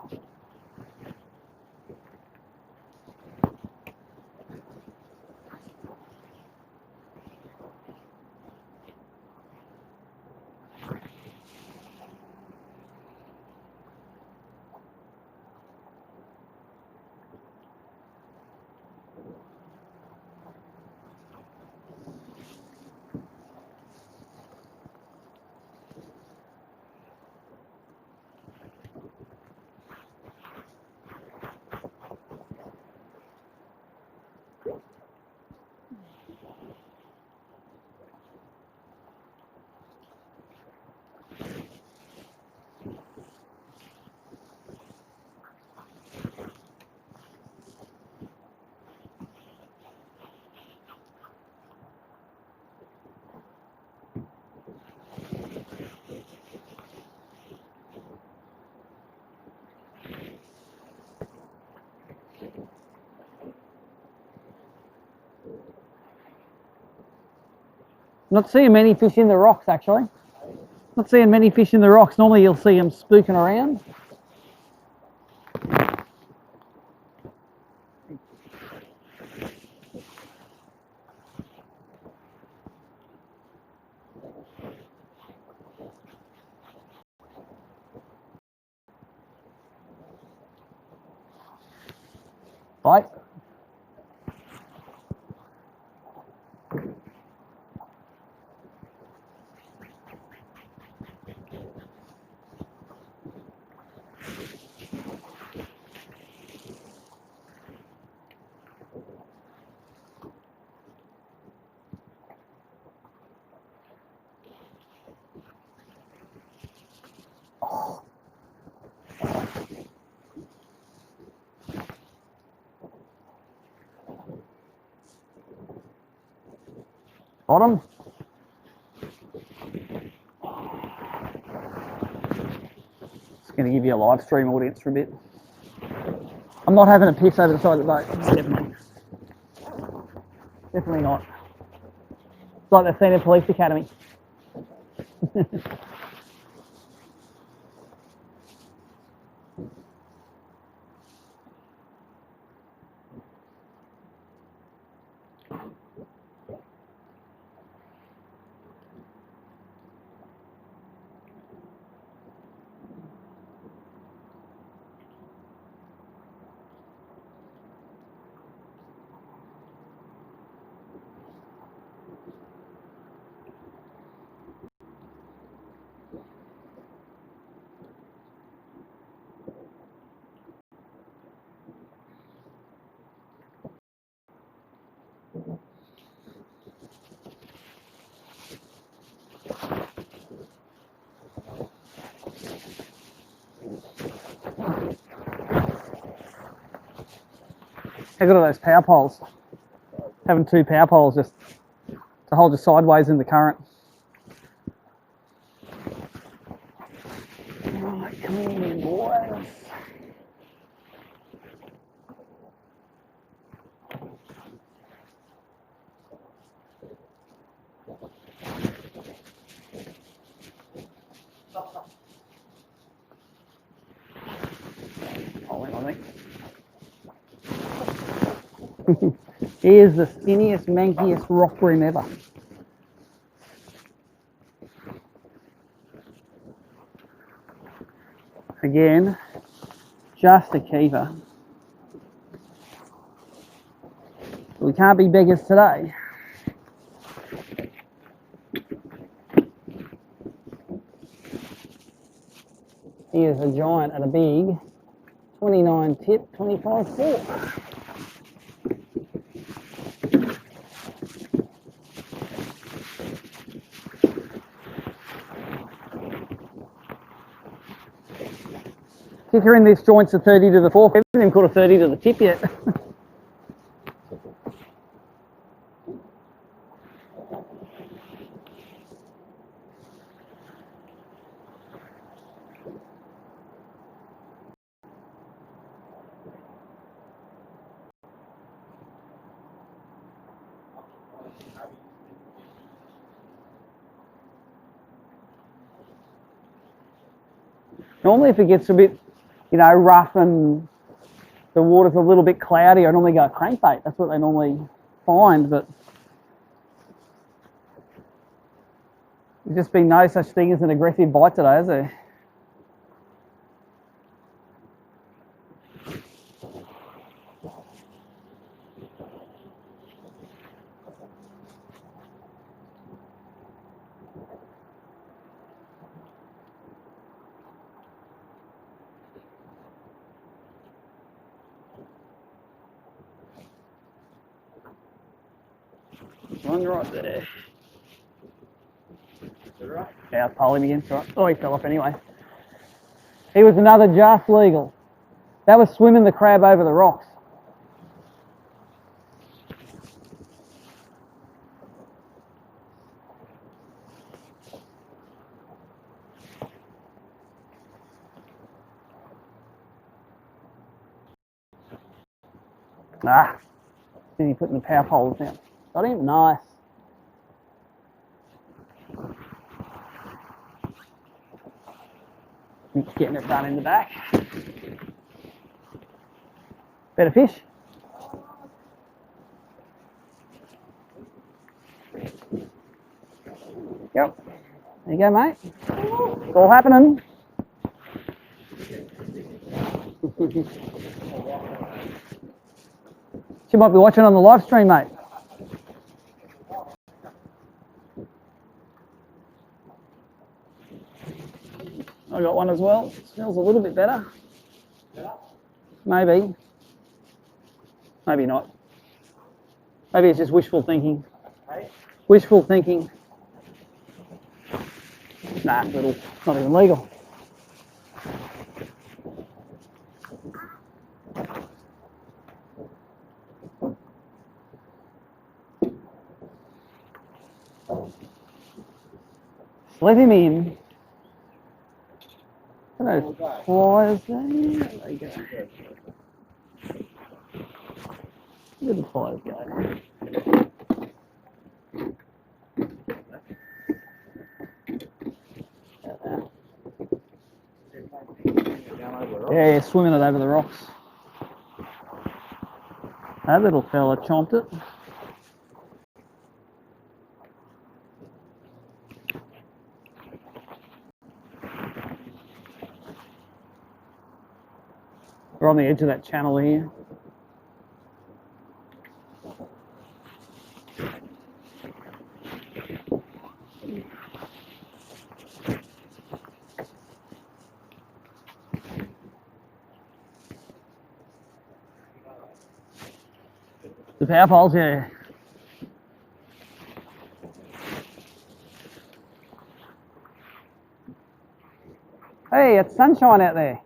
Not seeing many fish in the rocks, actually. Not seeing many fish in the rocks. Normally you'll see them spooking around. Bite. Bottom. It's going to give you a live stream audience for a bit. I'm not having a piss over the side of the boat. Definitely not. It's like the Senior Police Academy. How good are those power poles? having two power poles just to hold you sideways in the current. Right, come in, boys. Here's the skinniest, mankiest rock bream ever. Again, just a keeper. We can't be beggars today. Here's a giant at a big 29 tip, 25 fork. Kicker in this joint's a 30 to the fork. I haven't even caught a 30 to the tip yet. Normally if it gets a bit, you know, rough and the water's a little bit cloudy, I normally go crankbait. That's what they normally find, but there's just been no such thing as an aggressive bite today, has there? One right there. Yeah, I'll pull him again. Right. Oh, he fell off anyway. He was another just legal. That was swimming the crab over the rocks. Ah, busy putting the power poles down. Got him? Nice. Getting it done in the back. Better fish? Yep. There you go, mate. It's all happening. She might be watching on the live stream, mate. I got one as well. It smells a little bit better. Maybe. Maybe not. Maybe it's just wishful thinking. Wishful thinking. Nah, little. Not even legal. Let him in. Those flies there. There they go. Where did the flies go? Yeah, swimming it over the rocks. That little fella chomped it. We're on the edge of that channel here. The power poles, yeah. Hey, it's sunshine out there.